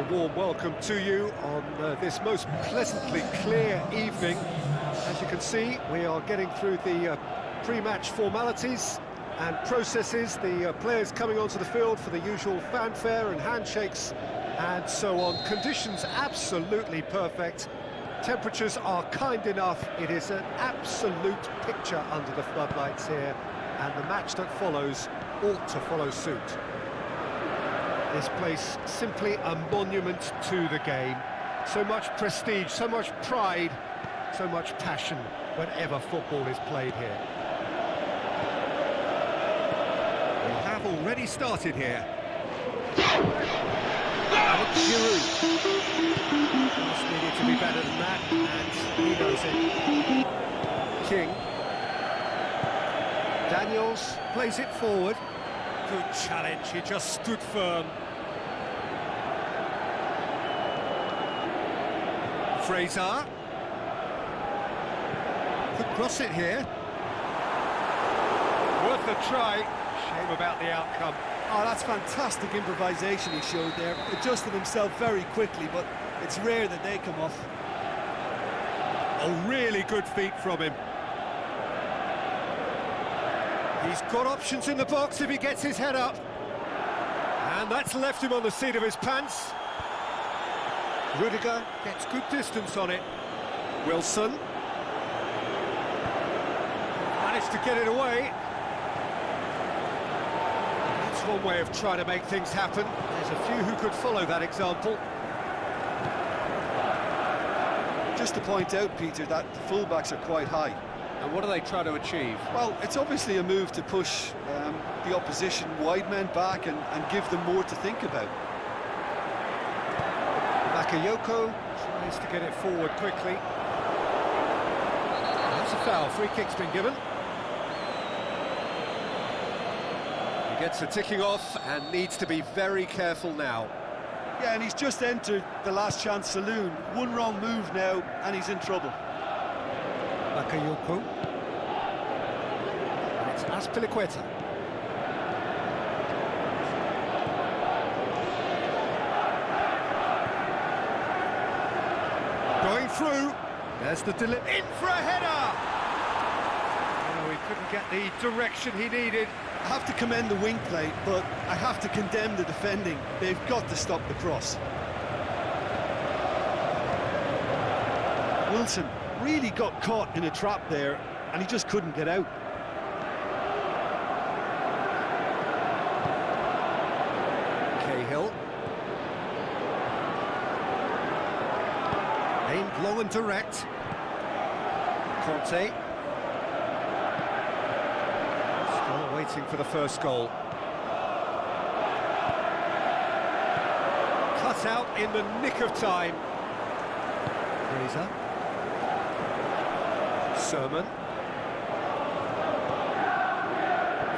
warm welcome to you on this most pleasantly clear evening. As you can see, we are getting through the pre-match formalities and processes, the players coming onto the field for the usual fanfare and handshakes and so on. Conditions absolutely perfect. Temperatures are kind enough. It is an absolute picture under the floodlights here, and the match that follows ought to follow suit. This place simply a monument to the game. So much prestige, so much pride, so much passion whenever football is played here. We have already started here. Giroud. Just needed to be better than that, and he knows it. King. Daniels plays it forward. Good challenge, he just stood firm. Fraser. Could cross it here. Worth a try. Shame about the outcome. Oh, that's fantastic improvisation he showed there. Adjusted himself very quickly, but it's rare that they come off. Oh, really good feet from him. He's got options in the box if he gets his head up. And that's left him on the seat of his pants. Rudiger gets good distance on it. Wilson. Managed to get it away. That's one way of trying to make things happen. There's a few who could follow that example. Just to point out, Peter, that the fullbacks are quite high. And what are they trying to achieve? Well, it's obviously a move to push the opposition wide men back and give them more to think about. Bakayoko tries to get it forward quickly. That's a foul, free kick's been given. He gets a ticking off and needs to be very careful now. Yeah, and he's just entered the last chance saloon. One wrong move now, and he's in trouble. Bakayoko. And it's Azpilicueta. Going through. There's the delivery. In for a header! Oh, he couldn't get the direction he needed. I have to commend the wing play, but I have to condemn the defending. They've got to stop the cross. Wilson really got caught in a trap there, and he just couldn't get out. Cahill. Aimed long and direct. Conte. Still waiting for the first goal. Cut out in the nick of time. Fraser. Sermon.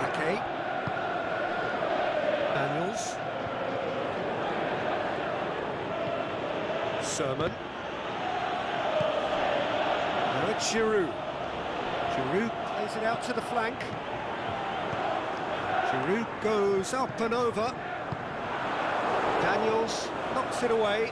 Ake. Daniels. Sermon. Now it's Giroud. Giroud plays it out to the flank. Giroud goes up and over. Daniels knocks it away.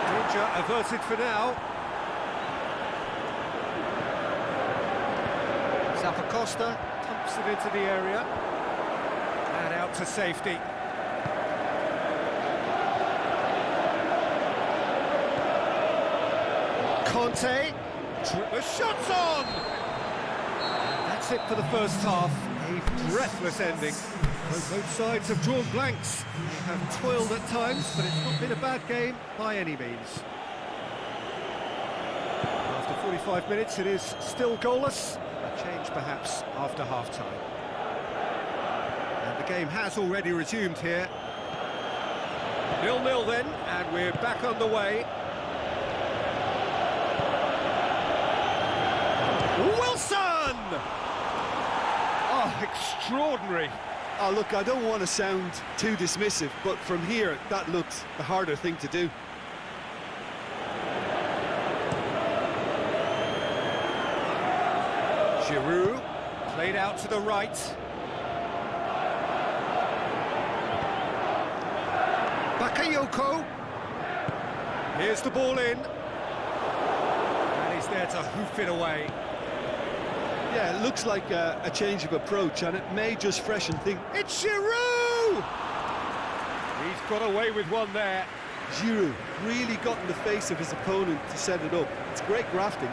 Danger averted for now. Zappacosta pumps it into the area. And out to safety. Conte, the shot's on! That's it for the first half, a breathless ending. Both sides have drawn blanks. They have toiled at times, but it's not been a bad game by any means. After 45 minutes, it is still goalless. A change perhaps after half-time. And the game has already resumed here. 0-0 then, and we're back on the way. Wilson! Oh, extraordinary. Oh, look, I don't want to sound too dismissive, but from here, that looked the harder thing to do. Giroud, played out to the right. Bakayoko. Here's the ball in. And he's there to hoof it away. Yeah, it looks like a change of approach, and it may just freshen things. It's Giroud! He's got away with one there. Giroud really got in the face of his opponent to set it up. It's great grafting.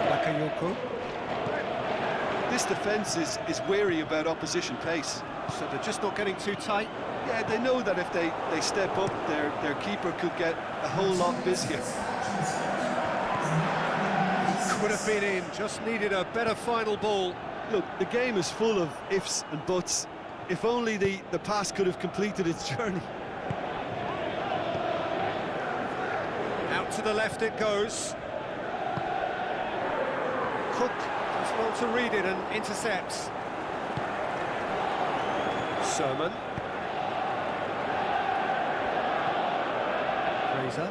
Bakayoko. This defence is wary about opposition pace. So they're just not getting too tight. Yeah, they know that if they step up, their keeper could get a whole lot busier. Could have been in, just needed a better final ball. Look, the game is full of ifs and buts. If only the pass could have completed its journey. Out to the left it goes. Cook does well to read it and intercepts. Sermon. Fraser.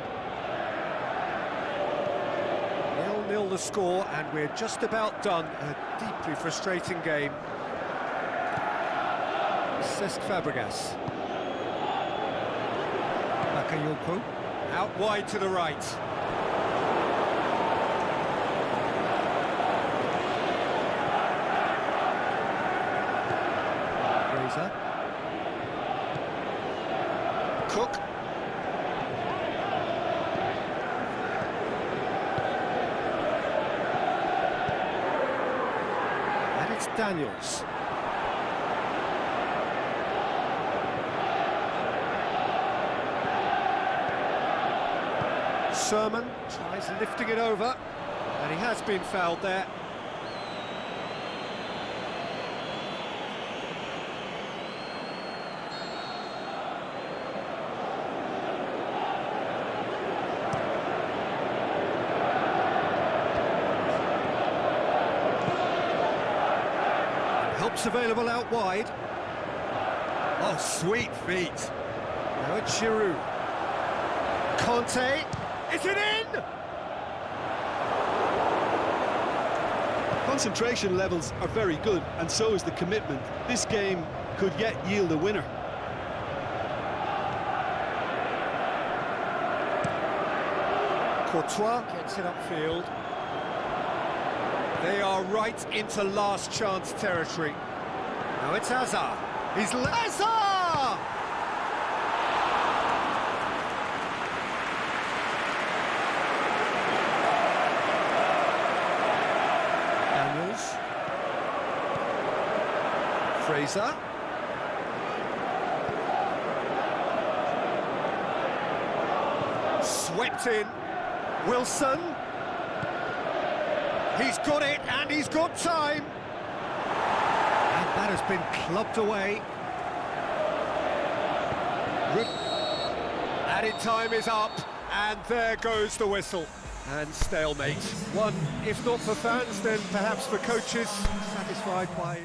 0-0 the score, and we're just about done. A deeply frustrating game. Cesc Fabregas. Bakayoko. Out wide to the right. Fraser. Cook. And it's Daniels. Sermon tries lifting it over, and he has been fouled there. Help's available out wide. Oh, sweet feet. Now it's Giroud. Conte. Is it in? Concentration levels are very good, and so is the commitment. This game could yet yield a winner. Courtois gets it upfield. They are right into last chance territory. Now it's Hazard. He's Hazard! Daniels. Fraser. Swept in. Wilson. He's got it, and he's got time. And that has been clubbed away. Added time is up, and there goes the whistle. And stalemate. One, if not for fans, then perhaps for coaches, satisfied by...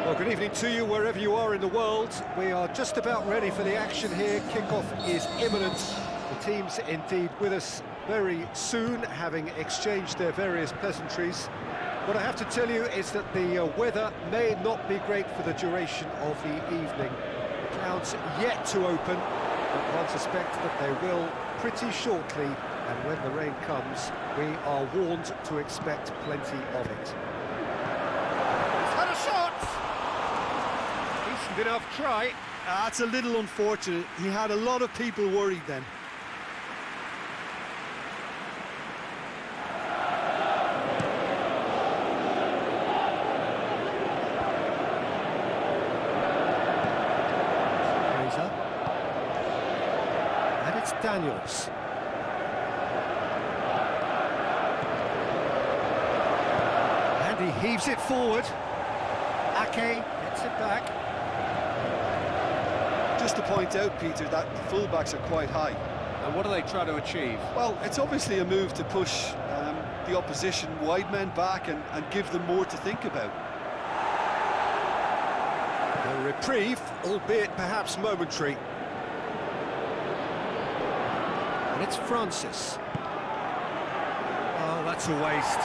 Well, good evening to you wherever you are in the world. We are just about ready for the action here. Kickoff is imminent. The team's indeed with us very soon, having exchanged their various pleasantries. What I have to tell you is that the weather may not be great for the duration of the evening. The clouds yet to open, but one suspects that they will pretty shortly, and when the rain comes, we are warned to expect plenty of it. He's had a shot! Decent enough try. That's a little unfortunate. He had a lot of people worried then. And it's Daniels. And he heaves it forward. Ake gets it back. Just to point out, Peter, that the fullbacks are quite high. And what do they try to achieve? Well, it's obviously a move to push the opposition wide men back and give them more to think about. A reprieve, albeit perhaps momentary. And it's Francis. Oh, that's a waste.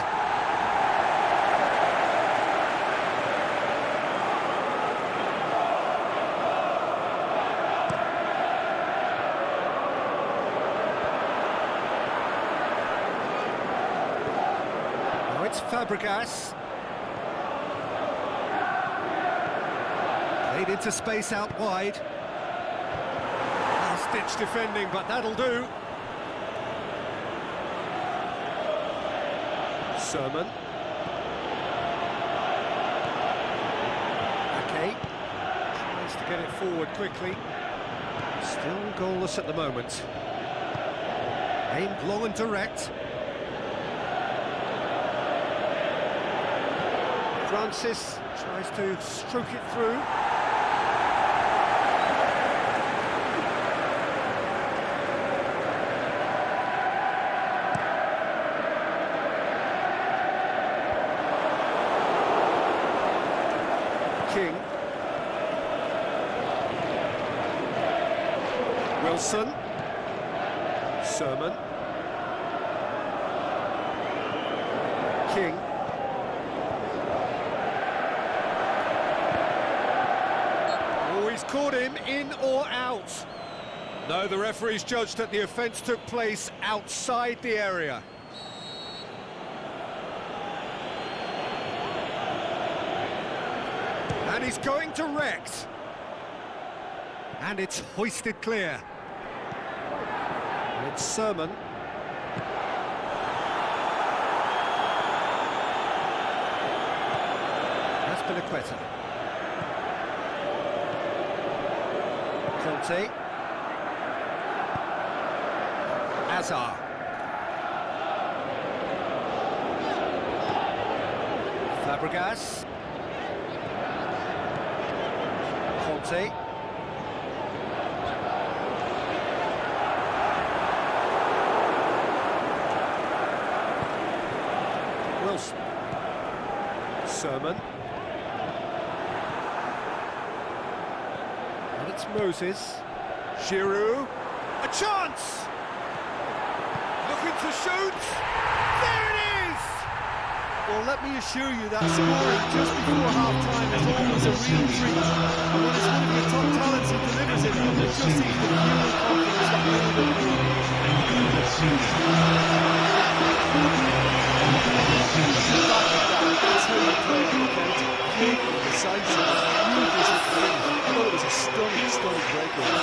Now it's Fabregas. Played into space out wide. Last-ditch defending, but that'll do. Sermon. Ake tries to get it forward quickly. Still goalless at the moment. Aimed long and direct. Francis tries to stroke it through. King. Wilson. Sermon. King. Oh, he's caught him in or out. No, the referee's judged that the offence took place outside the area. And he's going direct. And it's hoisted clear. And it's Sermon. That's Benaqueta. Conte. Azar. Fabregas. Conte. Wilson. Sermon. And it's Moses. Giroud. A chance! Looking to shoot. There it is! Well, let me assure you that scoring just before half-time is always a real treat. And when it's one of your top talents who delivers it, it just seems to fuel confidence that more than That's how you play on the counter. Quick, decisive, ruthless with the finish. I thought it was a stunning breakaway.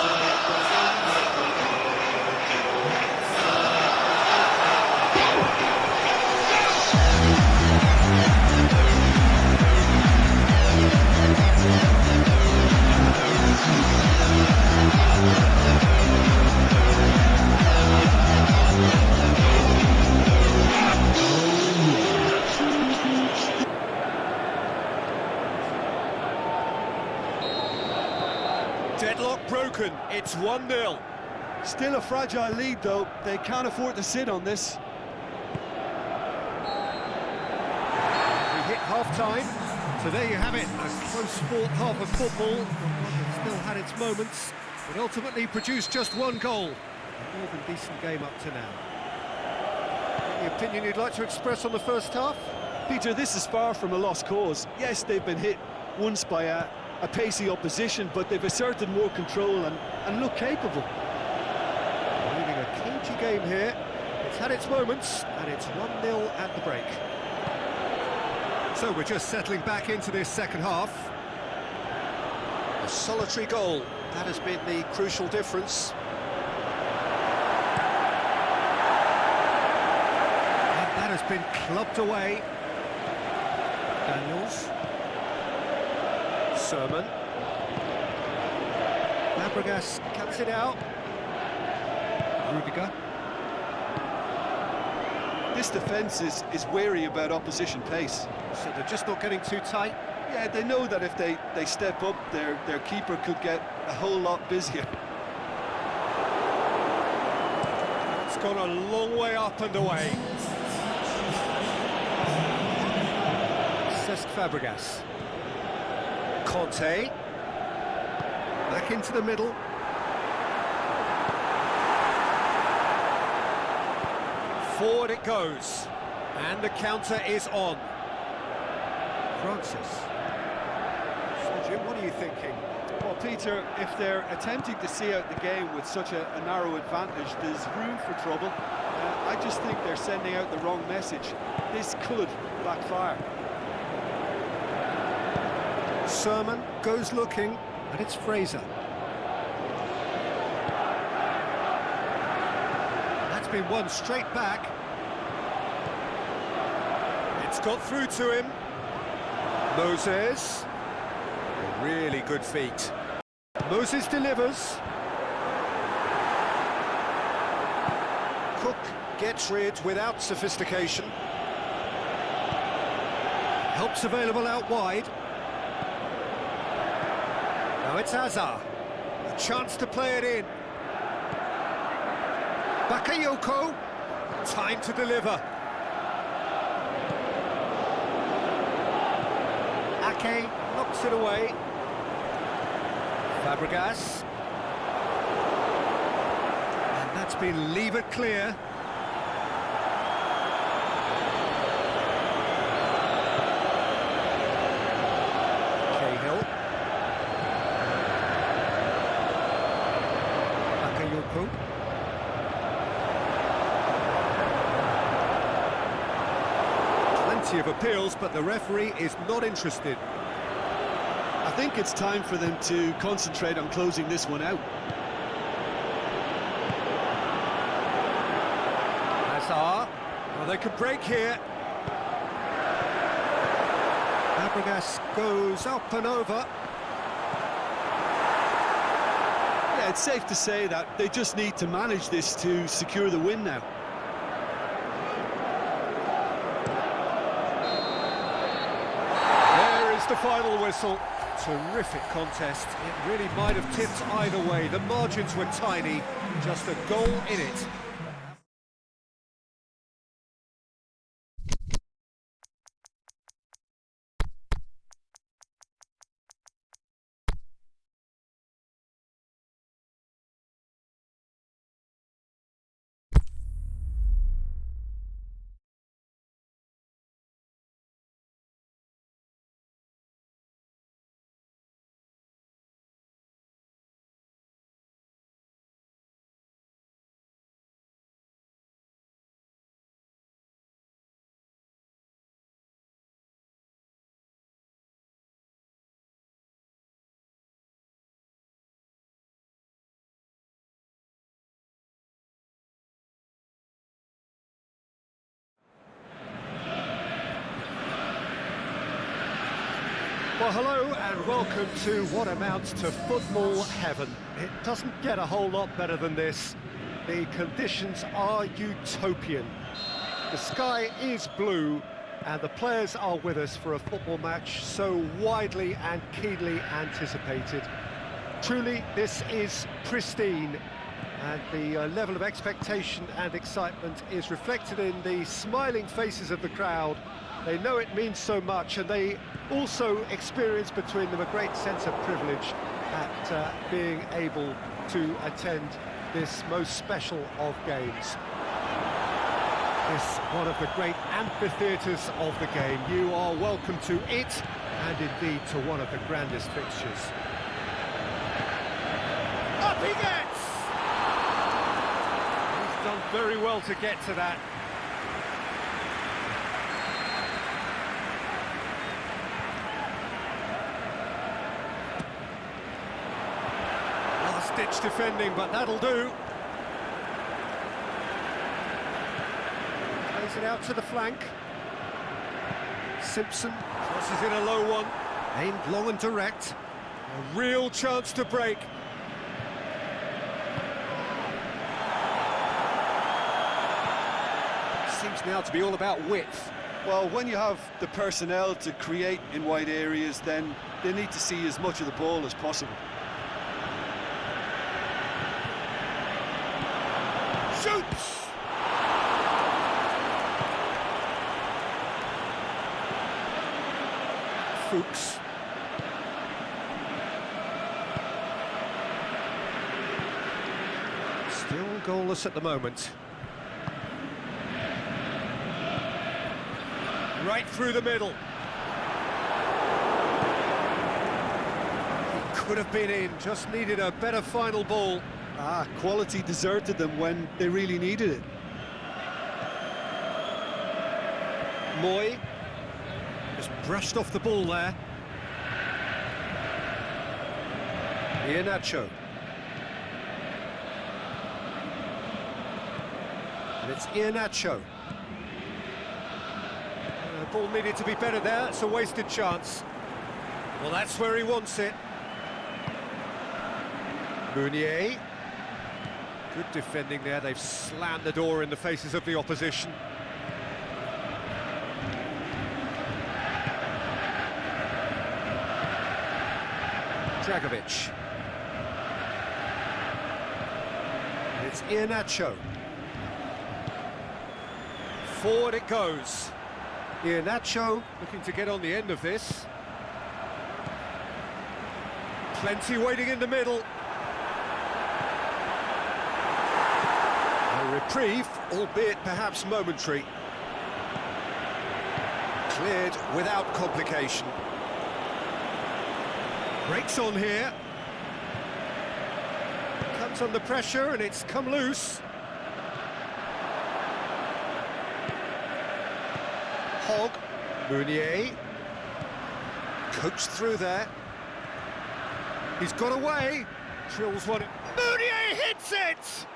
Deadlock broken, it's 1-0. Still a fragile lead, though. They can't afford to sit on this. We hit half-time, so there you have it. A close-fought half of football. One that still had its moments, but ultimately produced just one goal. A more than decent game up to now. Any opinion you'd like to express on the first half? Peter, this is far from a lost cause. Yes, they've been hit once by a pacey opposition, but they've asserted more control and look capable. Leading a cagey game here. It's had its moments, and it's 1-0 at the break. So we're just settling back into this second half. A solitary goal, that has been the crucial difference. And that has been clubbed away. Daniels. Sermon. Fabregas cuts it out. Rudiger. This defence is wary about opposition pace. So they're just not getting too tight. Yeah, they know that if they step up, their keeper could get a whole lot busier. It's gone a long way up and away. Cesc Fabregas. Conte. Back into the middle. Forward it goes. And the counter is on. Francis. So Jim, what are you thinking? Well, Peter, if they're attempting to see out the game with such a narrow advantage, there's room for trouble. I just think they're sending out the wrong message. This could backfire. Sermon goes looking, and it's Fraser. That's been won straight back. It's got through to him. Moses. Really good feet. Moses delivers. Cook gets rid without sophistication. Help's available out wide. Now it's Hazard. A chance to play it in. Bakayoko. Time to deliver. Ake knocks it away. Fabregas. And that's been levered clear. Cahill. Bakayoko. Plenty of appeals, but the referee is not interested. I think it's time for them to concentrate on closing this one out. Hazard. Well, they could break here. Fabregas goes up and over. Yeah, it's safe to say that they just need to manage this to secure the win now. There is the final whistle. Terrific contest. It really might have tipped either way. The margins were tiny, just a goal in it. Well, hello and welcome to what amounts to football heaven. It doesn't get a whole lot better than this. The conditions are utopian. The sky is blue and the players are with us for a football match so widely and keenly anticipated. Truly, this is pristine, and the level of expectation and excitement is reflected in the smiling faces of the crowd. They know it means so much, and they also experience between them a great sense of privilege at being able to attend this most special of games. This one of the great amphitheatres of the game. You are welcome to it, and indeed to one of the grandest fixtures. Up he gets! He's done very well to get to that. Last-ditch defending, but that'll do. Plays it out to the flank. Simpson crosses in a low one, aimed long and direct. A real chance to break. Seems now to be all about width. Well, when you have the personnel to create in wide areas, then they need to see as much of the ball as possible. Shoots! Fuchs. Still goalless at the moment. Right through the middle. He could have been in, just needed a better final ball. Quality deserted them when they really needed it. Moy just brushed off the ball there. Iheanacho. And it's Iheanacho. The ball needed to be better there, it's a wasted chance. Well, that's where he wants it. Meunier. Good defending there, they've slammed the door in the faces of the opposition. Dragovic. It's Iheanacho. Forward it goes. Iheanacho looking to get on the end of this. Plenty waiting in the middle. A reprieve, albeit perhaps momentary. Cleared without complication. Breaks on here. Comes under pressure and it's come loose. Hogg. Meunier. Coaxed through there. He's got away. Drills one. Meunier hits it!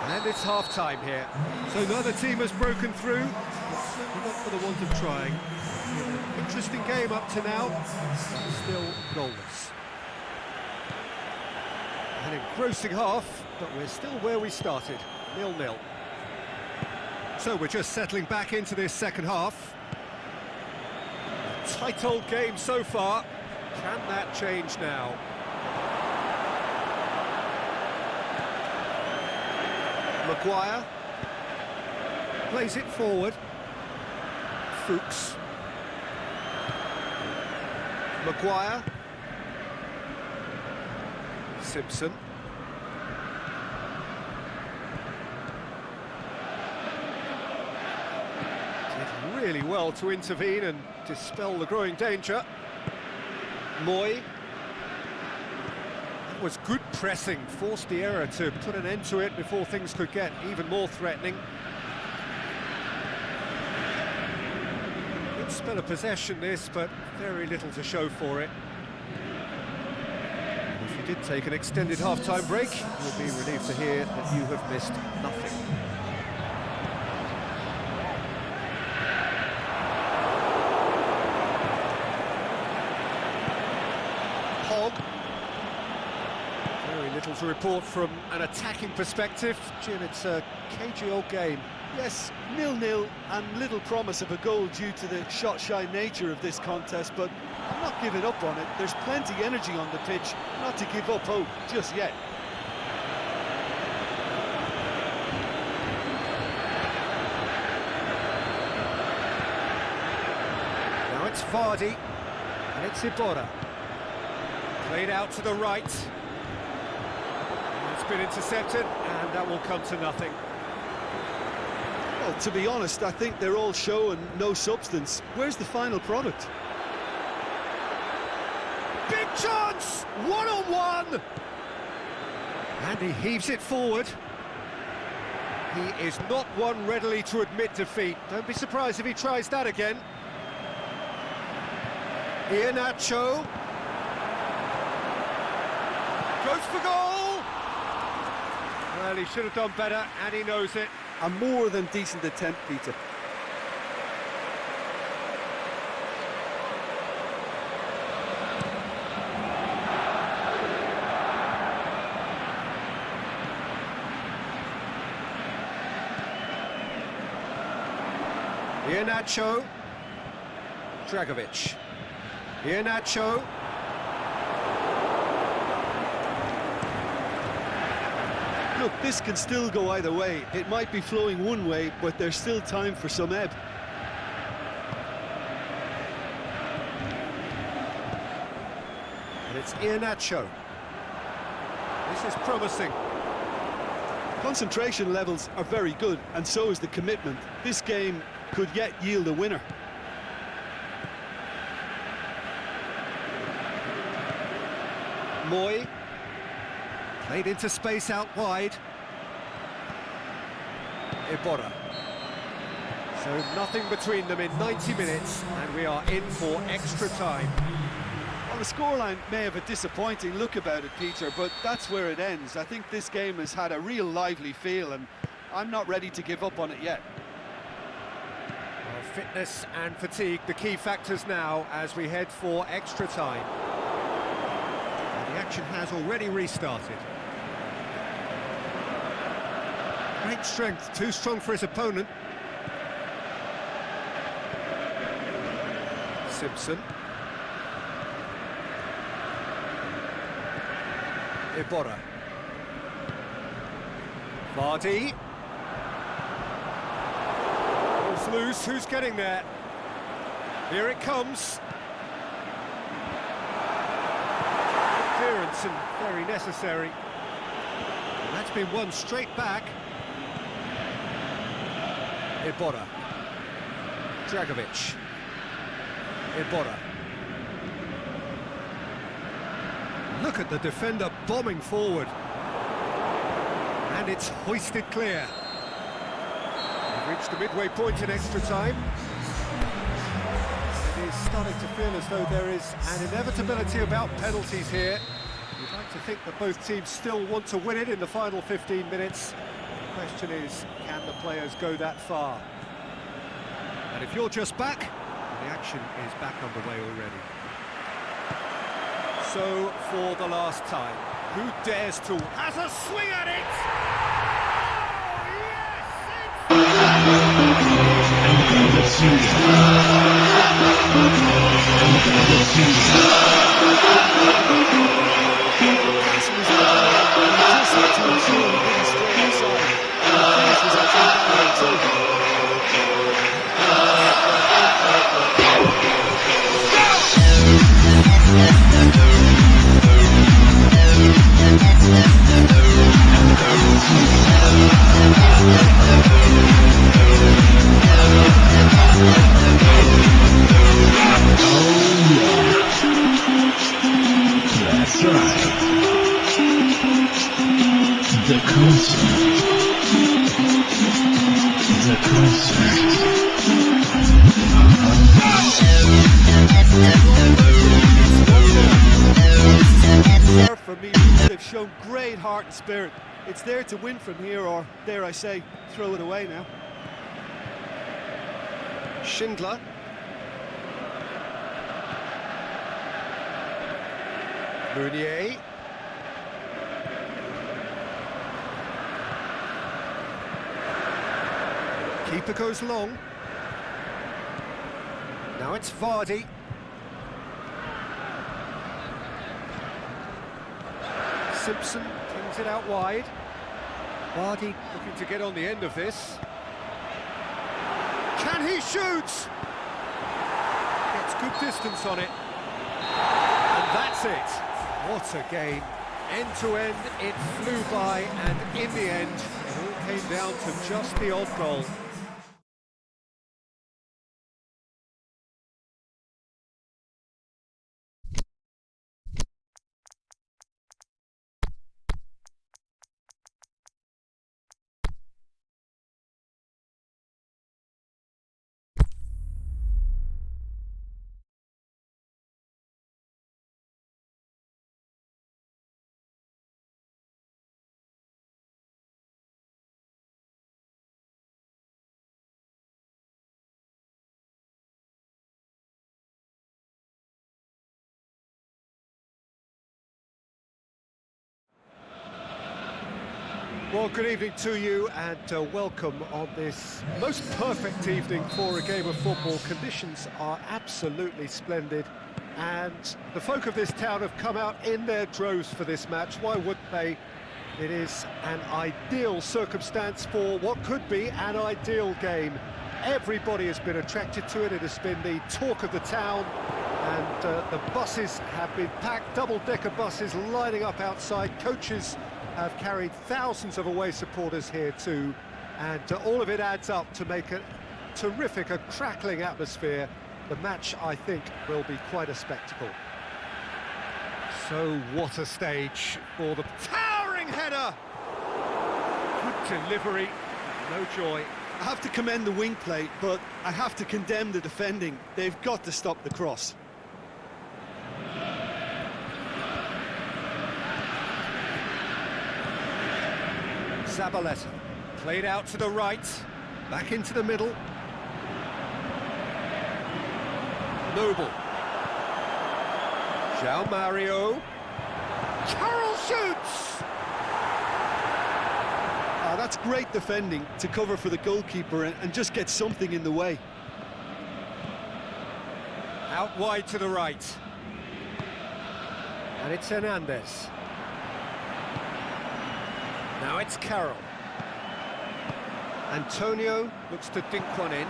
And it's half-time here. So neither team has broken through. Not for the want of trying. Interesting game up to now, still goalless. An engrossing half, but we're still where we started, 0-0. So we're just settling back into this second half. A tight old game so far. Can that change now? Maguire plays it forward. Fuchs. Maguire. Simpson. Did really well to intervene and dispel the growing danger. Moy. That was good pressing, forced the error to put an end to it before things could get even more threatening. Spell of possession this, but very little to show for it. If you did take an extended half-time break, you'll be relieved to hear that you have missed nothing. Hogg. Very little to report from an attacking perspective. Jim, it's a cagey old game. Yes, 0-0 and little promise of a goal due to the shot-shy nature of this contest, but I'm not giving up on it. There's plenty energy on the pitch, not to give up hope just yet. Now it's Vardy, and it's Iborra. Played out to the right. It's been intercepted, and that will come to nothing. Well, to be honest, I think they're all show and no substance. Where's the final product? Big chance! One-on-one! And he heaves it forward. He is not one readily to admit defeat. Don't be surprised if he tries that again. Iheanacho. Goes for goal! Well, he should have done better, and he knows it. A more than decent attempt, Peter. Iheanacho. Dragovic. Iheanacho. Look, this can still go either way. It might be flowing one way, but there's still time for some ebb. And it's Iheanacho. This is promising. Concentration levels are very good, and so is the commitment. This game could yet yield a winner. Moy. Played into space out wide. Iborra. So nothing between them in 90 minutes, and we are in for extra time. Well, the scoreline may have a disappointing look about it, Peter, but that's where it ends. I think this game has had a real lively feel, and I'm not ready to give up on it yet. Well, fitness and fatigue, the key factors now as we head for extra time. And the action has already restarted. Great strength, too strong for his opponent. Simpson. Iborra. Vardy. Ball's loose, who's getting there? Here it comes. Clearance and very necessary. And that's been won straight back. Iborra. Dragovic. Iborra. Look at the defender bombing forward. And it's hoisted clear. We've reached the midway point in extra time. It is starting to feel as though there is an inevitability about penalties here. You'd like to think that both teams still want to win it in the final 15 minutes. The question is, can the players go that far? And if you're just back, the action is back underway already. So, for the last time, who dares to... has a swing at it! That's right. The concert. The concert. For me, they've shown great heart and spirit. It's there to win from here, or dare I say, throw it away now. Schindler. Meunier. Keeper goes long. Now it's Vardy. Simpson kings it out wide. Vardy looking to get on the end of this. Can he shoot? Gets good distance on it. And that's it. What a game. End to end, it flew by, and in the end, it all came down to just the odd goal. Well, good evening to you, and welcome on this most perfect evening for a game of football. Conditions are absolutely splendid, and the folk of this town have come out in their droves for this match. Why wouldn't they? It is an ideal circumstance for what could be an ideal game. Everybody has been attracted to it. It has been the talk of the town, and the buses have been packed, double-decker buses lining up outside. Coaches have carried thousands of away supporters here too, and all of it adds up to make a terrific, a crackling atmosphere. The match, I think, will be quite a spectacle. So what a stage for the towering header! Good delivery, no joy. I have to commend the wing play, but I have to condemn the defending. They've got to stop the cross. Zabaleta, played out to the right, back into the middle. Noble. João Mario. Carroll shoots! That's great defending to cover for the goalkeeper and just get something in the way. Out wide to the right. And it's Hernandez. Now it's Carroll. Antonio looks to dink one in.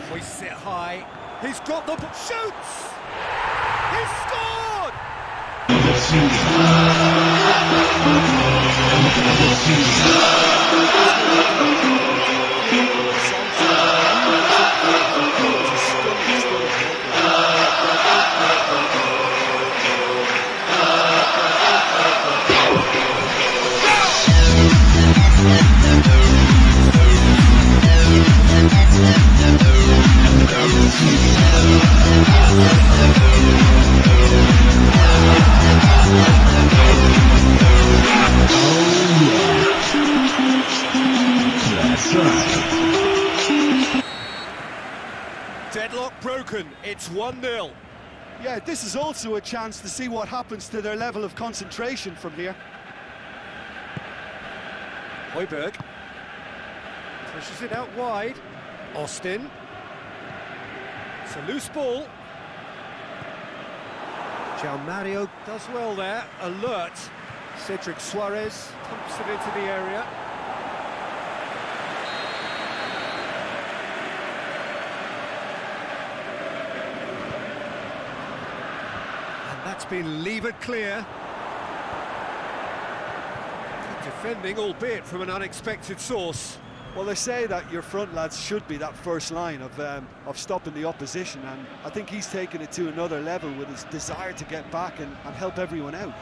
Hoists it high. He's got the shoots! He's scored! Deadlock broken, it's 1-0. Yeah, this is also a chance to see what happens to their level of concentration from here. Højbjerg pushes it out wide. Austin. It's a loose ball. João Mario does well there, alert. Cedric Suarez pumps it into the area. That's been levered clear. Good defending, albeit from an unexpected source. Well, they say that your front lads should be that first line of stopping the opposition, and I think he's taken it to another level with his desire to get back and help everyone out.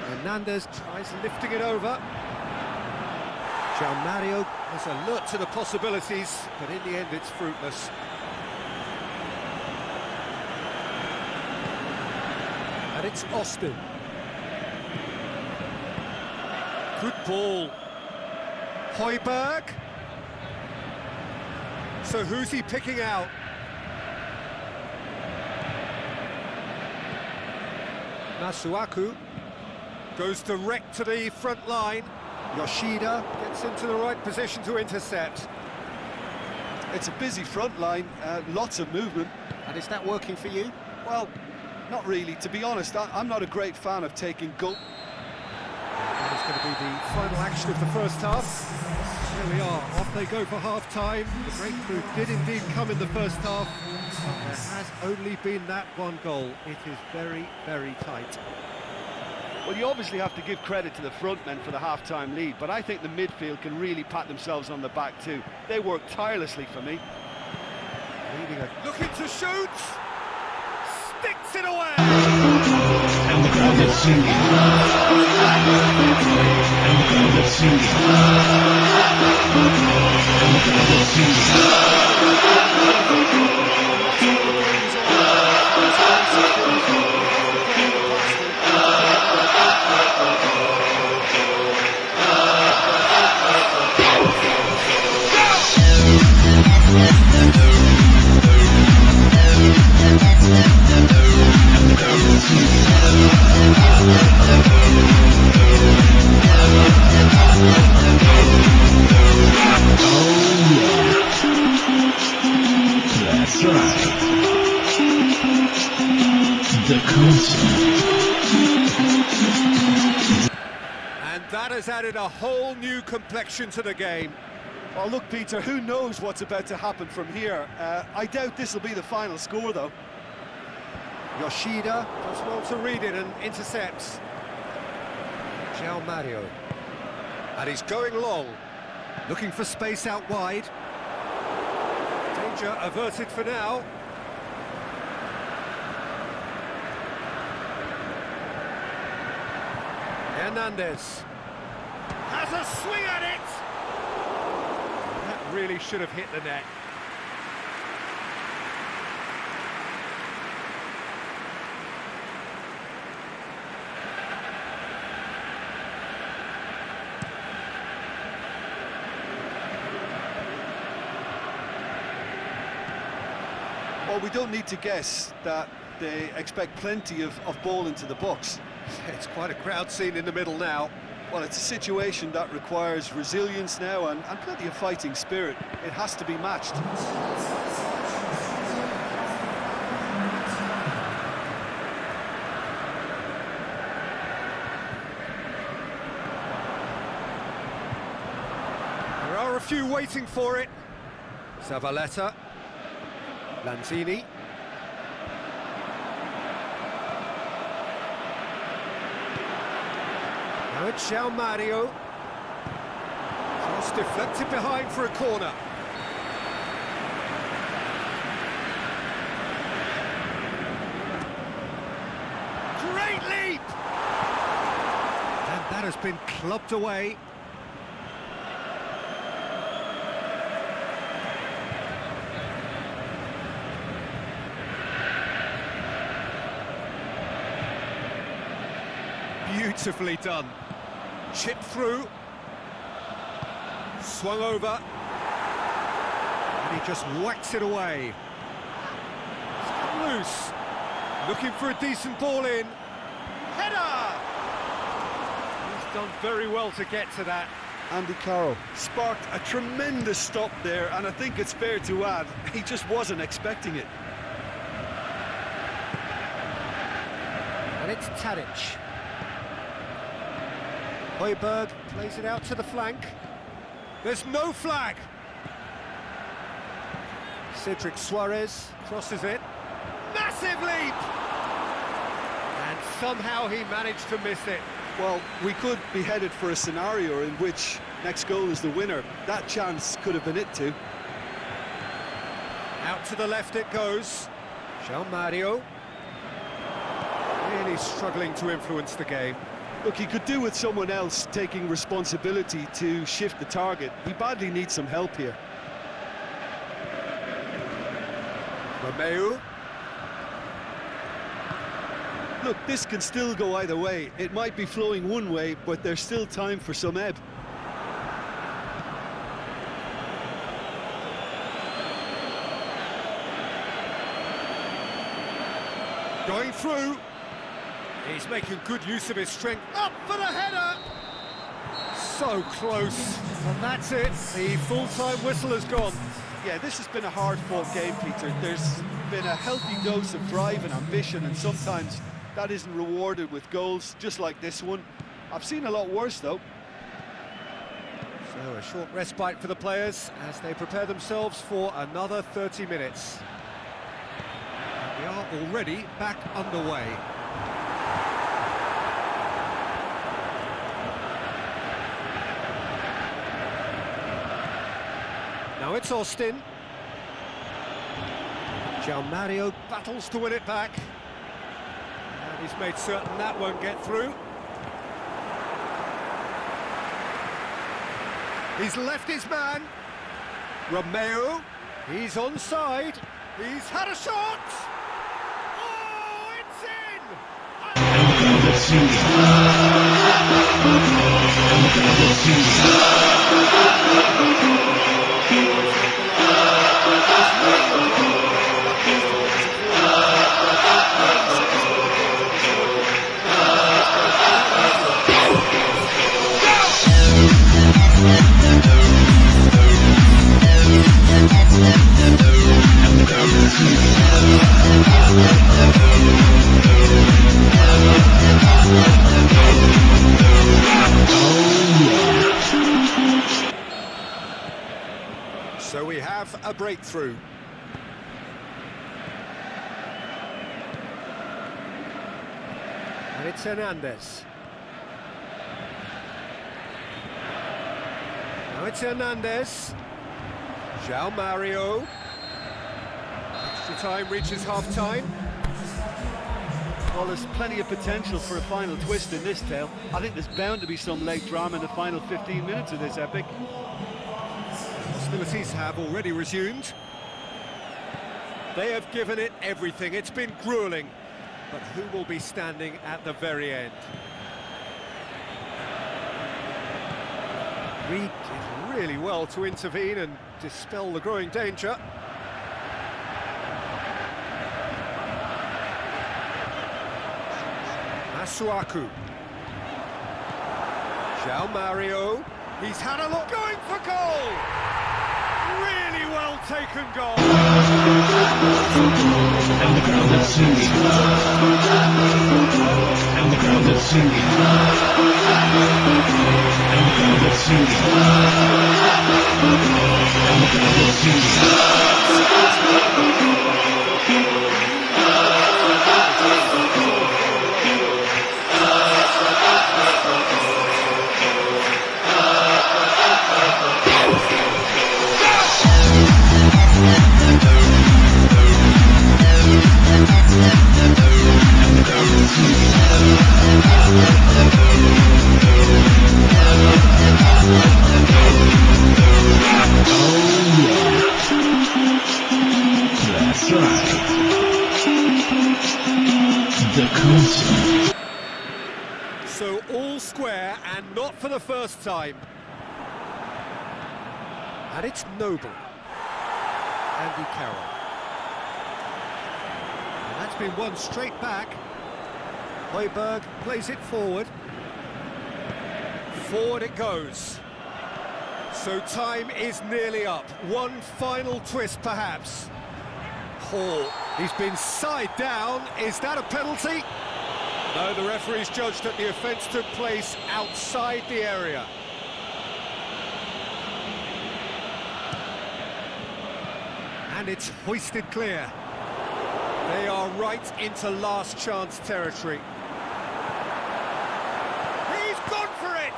Hernandez tries lifting it over. João Mario is alert to the possibilities, but in the end it's fruitless. And it's Austin. Good ball. Højbjerg. So who's he picking out? Masuaku goes direct to the front line. Yoshida gets into the right position to intercept. It's a busy front line, lots of movement. And is that working for you? Well, not really. To be honest, I'm not a great fan of taking goal. That is going to be the final action of the first half. Here we are, off they go for half-time. The breakthrough did indeed come in the first half, but there has only been that one goal. It is very, very tight. Well, you obviously have to give credit to the front men for the half-time lead, but I think the midfield can really pat themselves on the back too. They work tirelessly for me. Looking to shoot! Sticks it away! That's right. The concert. And that has added a whole new complexion to the game. Well, look, Peter, who knows what's about to happen from here? I doubt this will be the final score, though. Yoshida does well to read it and intercepts. Mario. And he's going long, looking for space out wide. Danger averted for now. Hernandez has a swing at it. That really should have hit the net. Well, we don't need to guess that they expect plenty of ball into the box. It's quite a crowd scene in the middle now. Well, it's a situation that requires resilience now and plenty of fighting spirit. It has to be matched. There are a few waiting for it. Zavaleta. Lanzini. Now it's Mario. Just deflected behind for a corner. Great leap! And that has been clubbed away. Beautifully done. Chipped through. Swung over. And he just whacks it away. It's come loose. Looking for a decent ball in. Header! He's done very well to get to that. Andy Carroll sparked a tremendous stop there, and I think it's fair to add, he just wasn't expecting it. And it's Tadic. Højbjerg plays it out to the flank. There's no flag. Cedric Suarez crosses it. Massive leap! And somehow he managed to miss it. Well, we could be headed for a scenario in which next goal is the winner. That chance could have been it too. Out to the left it goes. Mario. Really struggling to influence the game. Look, he could do with someone else taking responsibility to shift the target. He badly needs some help here. Romeu. Look, this can still go either way. It might be flowing one way, but there's still time for some ebb. Going through. He's making good use of his strength. Up for the header! So close. And that's it. The full-time whistle has gone. Yeah, this has been a hard-fought game, Peter. There's been a healthy dose of drive and ambition, and sometimes that isn't rewarded with goals, just like this one. I've seen a lot worse, though. So a short respite for the players as they prepare themselves for another 30 minutes. And we are already back underway. Now it's Austin. Mario battles to win it back. And he's made certain that won't get through. He's left his man. Romeo, he's onside. He's had a shot. Oh, it's So we have a breakthrough. And it's Hernandez. Now it's Hernandez. João Mario. Extra time reaches half-time. Well, there's plenty of potential for a final twist in this tale. I think there's bound to be some late drama in the final 15 minutes of this epic. Hostilities have already resumed. They have given it everything. It's been gruelling. But who will be standing at the very end? Reed did really well to intervene and dispel the growing danger. Masuaku. João Mario. He's had a look, going for goal! Really well taken goal! And the crowd is singing. And the crowd is singing. And the crowd is singing. And the crowd is That's right. The concert. So all square and not for the first time. And it's Noble. Andy Carroll. And that's been won straight back. Højbjerg plays it forward. Forward it goes. So time is nearly up. One final twist, perhaps. Hall, he's been side down. Is that a penalty? No, the referee's judged that the offence took place outside the area. And it's hoisted clear. They are right into last chance territory. He's gone for it!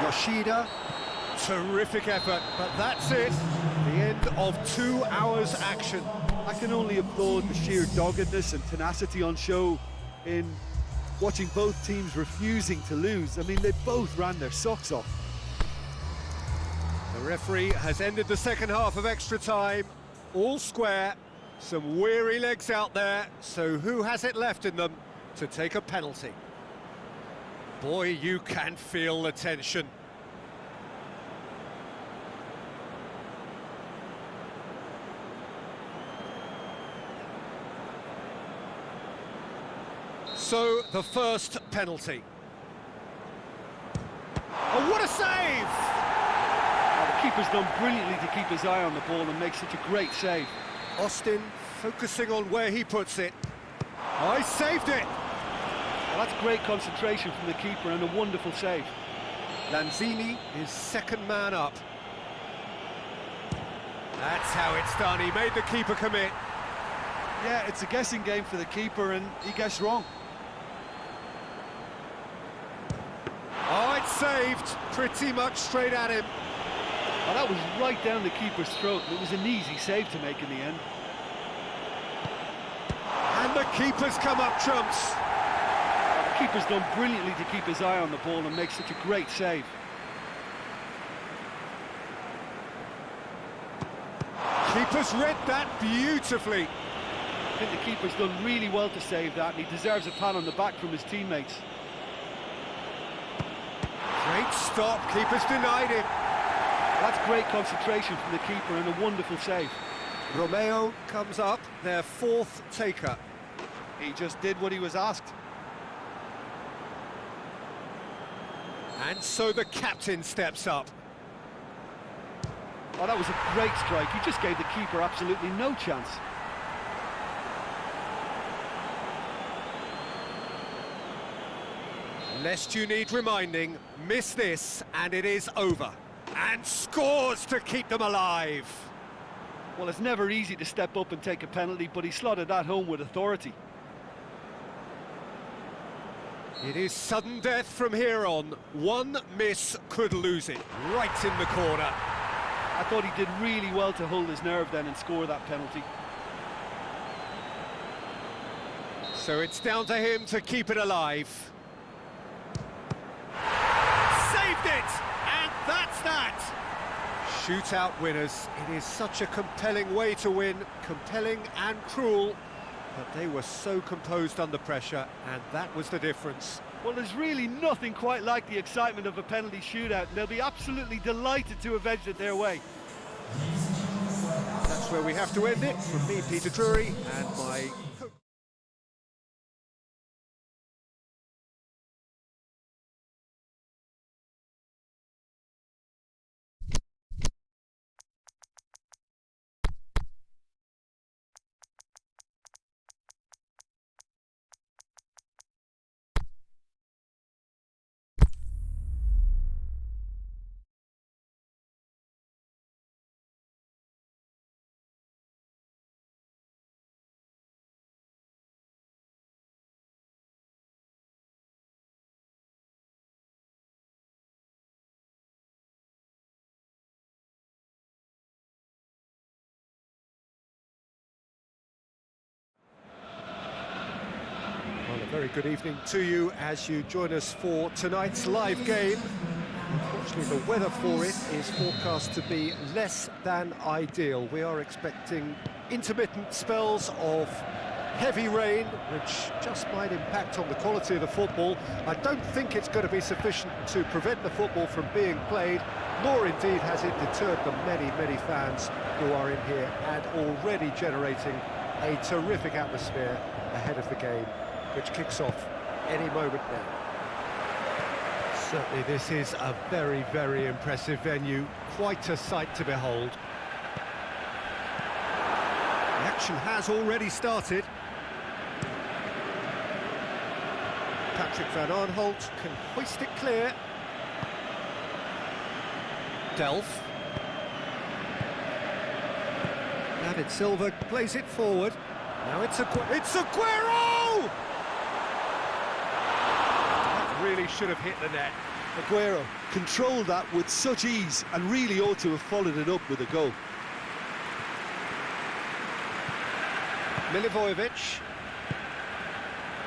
Yoshida, terrific effort, but that's it. The end of 2 hours action. I can only applaud the sheer doggedness and tenacity on show in watching both teams refusing to lose. I mean, they both ran their socks off. The referee has ended the second half of extra time. All square, some weary legs out there, so who has it left in them to take a penalty? Boy, you can feel the tension. So, the first penalty. Oh, what a save! Now, the Keeper's done brilliantly to keep his eye on the ball and make such a great save. Austin focusing on where he puts it. Oh, he saved it! Well, that's great concentration from the keeper and a wonderful save. Lanzini is second man up. That's how it's done. He made the keeper commit. Yeah, it's a guessing game for the keeper and he guessed wrong. Oh, it's saved. Pretty much straight at him. Well, that was right down the keeper's throat, and it was an easy save to make in the end. And the keeper's come up trumps. Well, the keeper's done brilliantly to keep his eye on the ball and make such a great save. Keeper's read that beautifully. I think the keeper's done really well to save that, and he deserves a pat on the back from his teammates. Great stop. Keeper's denied him. That's great concentration from the keeper and a wonderful save. Romeo comes up, their fourth taker. He just did what he was asked. And so the captain steps up. Oh, that was a great strike. He just gave the keeper absolutely no chance. Lest you need reminding, miss this and it is over. And scores to keep them alive. Well, it's never easy to step up and take a penalty, but he slotted that home with authority. It is sudden death from here on. One miss could lose it. Right in the corner. I thought he did really well to hold his nerve then and score that penalty. So it's down to him to keep it alive. Saved it! And that's that! Shootout winners. It is such a compelling way to win. Compelling and cruel. But they were so composed under pressure, and that was the difference. Well, there's really nothing quite like the excitement of a penalty shootout, and they'll be absolutely delighted to have edged it their way. That's where we have to end it. From me, Peter Drury, and my... Well, a very good evening to you as you join us for tonight's live game. Unfortunately, the weather for it is forecast to be less than ideal. We are expecting intermittent spells of heavy rain, which just might impact on the quality of the football. I don't think it's going to be sufficient to prevent the football from being played, nor indeed has it deterred the many, many fans who are in here and already generating a terrific atmosphere ahead of the game, which kicks off any moment now. Certainly this is a very, very impressive venue, quite a sight to behold. The action has already started. Patrick van Arnholt can hoist it clear. Delph. David Silva plays it forward. Now it's Aguero! That really should have hit the net. Aguero controlled that with such ease and really ought to have followed it up with a goal. Milivojevic.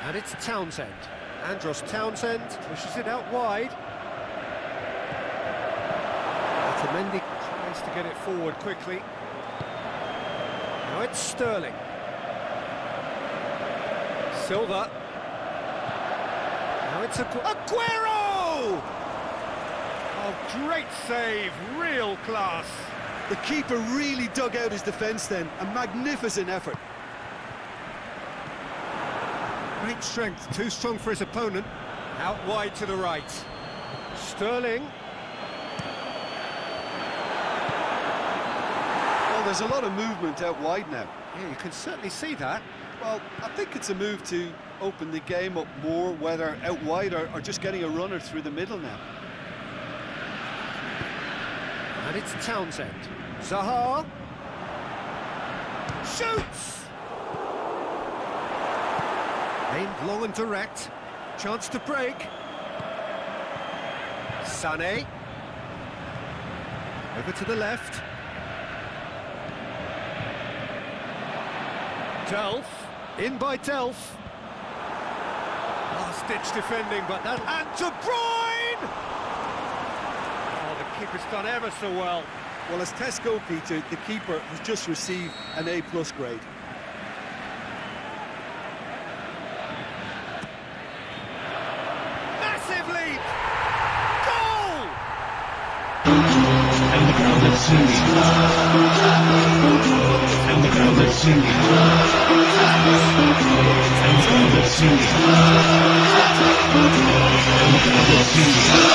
And it's Townsend. Andros Townsend pushes it out wide. Otamendi tries to get it forward quickly. Now it's Sterling. Silva. Now it's Aguero! Oh, great save, real class. The keeper really dug out his defence then, a magnificent effort. Great strength, too strong for his opponent. Out wide to the right. Sterling. there's a lot of movement out wide now. Yeah, you can certainly see that. Well, I think it's a move to open the game up more, whether out wide or just getting a runner through the middle now. And it's Townsend. Zaha. Shoots! Aimed long and direct. Chance to break. Sané. Over to the left. Delph. In by Delph. Last-ditch defending, but that... And De Bruyne! Oh, the keeper's done ever so well. Well, as tests go, Peter, the keeper has just received an A+ grade. Massive leap! Goal! And the crowd is singing. And the crowd is singing. And the crowd is singing. And the crowd is singing.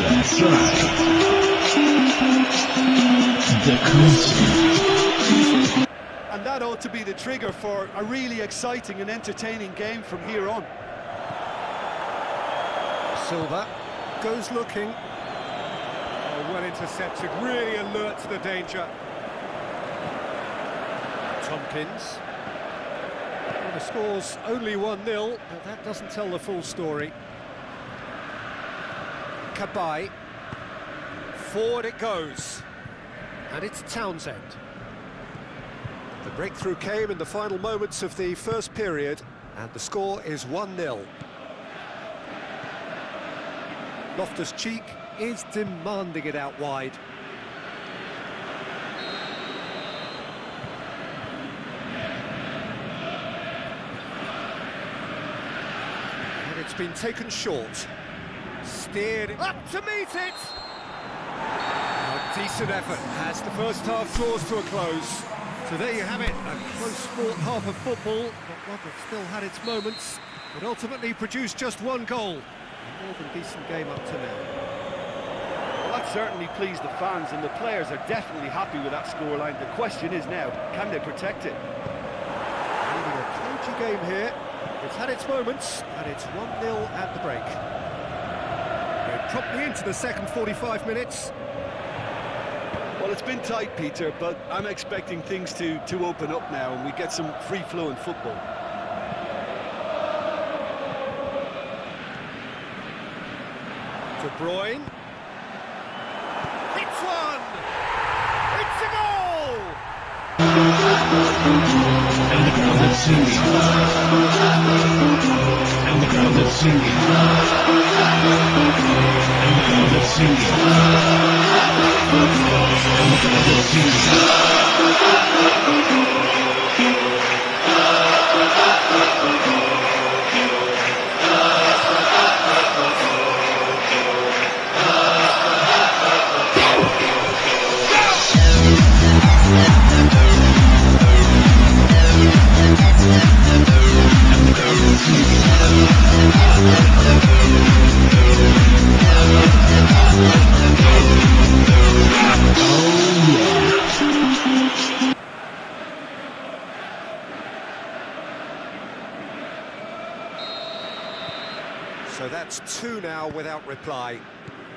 That's right. The concert. And that ought to be the trigger for a really exciting and entertaining game from here on. Silva goes looking. Oh, well intercepted, really alert to the danger. Tompkins. Well, the score's only 1-0, but that doesn't tell the full story. Cabaye. Forward it goes. And it's Townsend. The breakthrough came in the final moments of the first period, and the score is 1-0. Loftus-Cheek is demanding it out wide. And it's been taken short. Steered up to meet it! A decent effort as the first half draws to a close. So there you have it, a close-fought half of football, but one that still had its moments, but ultimately produced just one goal. A more than decent game up to now. Well, that certainly pleased the fans, and the players are definitely happy with that scoreline. The question is now, can they protect it? Really a cagey game here. It's had its moments, and it's 1-0 at the break. We're promptly into the second 45 minutes. Well, it's been tight, Peter, but I'm expecting things to open up now and we get some free-flowing football. De Bruyne. It's one! It's a goal! And the crowd is singing. And the crowd is singing. And the crowd is singing. And the crowd is So that's two now without reply.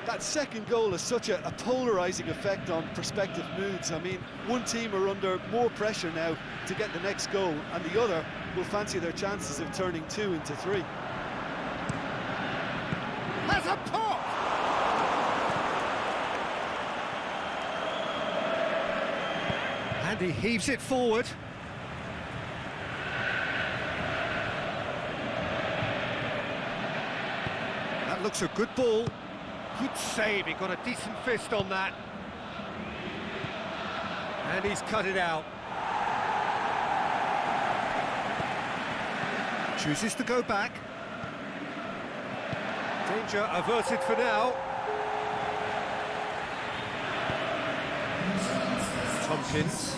That second goal has such a polarising effect on prospective moods. I mean, one team are under more pressure now to get the next goal, and the other will fancy their chances of turning 2 into 3. Has a pop! And he heaves it forward. That looks a good ball. Good save, he got a decent fist on that. And he's cut it out. Chooses to go back. Danger averted for now. Tompkins.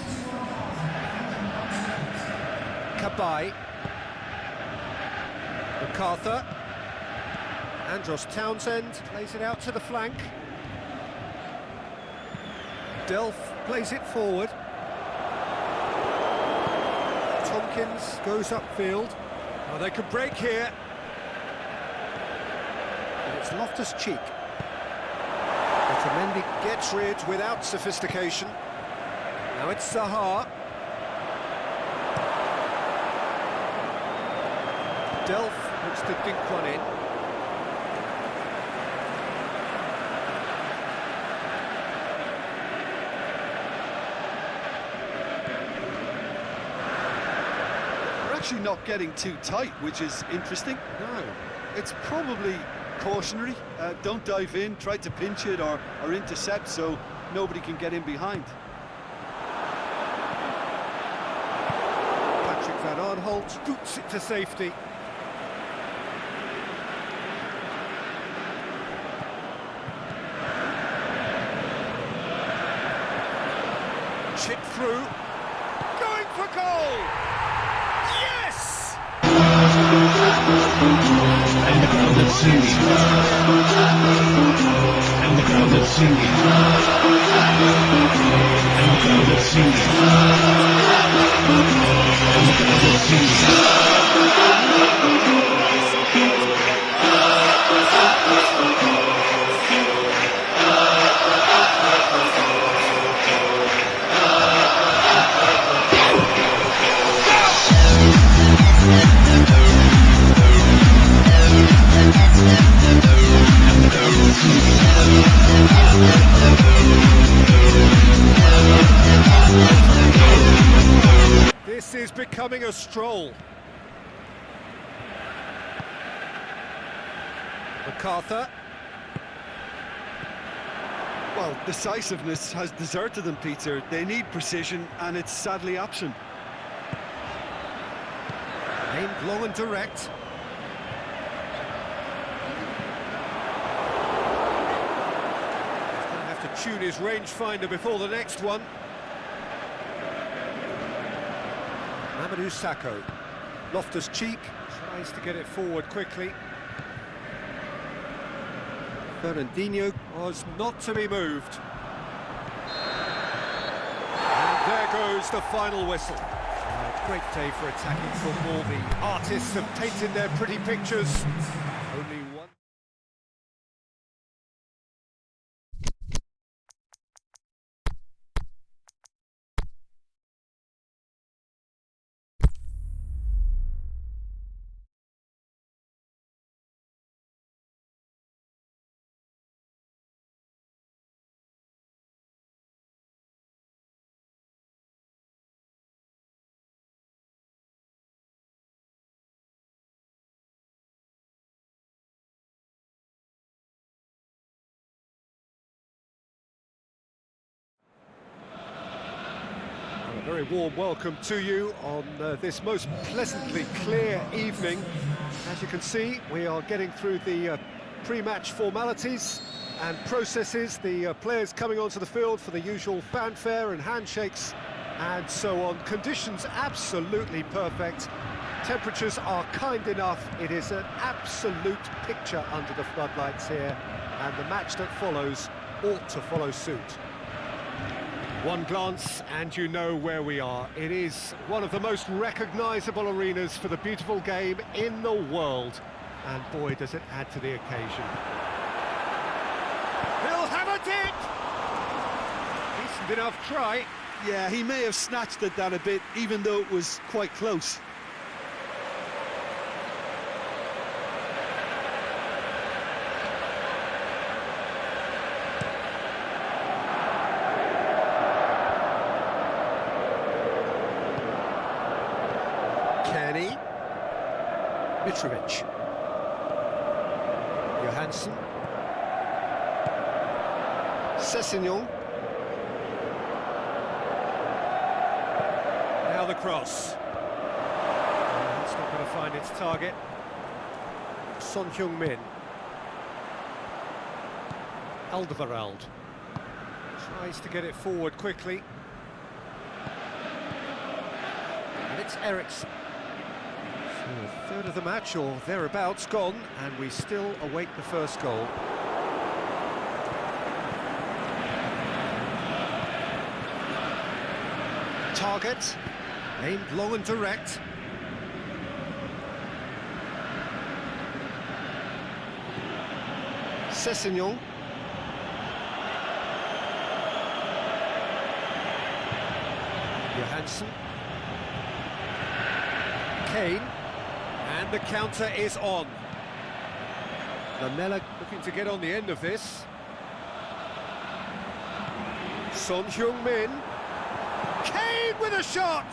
Cabaye. MacArthur. Andros Townsend plays it out to the flank. Delph plays it forward. Tompkins goes upfield. Oh, they could break here. And it's Loftus-Cheek. Otamendi gets rid without sophistication. Now it's Zaha. Delph looks to dink one in. Actually not getting too tight, which is interesting. No. It's probably cautionary. Don't dive in, try to pinch it or intercept so nobody can get in behind. Patrick Van Aanholt scoots it to safety. Chip through. Going for goal! Yes! And the crowd that's singing. And the crowd that's singing. And the crowd that's singing. And the crowd that's This is becoming a stroll. MacArthur. Well, decisiveness has deserted them, Peter. They need precision, and it's sadly absent. Aimed long and direct. He's going to have to tune his rangefinder before the next one. Mamadou Sakho. Loftus-Cheek tries to get it forward quickly. Fernandinho was not to be moved. And there goes the final whistle. A great day for attacking football. The artists have painted their pretty pictures. Only one. A very warm welcome to you on this most pleasantly clear evening. As you can see, we are getting through the pre-match formalities and processes, the players coming onto the field for the usual fanfare and handshakes and so on. Conditions absolutely perfect. Temperatures are kind enough. It is an absolute picture under the floodlights here, and the match that follows ought to follow suit. One glance and you know where we are. It is one of the most recognisable arenas for the beautiful game in the world. And boy, does it add to the occasion. He'll have a dip! Decent enough try. Yeah, he may have snatched at that a bit, even though it was quite close. Kenny. Mitrovic. Johansson. Sessegnon. Another cross. It's not going to find its target. Son Heung-min. Alderweireld tries to get it forward quickly. And it's Eriksson. So a third of the match, or thereabouts, gone, and we still await the first goal. Target, aimed long and direct. Sessegnon. Johansson. Kane. And the counter is on. Lamela looking to get on the end of this. Son Heung-min. Kane with a shot!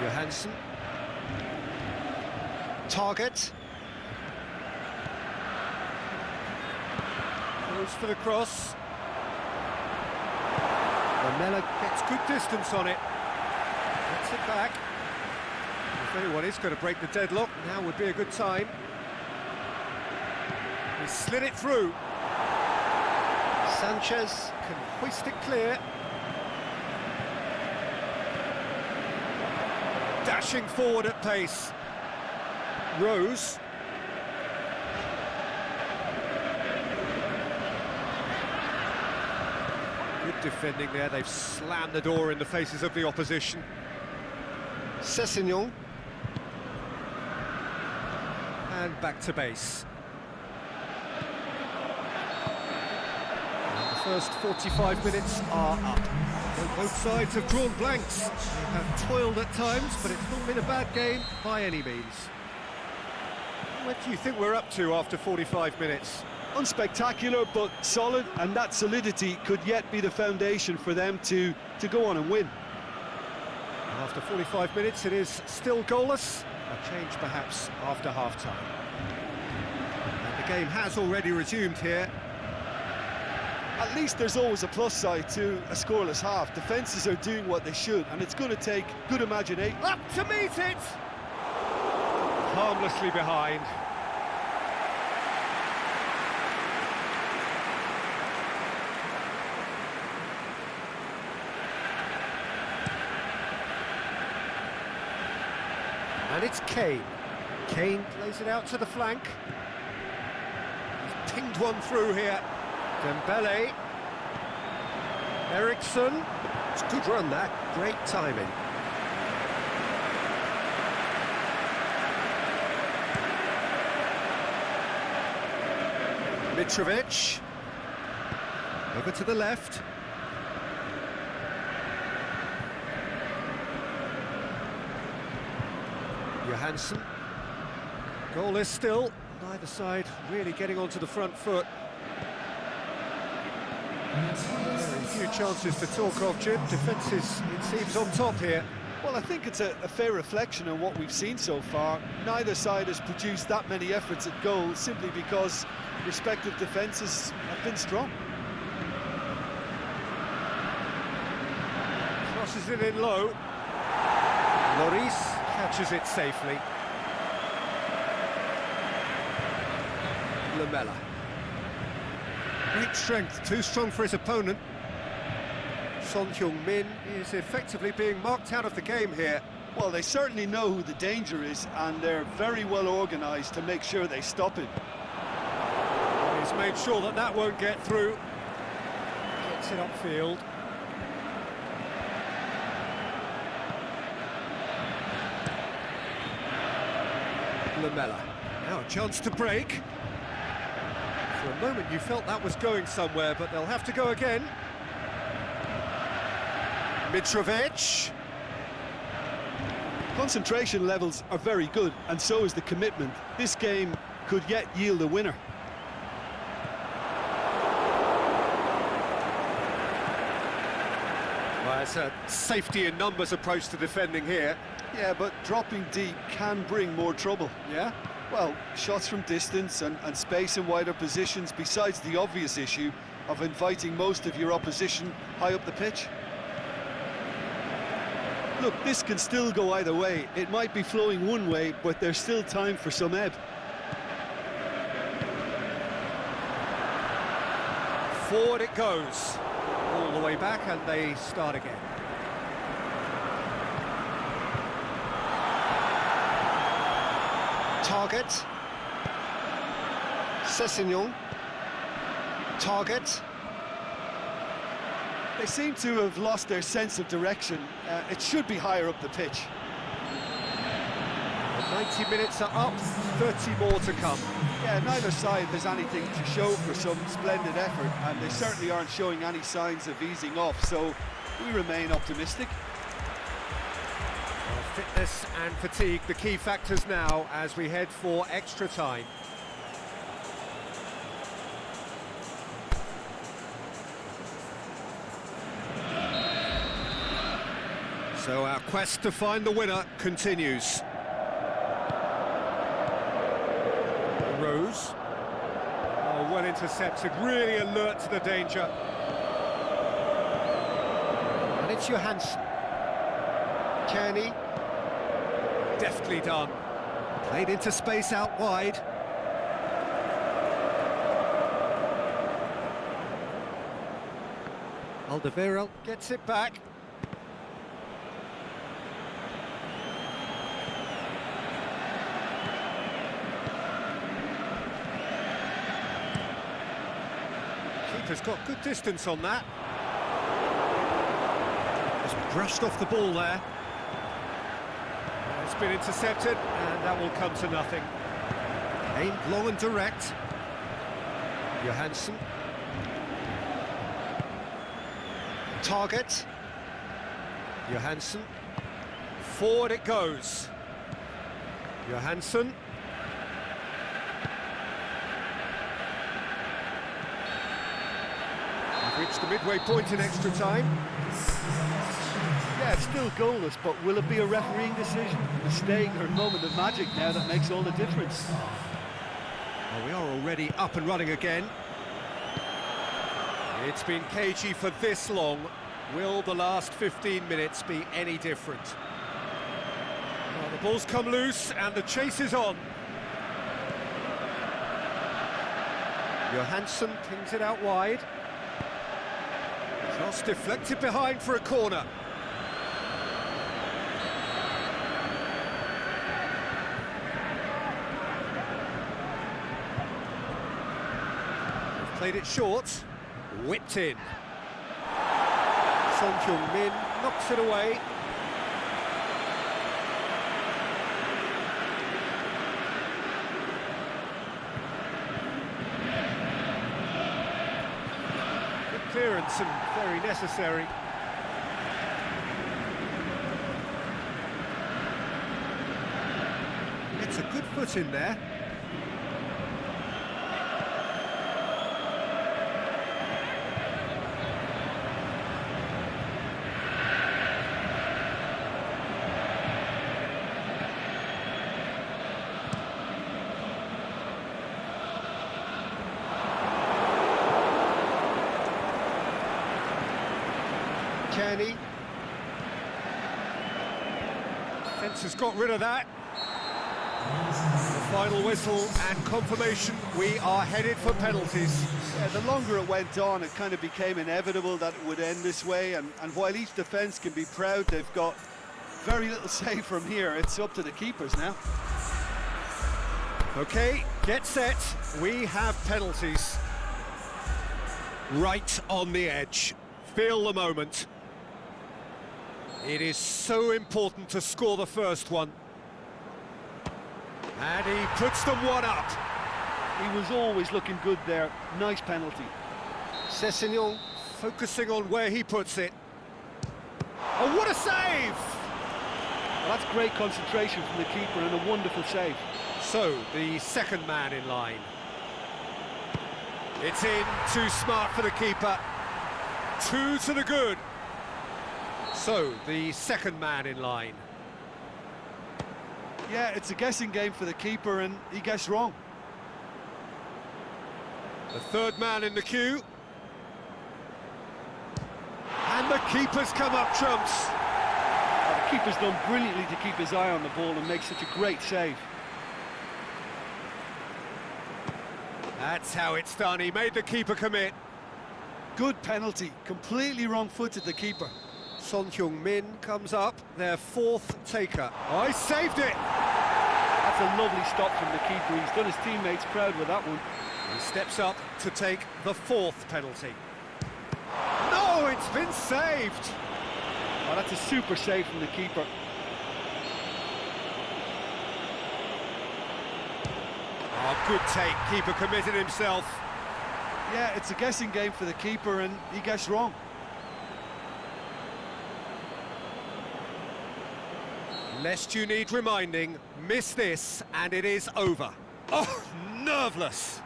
Johansson. Target. Goes for the cross. Lamela gets good distance on it. Gets it back. If anyone is going to break the deadlock, now would be a good time. He slid it through. Sanchez can hoist it clear. Dashing forward at pace. Rose. Good defending there, they've slammed the door in the faces of the opposition. Sessegnon. And back to base. And the first 45 minutes are up. Both sides have drawn blanks. They have toiled at times, but it's not been a bad game by any means. What do you think we're up to after 45 minutes? Unspectacular, but solid, and that solidity could yet be the foundation for them to go on and win. After 45 minutes, it is still goalless. A change perhaps after half-time. And the game has already resumed here. At least there's always a plus side to a scoreless half. Defences are doing what they should, and it's going to take good imagination. Up to meet it! Harmlessly behind. And it's Kane. Kane plays it out to the flank. He's pinged one through here. Dembele. Eriksson. It's a good run, that. Great timing. Mitrovic. Over to the left. Johansson. Goalless still. Neither side really getting onto the front foot. Very few chances to talk of, Jim. Defences, it seems, on top here. Well, I think it's a fair reflection on what we've seen so far. Neither side has produced that many efforts at goal simply because respective defences have been strong. Crosses it in low. Lloris catches it safely. Lamela. Great strength, too strong for his opponent. Son Heung-min is effectively being marked out of the game here. Well, they certainly know who the danger is, and they're very well organised to make sure they stop him. He's made sure that that won't get through. Gets it upfield. Lamela. Now a chance to break. For a moment you felt that was going somewhere, but they'll have to go again. Mitrovic. Concentration levels are very good, and so is the commitment. This game could yet yield a winner. There's a safety in numbers approach to defending here. Yeah, but dropping deep can bring more trouble. Yeah? Well, shots from distance and space in wider positions, besides the obvious issue of inviting most of your opposition high up the pitch. Look, this can still go either way. It might be flowing one way, but there's still time for some ebb. Forward it goes. All the way back, and they start again. Target. Sessignon. Target. They seem to have lost their sense of direction. It should be higher up the pitch. 90 minutes are up, 30 more to come. Yeah, neither side has anything to show for some splendid effort, and they certainly aren't showing any signs of easing off, so we remain optimistic. Well, fitness and fatigue, the key factors now as we head for extra time. So our quest to find the winner continues. Rose. Oh, well intercepted, really alert to the danger. And it's Johansson. Kearney. Deftly done. Played into space out wide. Alderweireld gets it back. Keeper's got good distance on that. Just brushed off the ball there. It's been intercepted, and that will come to nothing. Aimed long and direct. Johansson. Target. Johansson. Forward it goes. Johansson. We've reached the midway point in extra time. Yeah, it's still goalless, but will it be a refereeing decision, a mistake, or a moment of magic now that makes all the difference? Well, we are already up and running again. It's been cagey for this long. Will the last 15 minutes be any different? Well, the ball's come loose and the chase is on. Johansson pings it out wide. Cross deflected behind for a corner. Played it short, whipped in. Son Heung-min knocks it away. Good clearance and very necessary. It's a good foot in there. Kearney. Fence has got rid of that. The final whistle and confirmation, we are headed for penalties. Yeah, the longer it went on, it kind of became inevitable that it would end this way, and while each defence can be proud, they've got very little say from here. It's up to the keepers now. Okay, get set. We have penalties. Right on the edge. Feel the moment. It is so important to score the first one. And he puts them one up. He was always looking good there. Nice penalty. Sessignon focusing on where he puts it. Oh, what a save! Well, that's great concentration from the keeper and a wonderful save. So, the second man in line. It's in, too smart for the keeper. Two to the good. So, the second man in line. Yeah, it's a guessing game for the keeper, and he guessed wrong. The third man in the queue. And the keeper's come up trumps. The keeper's done brilliantly to keep his eye on the ball and make such a great save. That's how it's done. He made the keeper commit. Good penalty, completely wrong-footed the keeper. Son Heung-min comes up, their fourth taker. Oh, he saved it! That's a lovely stop from the keeper. He's done his teammates proud with that one. He steps up to take the fourth penalty. No, it's been saved! Oh, that's a super save from the keeper. Oh, good take. Keeper committed himself. Yeah, it's a guessing game for the keeper, and he guessed wrong. Lest you need reminding, miss this and it is over. Oh, nerveless.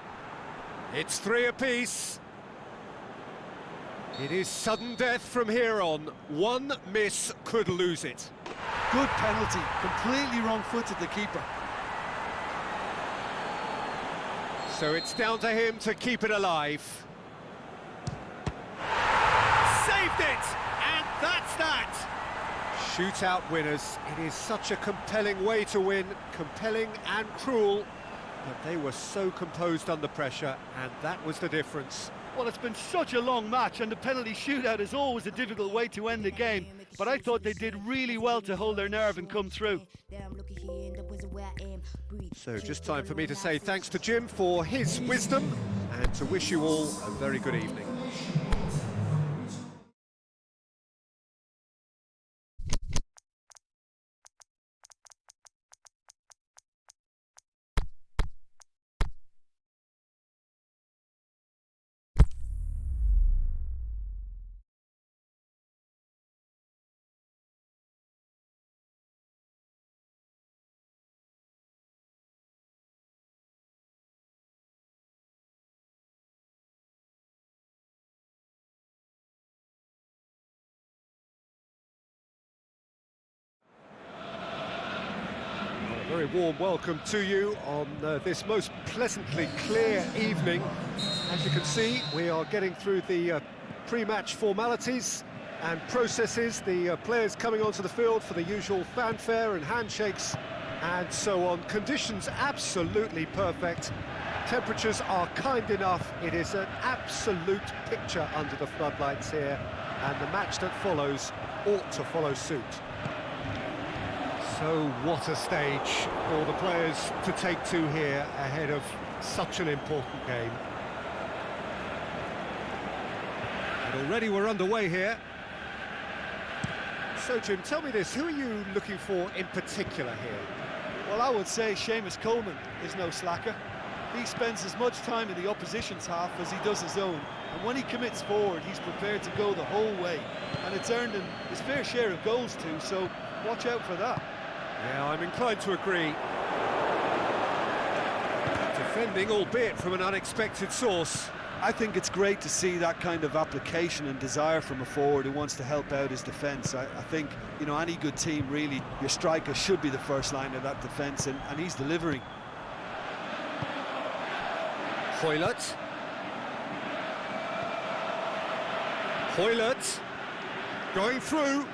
It's 3 apiece. It is sudden death from here on. One miss could lose it. Good penalty, completely wrong-footed the keeper. So it's down to him to keep it alive. Saved it! And that's that! Shootout winners. It is such a compelling way to win, compelling and cruel, but they were so composed under pressure, and that was the difference. Well, it's been such a long match, and the penalty shootout is always a difficult way to end the game, but I thought they did really well to hold their nerve and come through. So just time for me to say thanks to Jim for his wisdom, and to wish you all a very good evening. A very warm welcome to you on this most pleasantly clear evening. As you can see, we are getting through the pre-match formalities and processes, the players coming onto the field for the usual fanfare and handshakes and so on. Conditions absolutely perfect. Temperatures are kind enough. It is an absolute picture under the floodlights here, and the match that follows ought to follow suit. So what a stage for the players to take to here ahead of such an important game. And already we're underway here. So Jim, tell me this, who are you looking for in particular here? Well, I would say Seamus Coleman is no slacker. He spends as much time in the opposition's half as he does his own, and when he commits forward, he's prepared to go the whole way, and it's earned him his fair share of goals too, so watch out for that. Yeah, I'm inclined to agree. Defending, albeit from an unexpected source. I think it's great to see that kind of application and desire from a forward who wants to help out his defence. I think, you know, any good team, really, your striker should be the first line of that defence, and he's delivering. Hoylett. Hoylett. Going through.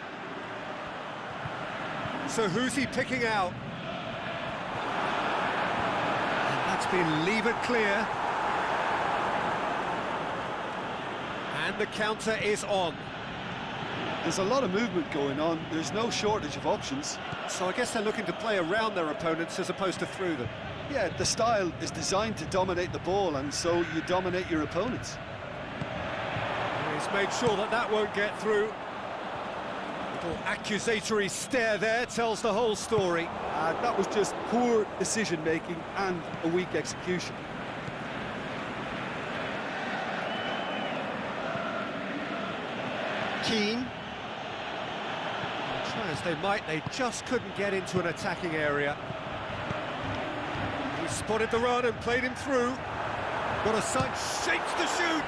So who's he picking out? And that's been levered clear. And the counter is on. There's a lot of movement going on. There's no shortage of options. So I guess they're looking to play around their opponents as opposed to through them. Yeah, the style is designed to dominate the ball, and so you dominate your opponents. He's made sure that that won't get through. Little accusatory stare there tells the whole story. That was just poor decision-making and a weak execution. Keane. Try as they might, they just couldn't get into an attacking area. He spotted the run and played him through. Got a sight, shapes the shoot!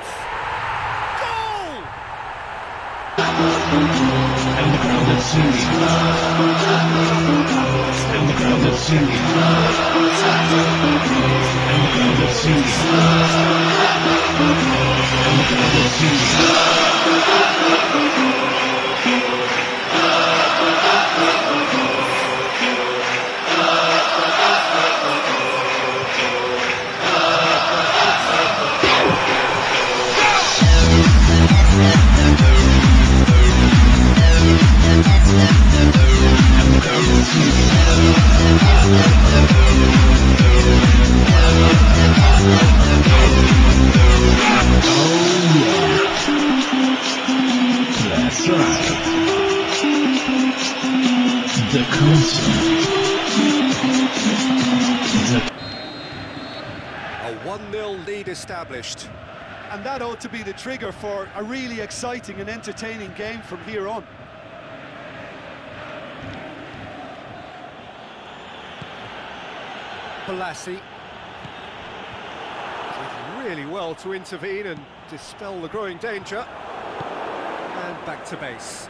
Goal! crowd is singing. And the crowd is singing. And the crowd is singing. And the crowd is singing. That's right. The concert. A 1-0 lead established. And that ought to be the trigger for a really exciting and entertaining game from here on. Balassi did really well to intervene and dispel the growing danger. And back to base.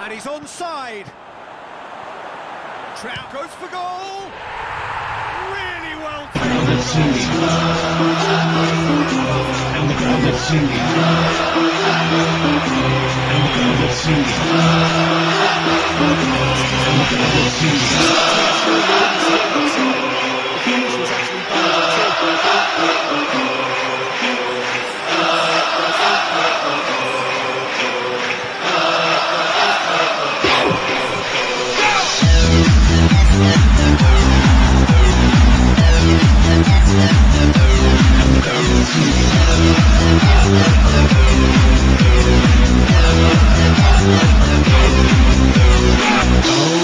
And he's onside. Trout goes for goal. Really well taken. Crowd is singing. And the crowd is singing. And the crowd is singing. And the crowd is singing. The finish was actually bad.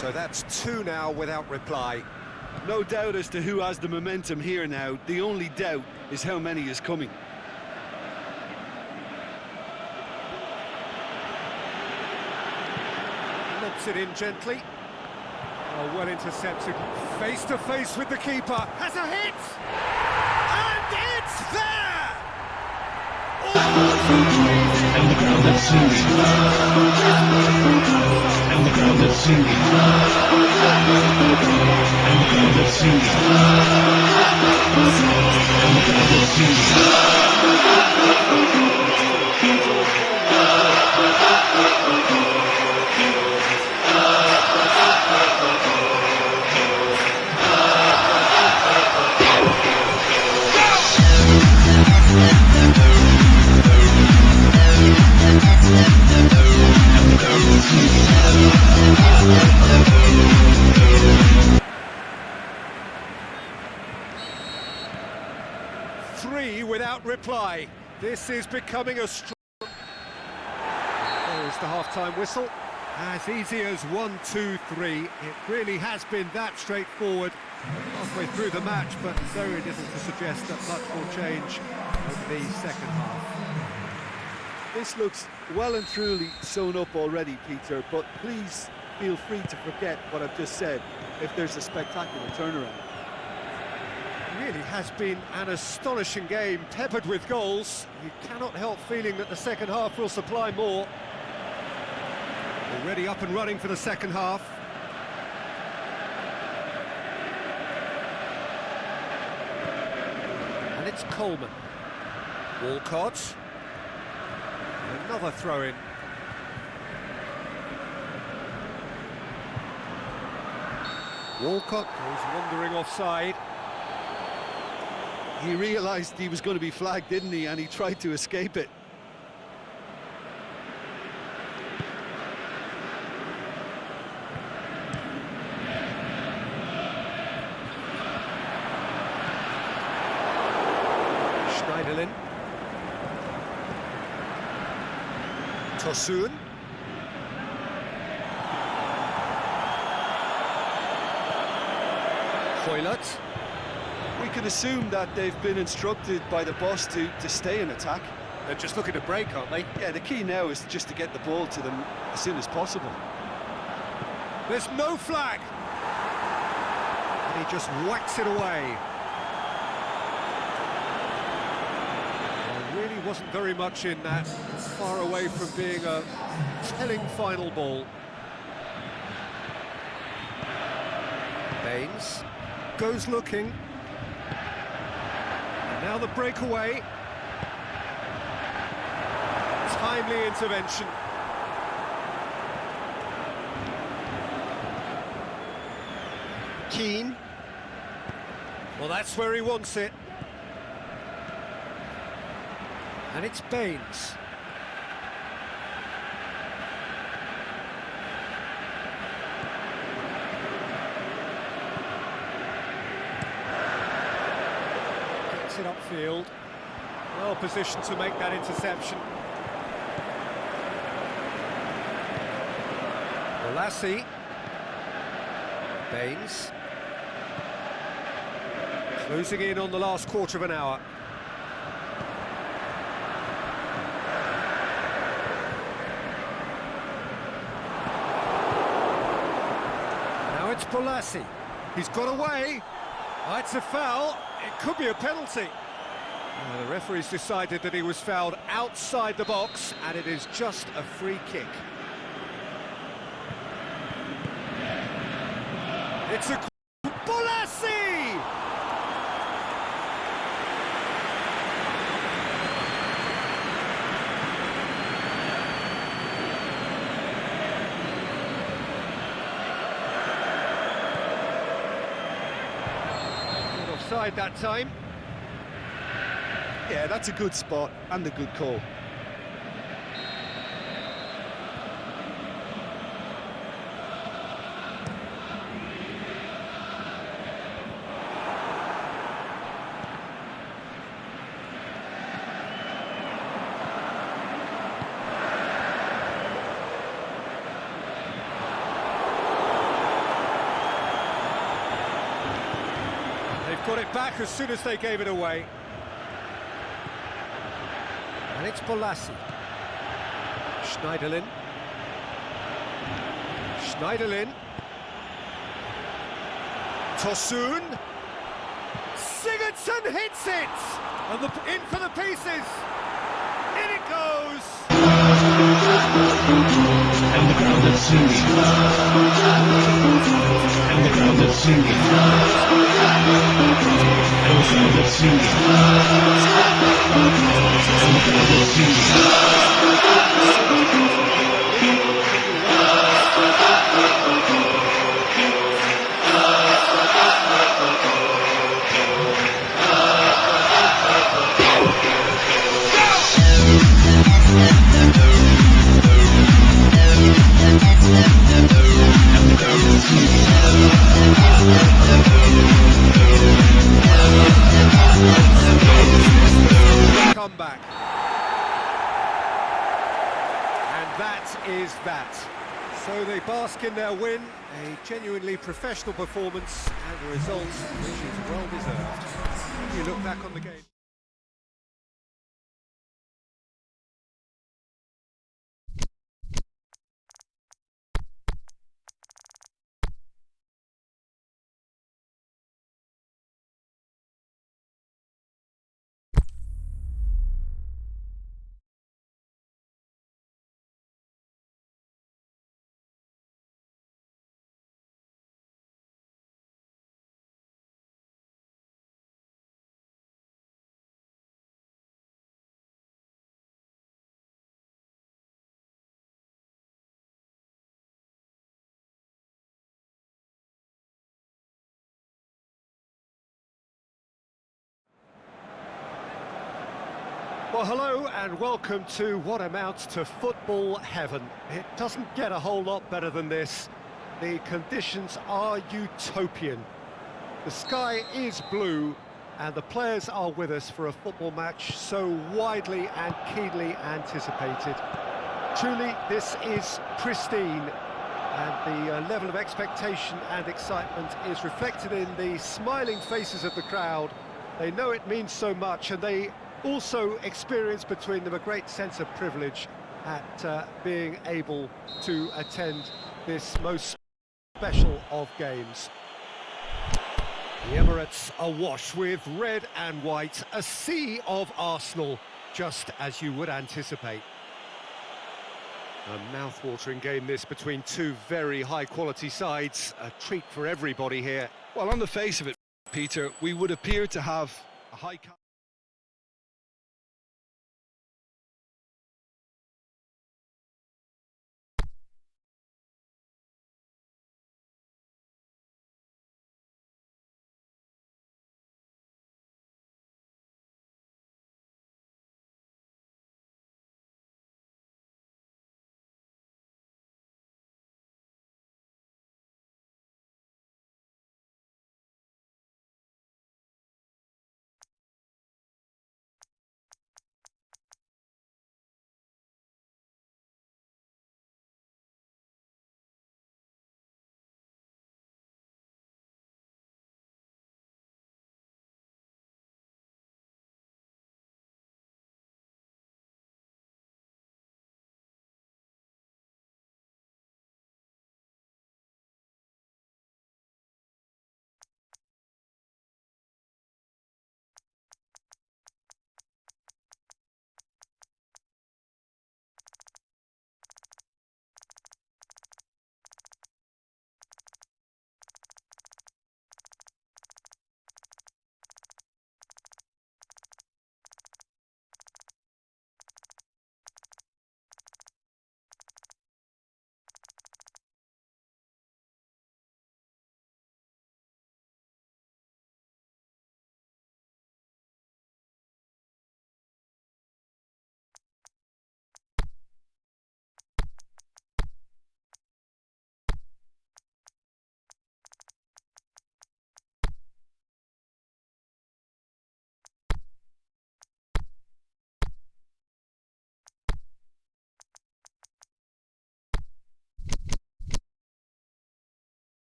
So that's 2 now without reply. No doubt as to who has the momentum here now. The only doubt is how many is coming. Lobs it in gently. Oh, well intercepted. Face to face with the keeper. Has a hit! And it's there! And the crowd is singing. And the crowd is singing. And the crowd is singing. And the crowd is singing. Three without reply. This is becoming a strong... There's the half-time whistle. As easy as 1, 2, 3. It really has been that straightforward halfway through the match, but very little to suggest that much will change over the second half. This looks well and truly sewn up already, Peter, but please feel free to forget what I've just said if there's a spectacular turnaround. It really has been an astonishing game, peppered with goals. You cannot help feeling that the second half will supply more. Already up and running for the second half. And it's Coleman. Walcott. Another throw-in. Walcott goes wandering offside. He realised he was going to be flagged, didn't he? And he tried to escape it. Schneiderlin. Tosun. Hoylett. We can assume that they've been instructed by the boss to stay in attack. They're just looking to break, aren't they? Yeah, the key now is just to get the ball to them as soon as possible. There's no flag. And he just whacks it away. wasn't very much in that, far away from being a telling final ball. Baines goes looking. And now the breakaway. Timely intervention. Keane. Well, that's where he wants it. And it's Baines. Gets it upfield. Well positioned to make that interception. Lassie. Baines. Closing in on the last quarter of an hour. Now it's Lassie. He's got away. Oh, it's a foul. It could be a penalty. The referee's decided that he was fouled outside the box, and it is just a free kick. It's a Lassie! Not offside that time. Yeah, that's a good spot and a good call. Got it back as soon as they gave it away. And it's Lassie. Schneiderlin. Schneiderlin. Tosun. Sigurdsson hits it! And in for the pieces. In it goes! And the crowd is singing. And the crowd is singing. And the crowd is singing. And the crowd is Comeback. And that is that. So they bask in their win, a genuinely professional performance, and a result which is well deserved. When you look back on the game. Well, hello and welcome to what amounts to football heaven. It doesn't get a whole lot better than this. The conditions are utopian. The sky is blue and the players are with us for a football match so widely and keenly anticipated. Truly, this is pristine, and the level of expectation and excitement is reflected in the smiling faces of the crowd. They know it means so much, and they also experience between them a great sense of privilege at being able to attend this most special of games. The Emirates awash with red and white, a sea of Arsenal. just as you would anticipate. A mouth-watering game this between two very high-quality sides. A treat for everybody here. Well, on the face of it, Peter, we would appear to have a high...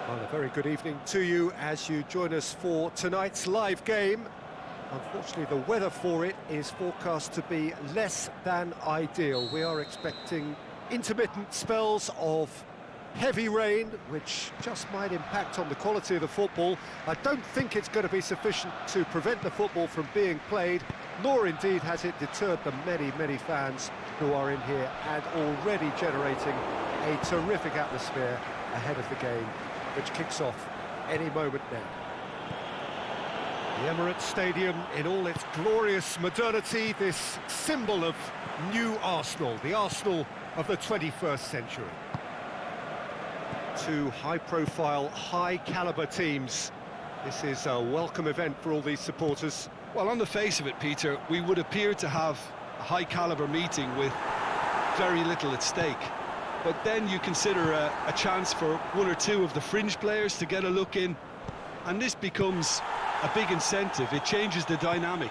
Well, a very good evening to you as you join us for tonight's live game. Unfortunately, the weather for it is forecast to be less than ideal. We are expecting intermittent spells of heavy rain, which just might impact on the quality of the football. I don't think it's going to be sufficient to prevent the football from being played, nor indeed has it deterred the many, many fans who are in here and already generating a terrific atmosphere ahead of the game, which kicks off any moment now. The Emirates Stadium in all its glorious modernity, this symbol of new Arsenal, the Arsenal of the 21st century. Two high-profile, high-caliber teams. This is a welcome event for all these supporters. Well, on the face of it, Peter, we would appear to have a high-caliber meeting with very little at stake. But then you consider a chance for one or two of the fringe players to get a look in, and this becomes a big incentive. It changes the dynamic.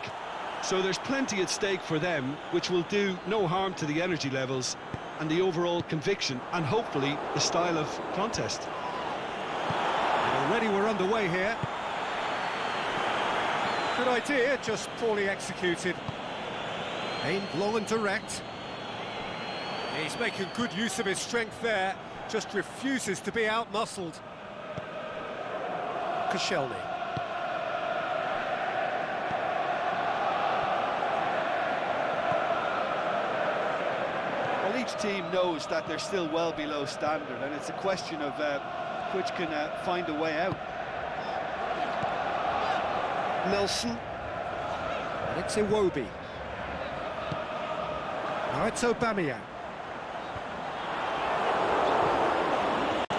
So there's plenty at stake for them, which will do no harm to the energy levels and the overall conviction, and hopefully the style of contest. And already we're underway here. Good idea, just poorly executed. Aimed long and direct. He's making good use of his strength there, just refuses to be out-muscled. Koscielny. Well, each team knows that they're still well below standard, and it's a question of which can find a way out. Nelson. And it's Iwobi. Now it's Aubameyang.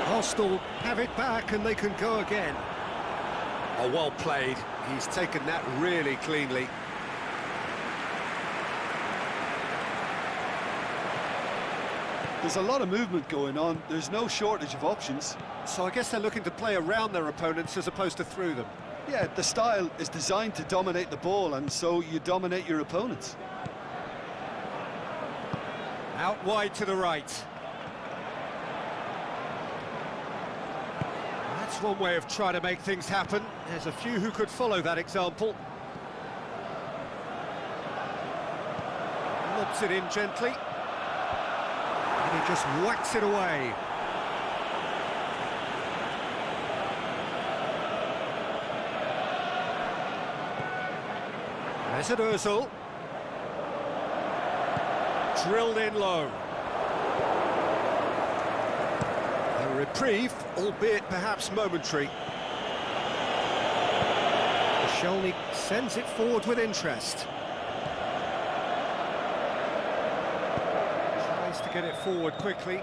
Arsenal have it back and they can go again. Oh, well played. He's taken that really cleanly. There's a lot of movement going on. There's no shortage of options. So I guess they're looking to play around their opponents as opposed to through them. Yeah, the style is designed to dominate the ball, and so you dominate your opponents. Out wide to the right. That's one way of trying to make things happen. There's a few who could follow that example. Lobs it in gently. And he just whacks it away. There's an Ozil. Drilled in low. A reprieve, albeit perhaps momentary. Koscielny sends it forward with interest. Tries to get it forward quickly.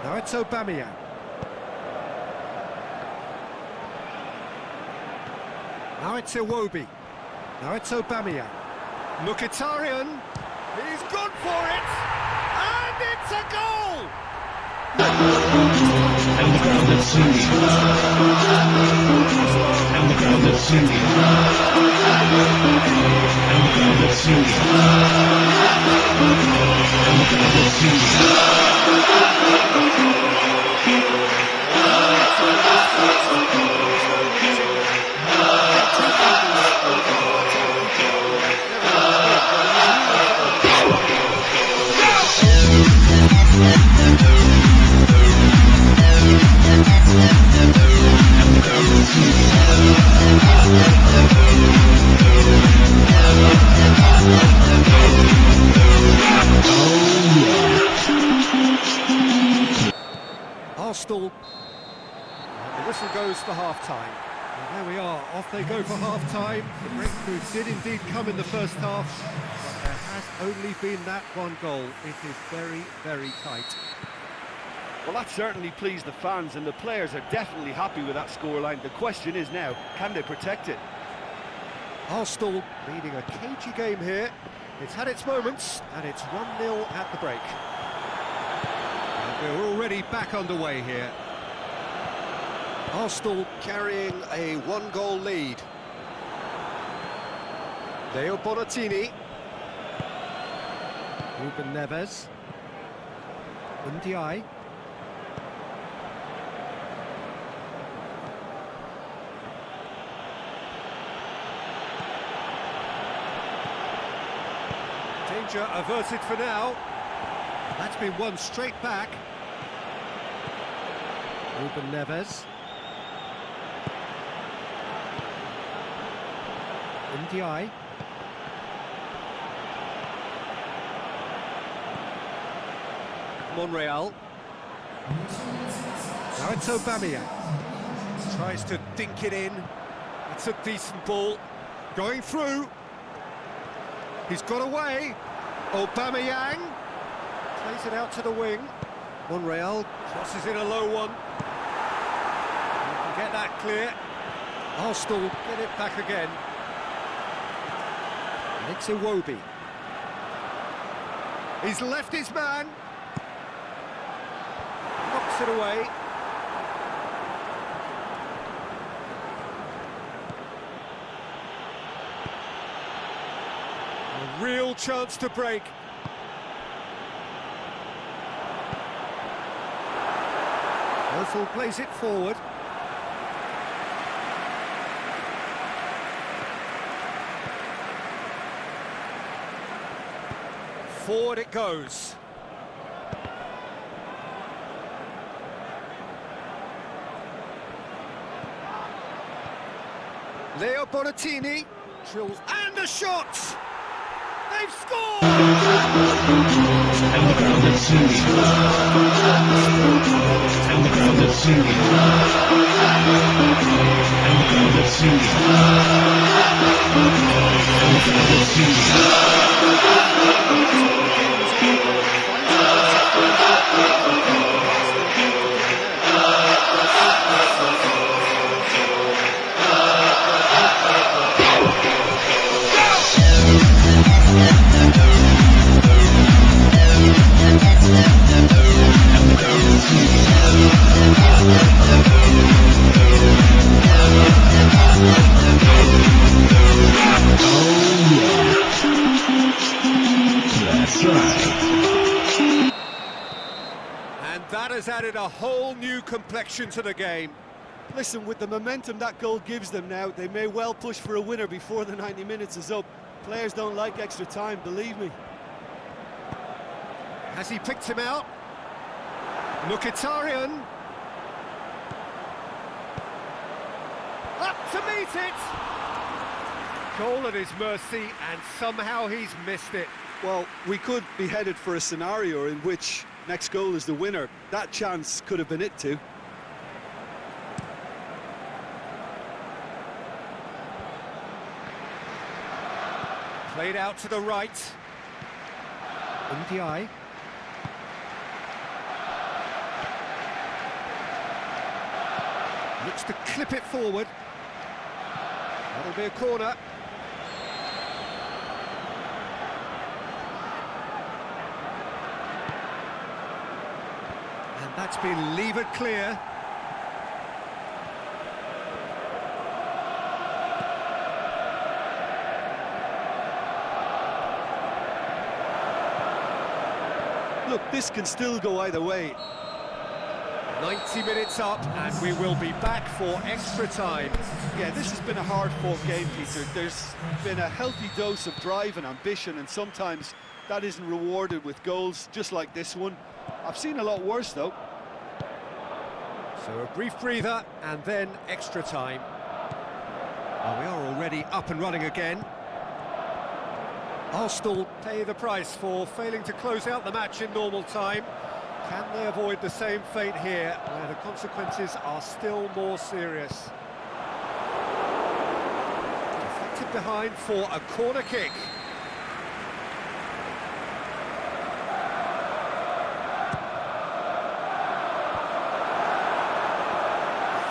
Now it's Aubameyang. Now it's Iwobi. Now it's Aubameyang. Mkhitaryan. He's gone for it. And it's a goal! And the crowd that's singing. And the crowd that's singing. And the crowd that's singing. And the crowd that's singing. Arsenal. The whistle goes for half-time. And there we are, off they go for half-time. The breakthrough did indeed come in the first half, but there has only been that one goal. It is very, very tight. Well, that certainly pleased the fans, and the players are definitely happy with that scoreline. The question is now, can they protect it? Arsenal leading a cagey game here. It's had its moments, and it's 1-0 at the break. And we're already back underway here. Arsenal carrying a one-goal lead. Leo Bonatini. Ruben Neves. Ndiaye. Danger averted for now. That's been won straight back. Ruben Neves. Ndiaye. Monreal. Now it's Aubameyang. Tries to dink it in. It's a decent ball. Going through. He's got away. Aubameyang plays it out to the wing. Monreal crosses in a low one. You can get that clear. Arsenal get it back again. And it's Iwobi. He's left his man. Knocks it away. A real chance to break. Ozil plays it forward. Forward it goes. Leo Bonatini drills and a shot! They've scored! And the crowd that's singing. And the crowd that's singing. And the crowd that's singing. And the crowd that's singing. And And that has added a whole new complexion to the game. Listen, with the momentum that goal gives them now, they may well push for a winner before the 90 minutes is up. Players don't like extra time, believe me. Has he picked him out? Mkhitaryan. Up to meet it! Goal at his mercy, and somehow he's missed it. Well, we could be headed for a scenario in which next goal is the winner. That chance could have been it too. Played out to the right. Ndiaye. Looks to clip it forward. That'll be a corner. And that's been levered clear. Look, this can still go either way. 90 minutes up, and we will be back for extra time. Yeah, this has been a hard-fought game, Peter. There's been a healthy dose of drive and ambition, and sometimes that isn't rewarded with goals, just like this one. I've seen a lot worse, though. So a brief breather, and then extra time. Well, we are already up and running again. Arsenal pay the price for failing to close out the match in normal time. Can they avoid the same fate here, where the consequences are still more serious? Deflected behind for a corner kick.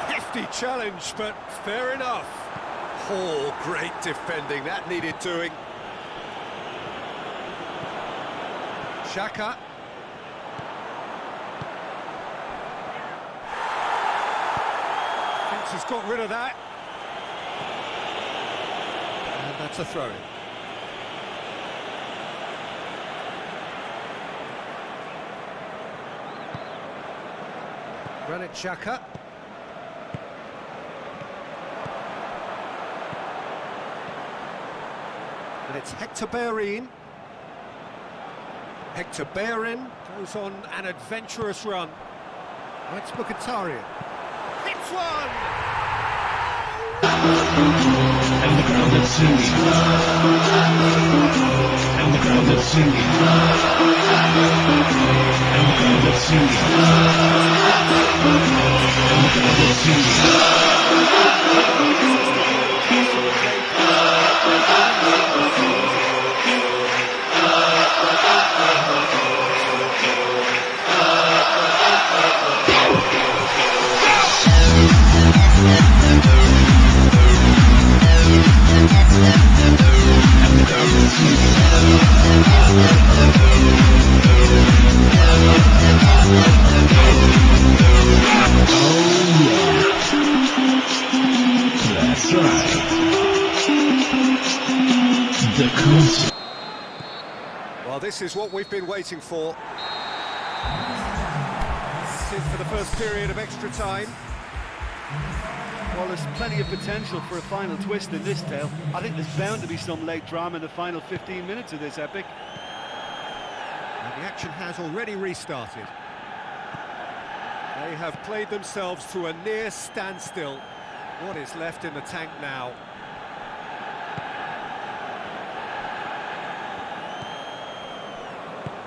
Hefty challenge, but fair enough. Oh, great defending, that needed doing. Xhaka. Thinks he's got rid of that. And that's a throw-in. Granit Xhaka. And it's Hector Bellerin. Hector Bellerin goes on an adventurous run. Oh, it's Mkhitaryan. Hits one! And the crowd is singing. And the crowd is singing. And the crowd is singing. And the crowd is Well, this is what we've been waiting for. This is for the first period of extra time. Well, there's plenty of potential for a final twist in this tale. I think there's bound to be some late drama in the final 15 minutes of this epic. And the action has already restarted. They have played themselves to a near standstill. What is left in the tank now?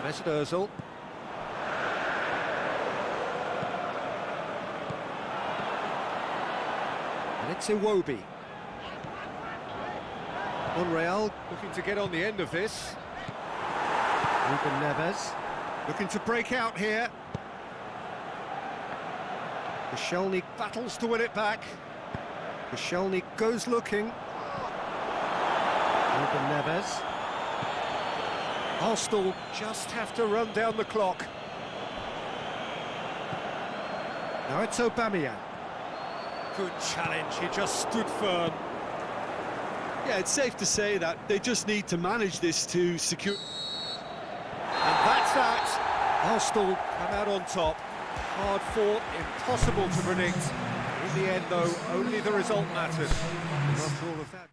Mesut Ozil. And it's Iwobi. Monreal looking to get on the end of this. Ruben Neves looking to break out here. Koscielny battles to win it back. Koscielny goes looking. Ruben Neves. Arsenal just have to run down the clock. Now it's Aubameyang. Good challenge, he just stood firm. Yeah, it's safe to say that they just need to manage this to secure... And that's that. Arsenal come out on top. Hard fought, impossible to predict. In the end, though, only the result mattered. And after all of that.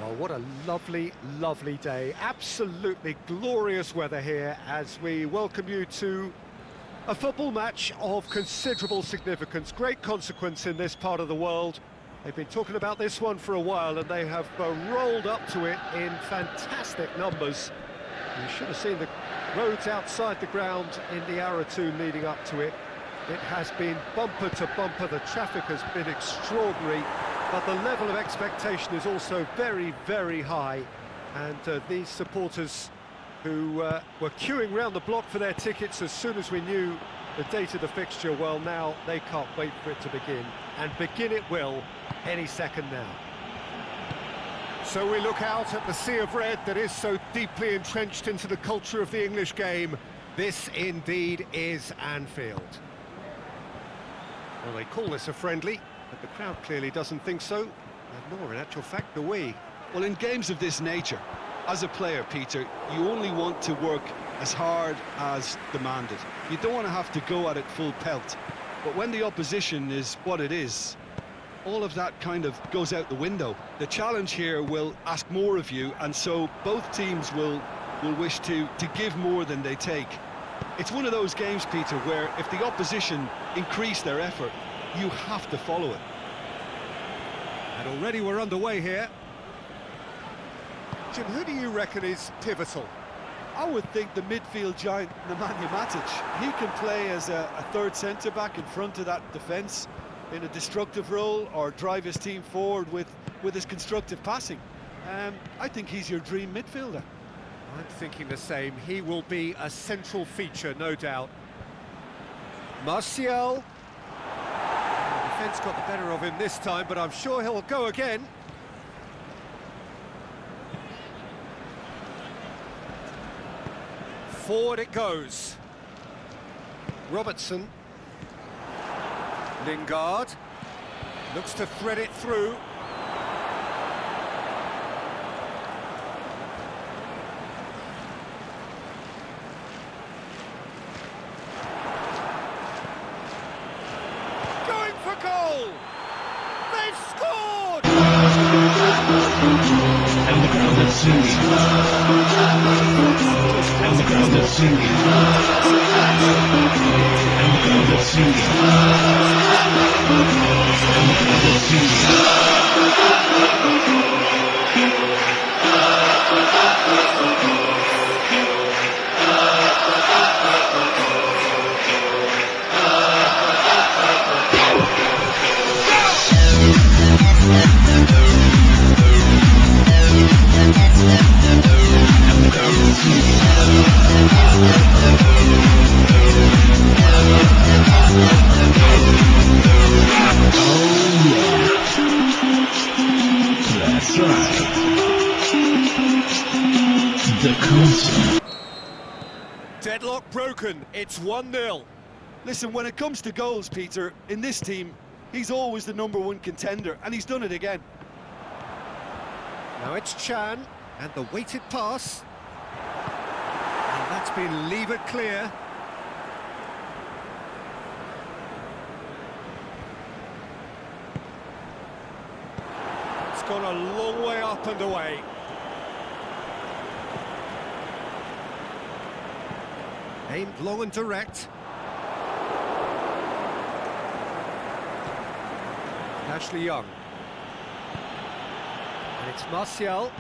Oh, what a lovely, lovely day. Absolutely glorious weather here as we welcome you to a football match of considerable significance, great consequence in this part of the world. They've been talking about this one for a while and they have rolled up to it in fantastic numbers. You should have seen the roads outside the ground in the hour or two leading up to it. It has been bumper to bumper, the traffic has been extraordinary, but the level of expectation is also very, very high. And these supporters who were queuing round the block for their tickets as soon as we knew the date of the fixture, well, now they can't wait for it to begin. And begin it will any second now. So we look out at the sea of red that is so deeply entrenched into the culture of the English game. This indeed is Anfield. Well, they call this a friendly, but the crowd clearly doesn't think so, and nor in actual fact do we. Well, in games of this nature, as a player, Peter, you only want to work as hard as demanded. You don't want to have to go at it full pelt. But when the opposition is what it is, all of that kind of goes out the window. The challenge here will ask more of you, and so both teams will wish to give more than they take. It's one of those games, Peter, where if the opposition increase their effort, you have to follow it. And already we're underway here. Jim, who do you reckon is pivotal? I would think the midfield giant, Nemanja Matic. He can play as a third centre-back in front of that defence in a destructive role, or drive his team forward with his constructive passing. I think he's your dream midfielder. I'm thinking the same. He will be a central feature, no doubt. Martial. The defence got the better of him this time, but I'm sure he'll go again. Forward it goes. Robertson. Lingard. Looks to thread it through. Going for goal! They've scored! And the crowd is singing. And the crowd is singing. And the crowd is singing. And the crowd is singing. That's right. The concert. Deadlock broken, it's 1-0. Listen, when it comes to goals, Peter, in this team, he's always the #1 contender, and he's done it again. Now it's Chan, and the weighted pass. And that's been levered clear. It's gone a long way up and away. Aimed long and direct. Ashley Young. And it's Martial.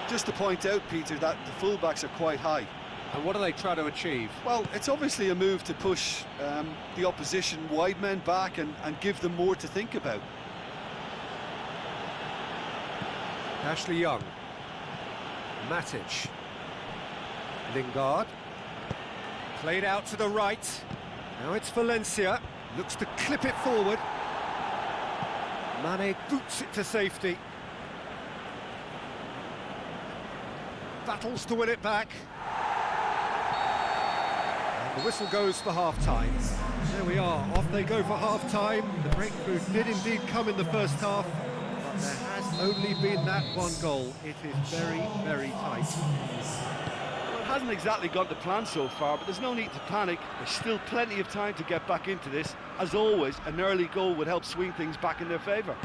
Just to point out, Peter, that the fullbacks are quite high. And what do they try to achieve? Well, it's obviously a move to push the opposition wide men back and give them more to think about. Ashley Young. Matic. Lingard. Played out to the right. Now it's Valencia. Looks to clip it forward. Mane boots it to safety. Battles to win it back. And the whistle goes for half-time. There we are, off they go for half-time. The breakthrough did indeed come in the first half, but there has only been that one goal. It is very, very tight. Well, it hasn't exactly gone to plan so far, but there's no need to panic. There's still plenty of time to get back into this. As always, an early goal would help swing things back in their favour.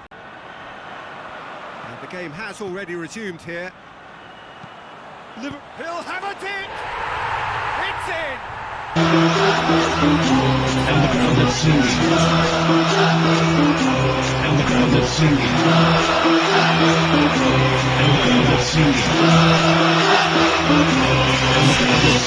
And the game has already resumed here. He'll hammer it! It's in! And the crowd that's singing. And the crowd that's singing. And the crowd that's singing. And the crowd that's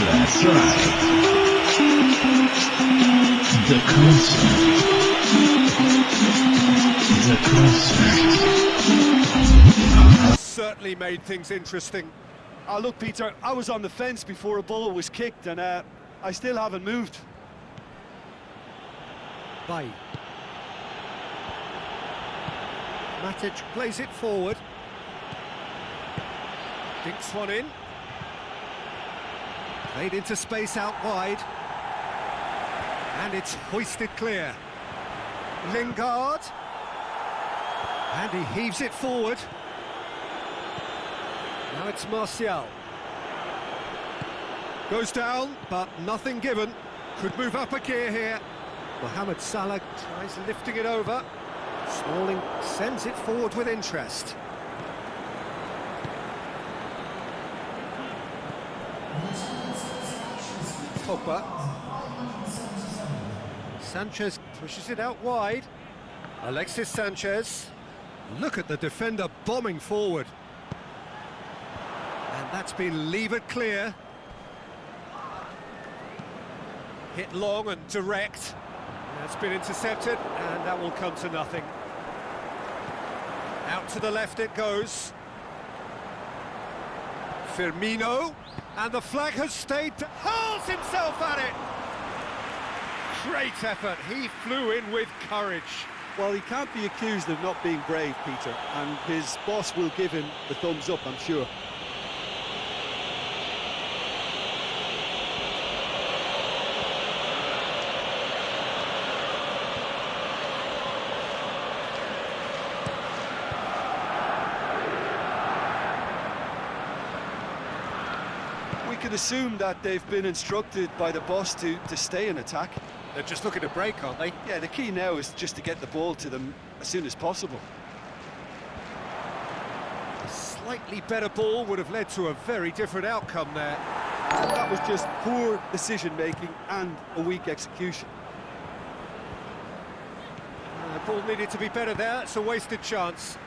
That's right. The concert. The concert. Certainly made things interesting. Oh, look, Peter, I was on the fence before a ball was kicked, and I still haven't moved. Bay. Matic plays it forward. Dinks one in. Played into space out wide. And it's hoisted clear. Lingard. And he heaves it forward. Now it's Martial. Goes down, but nothing given. Could move up a gear here. Mohamed Salah tries lifting it over. Smalling sends it forward with interest. Pogba. Sanchez pushes it out wide. Alexis Sanchez. Look at the defender bombing forward. And that's been levered clear. Hit long and direct. That's been intercepted, and that will come to nothing. Out to the left it goes. Firmino, and the flag has stayed. Hurls himself at it! Great effort, he flew in with courage. Well, he can't be accused of not being brave, Peter, and his boss will give him the thumbs up, I'm sure. We could assume that they've been instructed by the boss to stay in attack. They're just looking to break, aren't they? Yeah, the key now is just to get the ball to them as soon as possible. A slightly better ball would have led to a very different outcome there. And that was just poor decision-making and a weak execution. The ball needed to be better there, it's a wasted chance.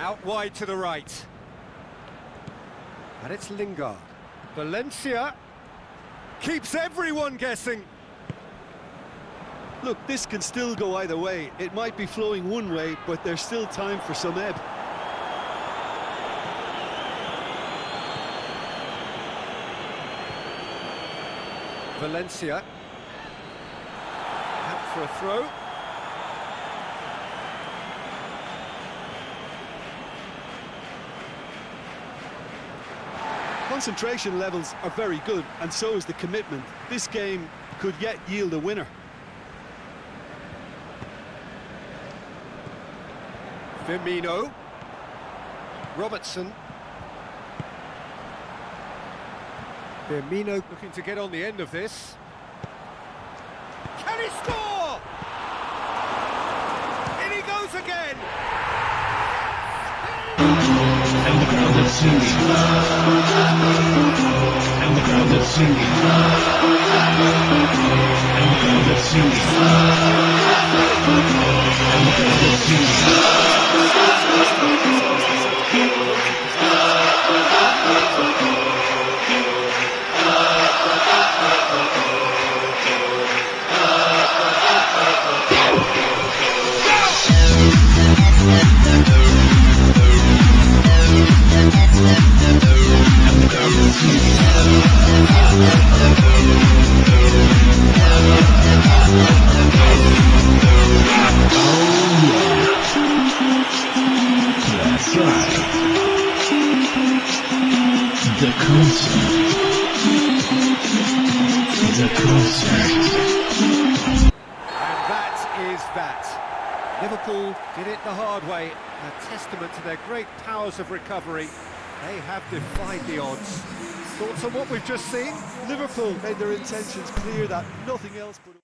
Out wide to the right. And it's Lingard. Valencia keeps everyone guessing. Look, this can still go either way. It might be flowing one way, but there's still time for some ebb. Valencia. Out for a throw. Concentration levels are very good, and so is the commitment. This game could yet yield a winner. Firmino. Robertson. Firmino looking to get on the end of this. Can he score? In he goes again! And the crowd is singing. And the crowd is singing. And the crowd is singing. And the crowd is the concert. The concert. And that is that. Liverpool did it the hard way, a testament to their great powers of recovery. They have defied the odds. Thoughts on what we've just seen? Liverpool made their intentions clear that nothing else but...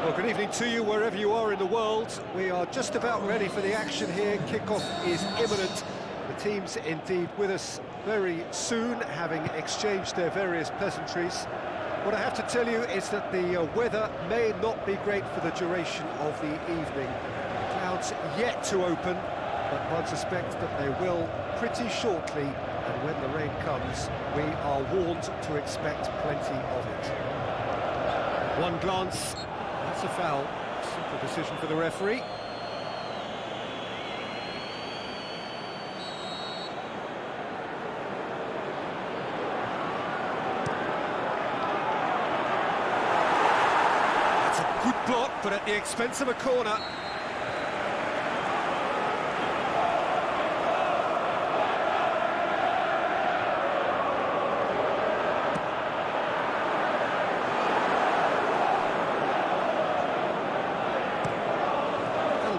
Well, good evening to you wherever you are in the world. We are just about ready for the action here. Kickoff is imminent. The team's indeed with us very soon, having exchanged their various pleasantries. What I have to tell you is that the weather may not be great for the duration of the evening. Clouds yet to open, but one suspects that they will pretty shortly, and when the rain comes, we are warned to expect plenty of it. One glance. That's a foul. Simple decision for the referee. That's a good block, but at the expense of a corner.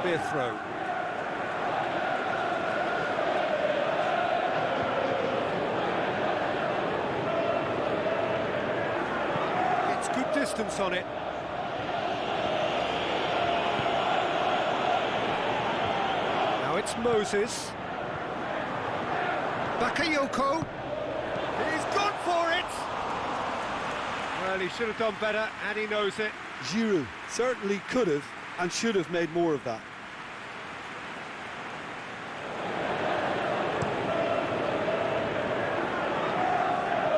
Be a throw. It's good distance on it. Now it's Moses. Bakayoko. He's gone for it. Well, he should have done better, and he knows it. Giroud certainly could have and should have made more of that.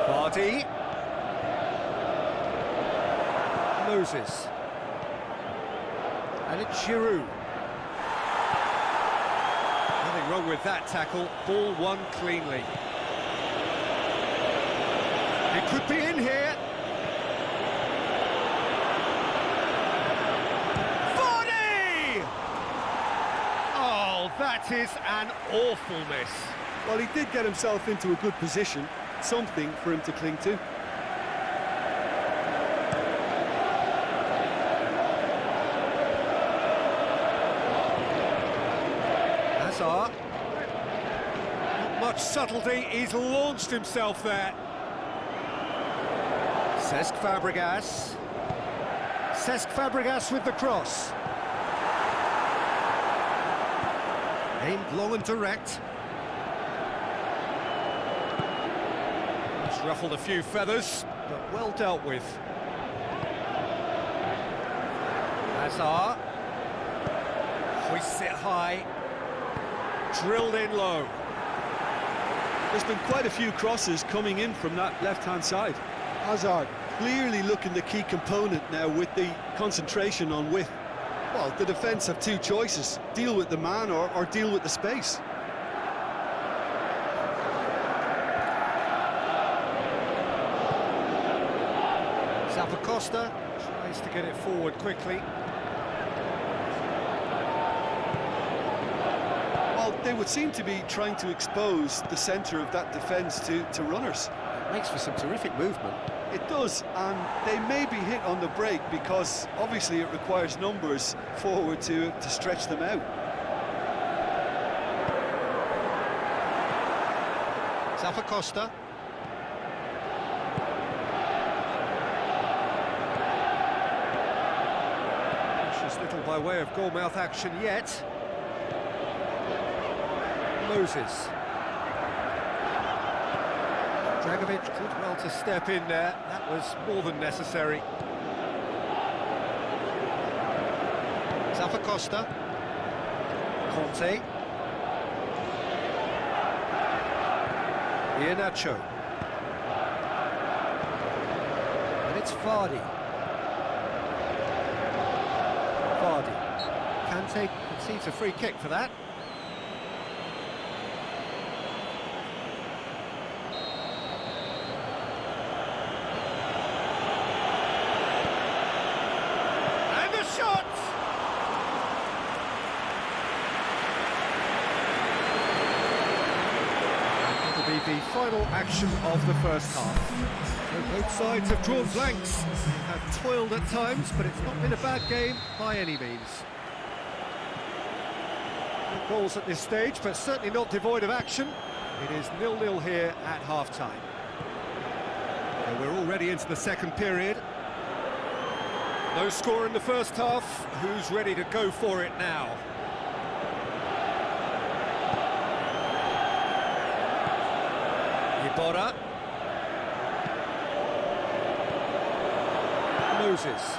Vardy. Moses. And it's Giroud. Nothing wrong with that tackle. Ball won cleanly. It could be in here. Vardy! Oh, that is an awful miss. Well, he did get himself into a good position, something for him to cling to. Hazard. Not much subtlety, he's launched himself there. Cesc Fabregas. Cesc Fabregas with the cross. Aimed long and direct. It's ruffled a few feathers, but well dealt with. Hazard. Hoists it high. Drilled in low. There's been quite a few crosses coming in from that left-hand side. Hazard clearly looking the key component now with the concentration on width. Well, the defence have two choices: deal with the man or deal with the space. Costa tries to get it forward quickly. Well, they would seem to be trying to expose the centre of that defence to runners. It makes for some terrific movement. It does, and they may be hit on the break because obviously it requires numbers forward to stretch them out. Costa. Little by way of goalmouth action yet. Moses. Dragovic did well to step in there. That was more than necessary. Costa. Conte. Iheanacho. And it's Vardy. Kante concedes a free kick for that. And the shot! That'll be the final action of the first half. So both sides have drawn blanks, have toiled at times, but it's not been a bad game by any means. No goals at this stage, but certainly not devoid of action. It is 0-0 here at half-time. And we're already into the second period. No score in the first half. Who's ready to go for it now? Iborra. Moses.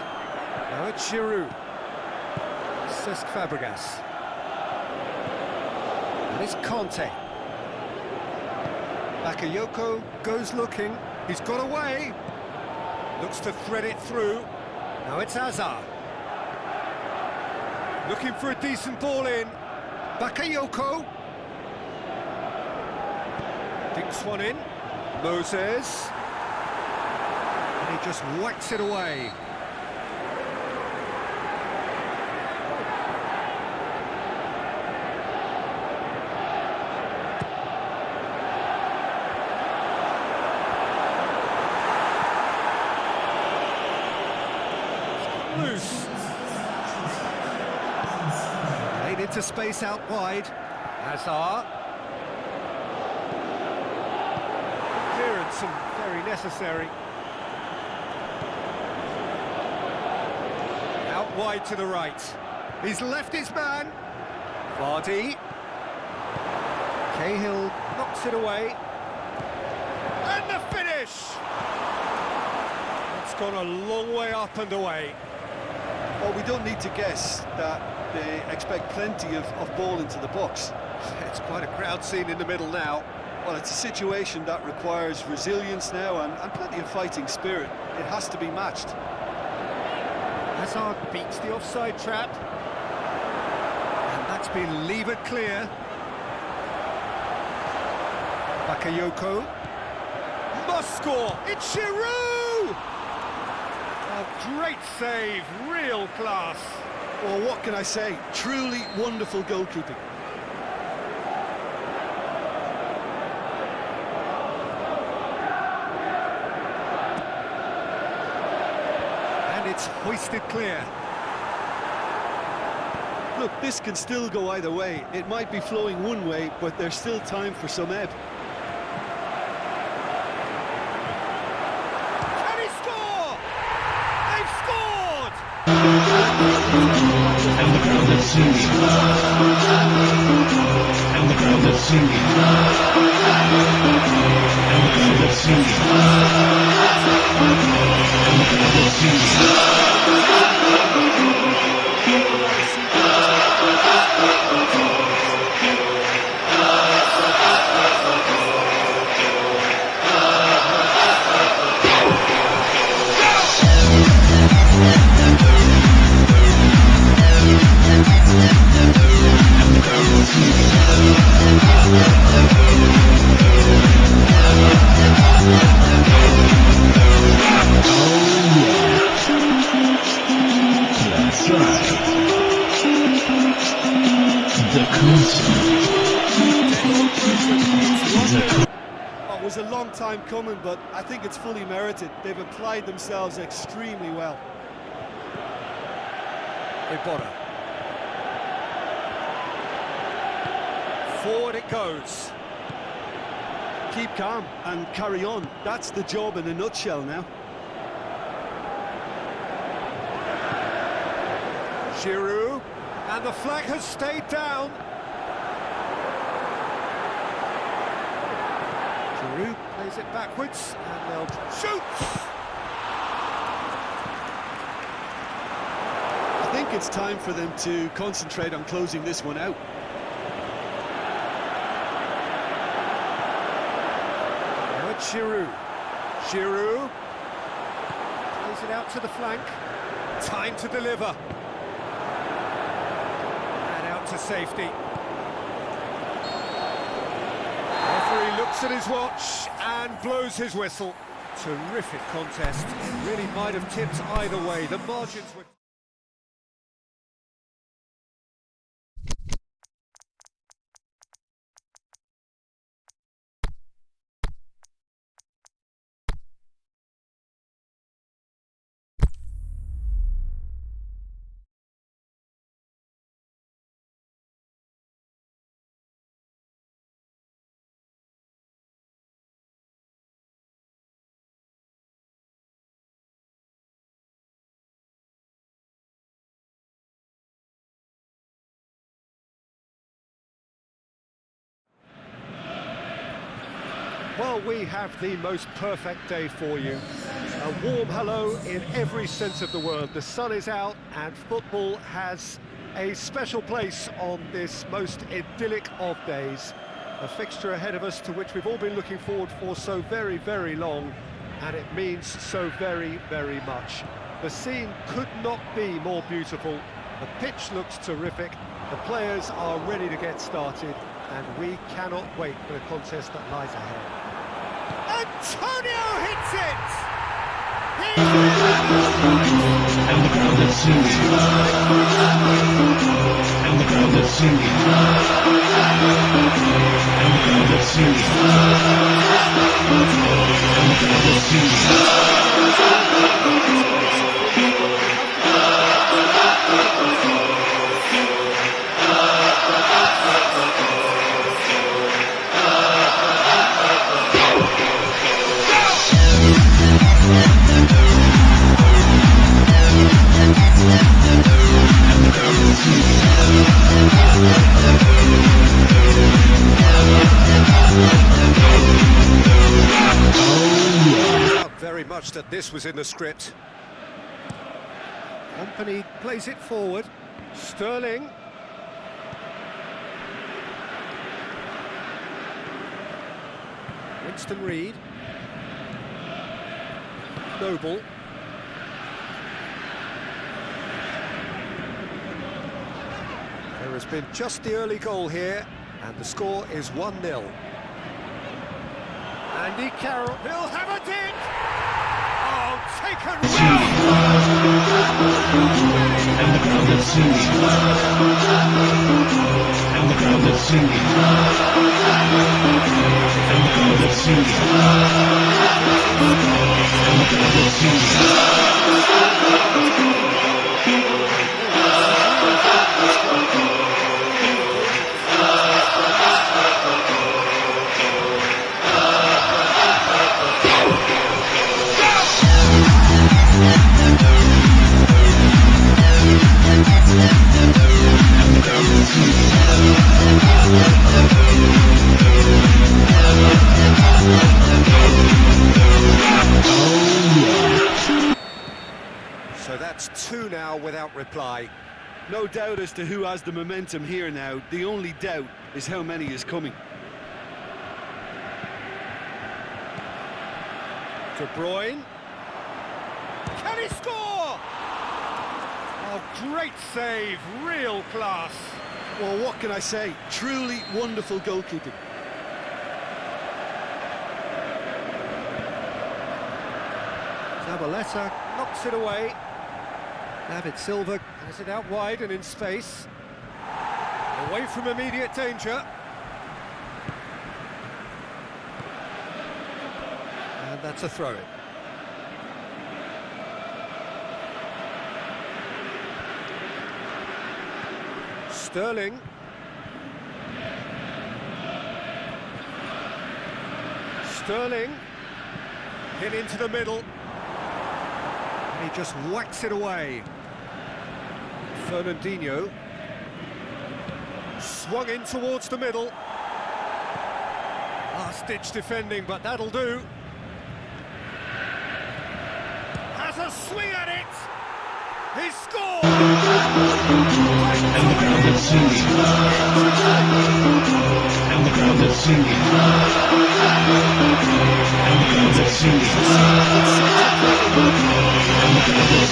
Now it's Giroud. Cesc Fabregas. And it's Conte. Bakayoko goes looking. He's got away. Looks to thread it through. Now it's Hazard. Looking for a decent ball in. Bakayoko. Dinks one in. Moses. And he just whacks it away. Loose. Played into space out wide. Hazard. Clearance and very necessary. Out wide to the right. He's left his man. Vardy. Cahill knocks it away. And the finish! It's gone a long way up and away. Well, we don't need to guess that they expect plenty of ball into the box. It's quite a crowd scene in the middle now. Well, it's a situation that requires resilience now and plenty of fighting spirit. It has to be matched. Hazard beats the offside trap. And that's been levered clear. Bakayoko. Must score! It's Giroud! A great save, real class. Well, what can I say? Truly wonderful goalkeeping. And it's hoisted clear. Look, this can still go either way. It might be flowing one way, but there's still time for some ebb. Can he score? They've scored! And the crowd that's singing. And the crowd that's singing. And the crowd that's singing. And the crowd that's singing. Oh, it was a long time coming, but I think it's fully merited. They've applied themselves extremely well. Ibotta. Forward it goes. Keep calm and carry on. That's the job in a nutshell now. Giroud, and the flag has stayed down. Giroud plays it backwards, and they'll shoot! I think it's time for them to concentrate on closing this one out. Now it's Giroud. Giroud plays it out to the flank. Time to deliver. To safety. Referee looks at his watch and blows his whistle. Terrific contest. It really might have tipped either way. The margins were... Well, we have the most perfect day for you. A warm hello in every sense of the word. The sun is out and football has a special place on this most idyllic of days. A fixture ahead of us to which we've all been looking forward for so very, very long, and it means so very, very much. The scene could not be more beautiful. The pitch looks terrific. The players are ready to get started, and we cannot wait for the contest that lies ahead. Antonio hits it! And the crowd is singing. And the crowd is singing. And the crowd is singing. And the crowd is Very much that this was in the script. Company plays it forward. Sterling. Winston Reid. Noble. There has been just the early goal here, and the score is 1-0. Andy Carroll, he'll have a dig! Oh, taken well! And the crowd is singing. And the crowd is singing. And the crowd is singing. And the crowd is So that's 2 now without reply. No doubt as to who has the momentum here now. The only doubt is how many is coming. De Bruyne. Can he score? Oh, great save, real class. Well, what can I say? Truly wonderful goalkeeping. Zabaleta knocks it away. David Silva has it out wide and in space. Away from immediate danger. And that's a throw-in. Sterling. Sterling. Hit into the middle. He just whacks it away. Fernandinho. Swung in towards the middle. Last-ditch defending, but that'll do. Has a swing at it! He scored! And the crowd is singing. And the crowd is singing. And the crowd is singing. And the crowd is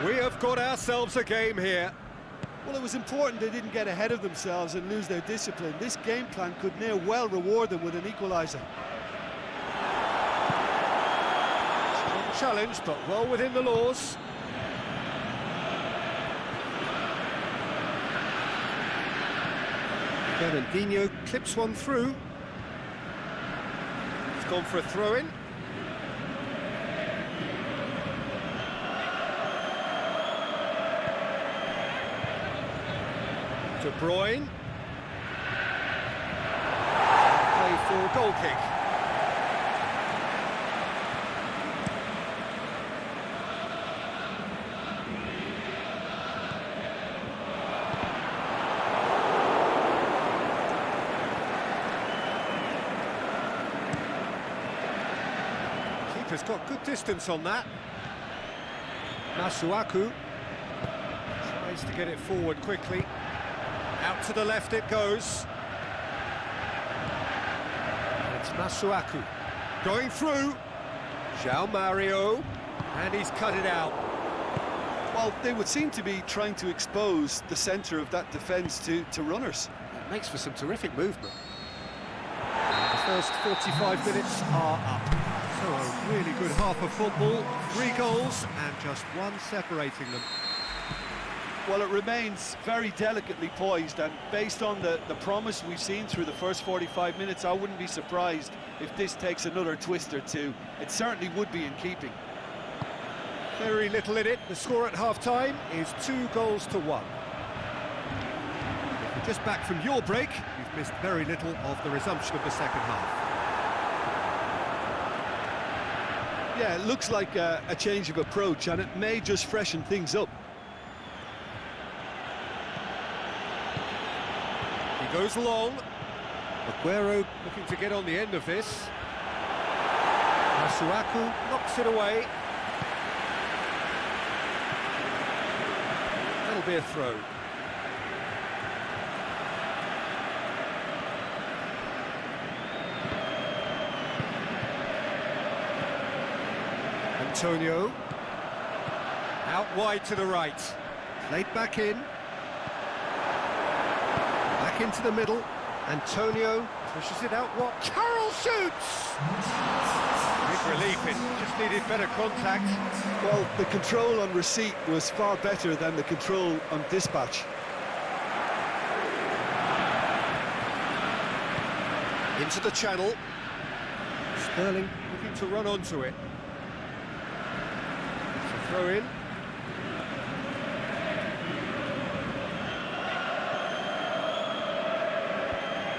We have got ourselves a game here. Well, it was important they didn't get ahead of themselves and lose their discipline. This game plan could now well reward them with an equaliser. Strong challenge, but well within the laws. Fernandinho clips one through. He's gone for a throw-in. De Bruyne. Play for goal kick. Keeper's got good distance on that. Masuaku tries to get it forward quickly. Out to the left it goes. And it's Masuaku going through. João Mario, and he's cut it out. Well, they would seem to be trying to expose the centre of that defence to runners. It makes for some terrific movement. The first 45 minutes are up. So a really good half of football, 3 goals and just one separating them. Well, it remains very delicately poised, and based on the promise we've seen through the first 45 minutes, I wouldn't be surprised if this takes another twist or two. It certainly would be in keeping. Very little in it. The score at half-time is 2-1. If you're just back from your break, you've missed very little of the resumption of the second half. Yeah, it looks like a change of approach, and it may just freshen things up. He goes long. Aguero looking to get on the end of this. Masuaku knocks it away. That'll be a throw. Antonio. Out wide to the right. Played back in. Back into the middle. Antonio pushes it out. What? Carroll shoots! Big relief. It just needed better contact. Well, the control on receipt was far better than the control on dispatch. Into the channel. Sterling looking to run onto it. It's a throw in.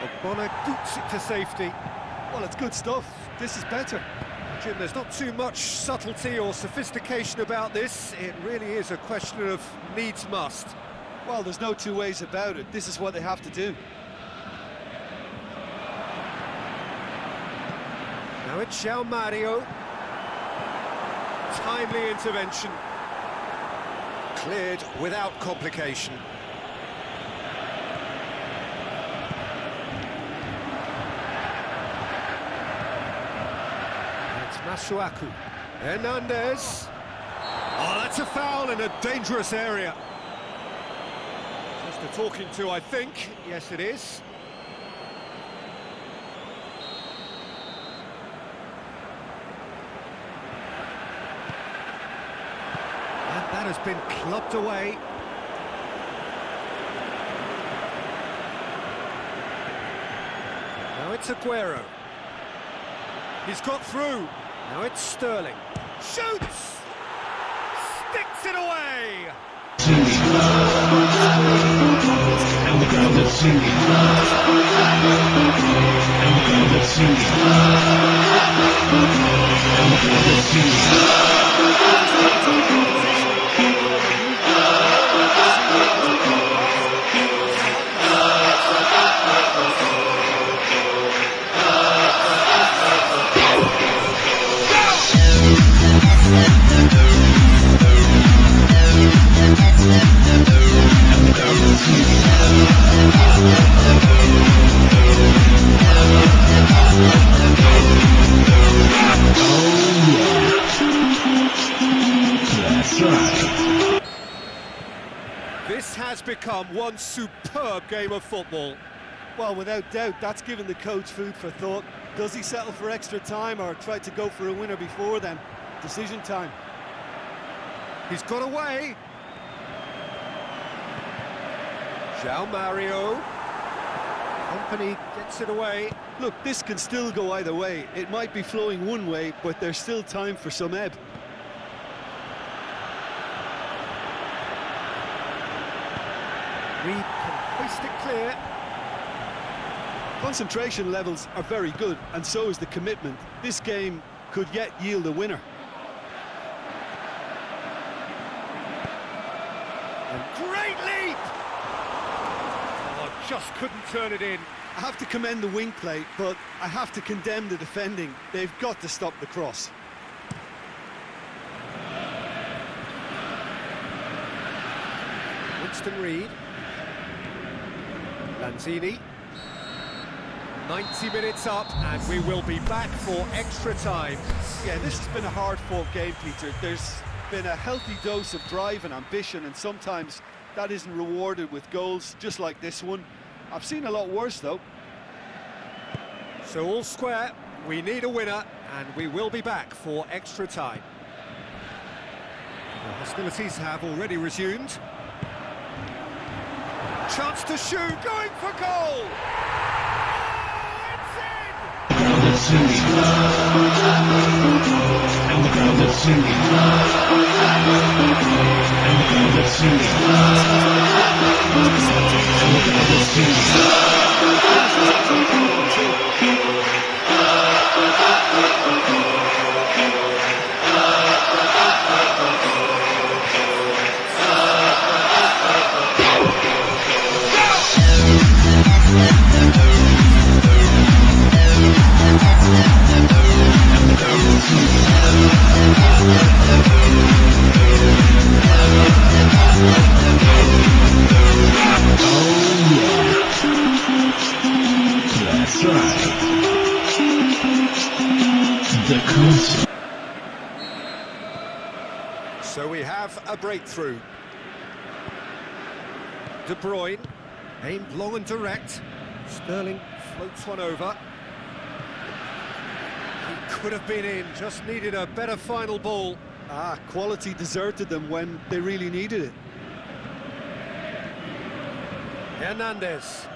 Ogbonna boots it to safety. Well, it's good stuff. This is better. Jim, there's not too much subtlety or sophistication about this. It really is a question of needs must. Well, there's no two ways about it. This is what they have to do. Now it's João Mario. Timely intervention. Cleared without complication. And it's Masuaku. Hernandez. Oh, that's a foul in a dangerous area. Just a talking to, I think. Yes, it is. And that has been clubbed away. Now it's Aguero. He's got through. Now it's Sterling. Shoots! Sticks it away! And the ground is singing. And the ground is singing. And the ground is This has become one superb game of football. Well, without doubt, that's given the coach food for thought. Does he settle for extra time or try to go for a winner before then? Decision time. He's got away. João Mario. Company gets it away. Look, this can still go either way. It might be flowing one way, but there's still time for some ebb. We can hoist it clear. Concentration levels are very good, and so is the commitment. This game could yet yield a winner. And great leap! Oh, just couldn't turn it in. I have to commend the wing play, but I have to condemn the defending. They've got to stop the cross. Winston Reid. Lanzini. 90 minutes up, and we will be back for extra time. Yeah, this has been a hard-fought game, Peter. There's been a healthy dose of drive and ambition, and sometimes that isn't rewarded with goals, just like this one. I've seen a lot worse, though. So all square, we need a winner, and we will be back for extra time. The hostilities have already resumed. Chance to shoot, going for goal! and the ground is singing. And the ground is singing. And the ground is So we have a breakthrough. De Bruyne, aimed long and direct. Sterling floats one over. He could have been in, just needed a better final ball. Quality deserted them when they really needed it. Hernandez.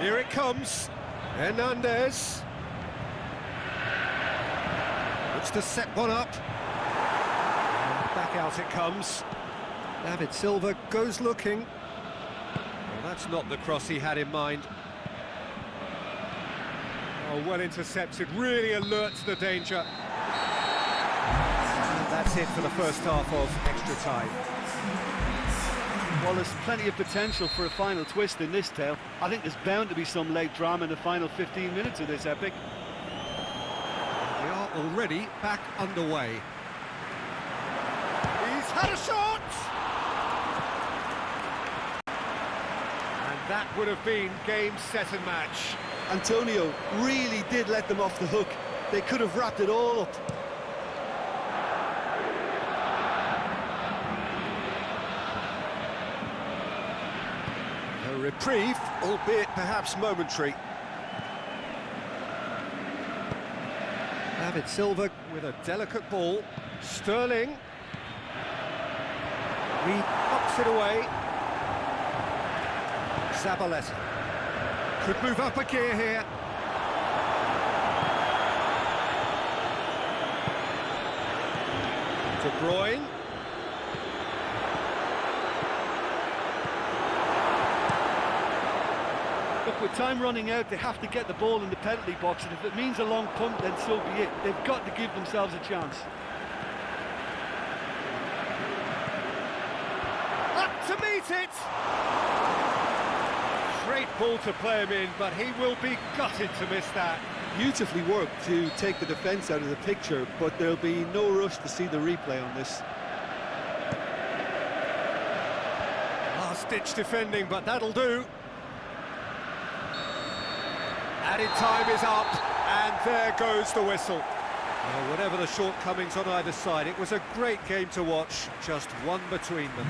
Here it comes. Hernandez. Looks to set one up. And back out it comes. David Silva goes looking. Well, that's not the cross he had in mind. Oh, well intercepted, really alert to the danger. And that's it for the first half of extra time. Well, there's plenty of potential for a final twist in this tale. I think there's bound to be some late drama in the final 15 minutes of this epic. We are already back underway. He's had a shot! And that would have been game, set and match. Antonio really did let them off the hook. They could have wrapped it all up. A reprieve, albeit perhaps momentary. David Silva with a delicate ball. Sterling. Reed knocks it away. Zabaleta. Could move up a gear here. De Bruyne. Look, with time running out, they have to get the ball in the penalty box, and if it means a long punt, then so be it. They've got to give themselves a chance. Up to meet it! Great ball to play him in, but he will be gutted to miss that. Beautifully worked to take the defence out of the picture, but there'll be no rush to see the replay on this. Last-ditch defending, but that'll do. Added time is up, and there goes the whistle. Well, whatever the shortcomings on either side, it was a great game to watch, just one between them.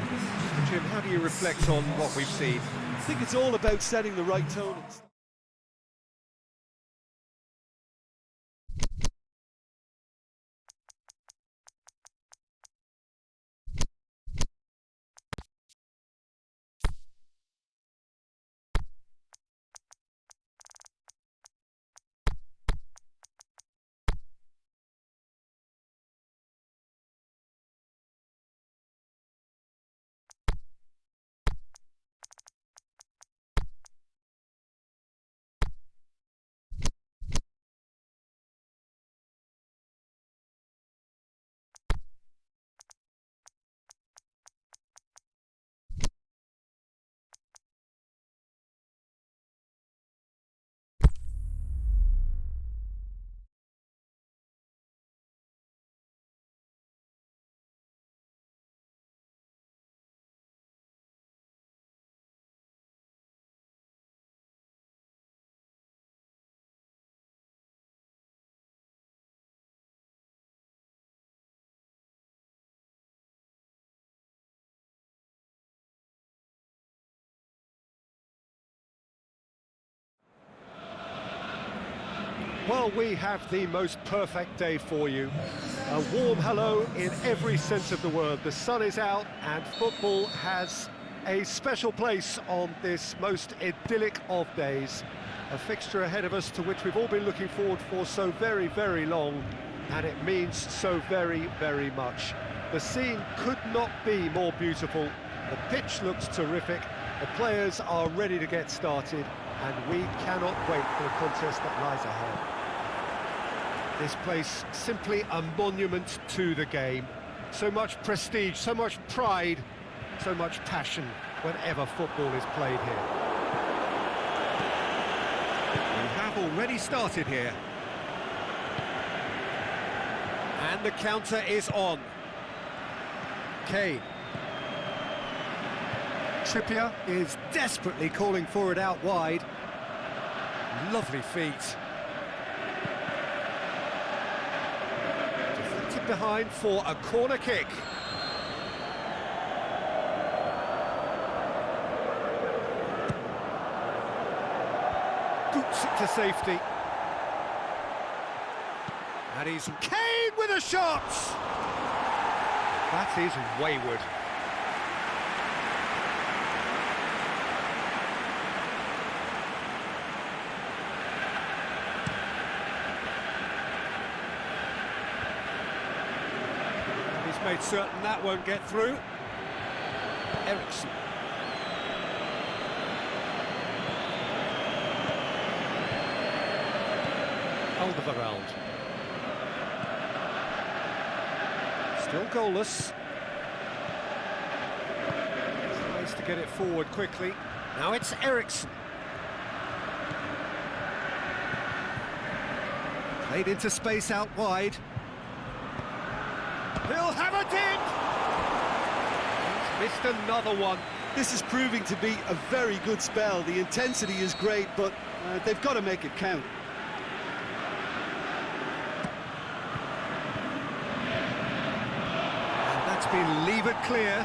Jim, how do you reflect on what we've seen? I think it's all about setting the right tone. Well, we have the most perfect day for you. A warm hello in every sense of the word. The sun is out and football has a special place on this most idyllic of days. A fixture ahead of us to which we've all been looking forward for so very, very long, and it means so very, very much. The scene could not be more beautiful. The pitch looks terrific. The players are ready to get started, and we cannot wait for the contest that lies ahead. This place simply a monument to the game. So much prestige, so much pride, so much passion whenever football is played here. We have already started here. And the counter is on. Kane. Trippier is desperately calling for it out wide. Lovely feet. Deflected behind for a corner kick. Boots it to safety. And he's Kane with a shot! That is wayward. Made certain that won't get through. Ericsson. Alderweireld. Still goalless. Tries to get it forward quickly. Now it's Ericsson. Played into space out wide. He'll have a dip! He's missed another one. This is proving to be a very good spell. The intensity is great, but they've got to make it count. It's been levered clear.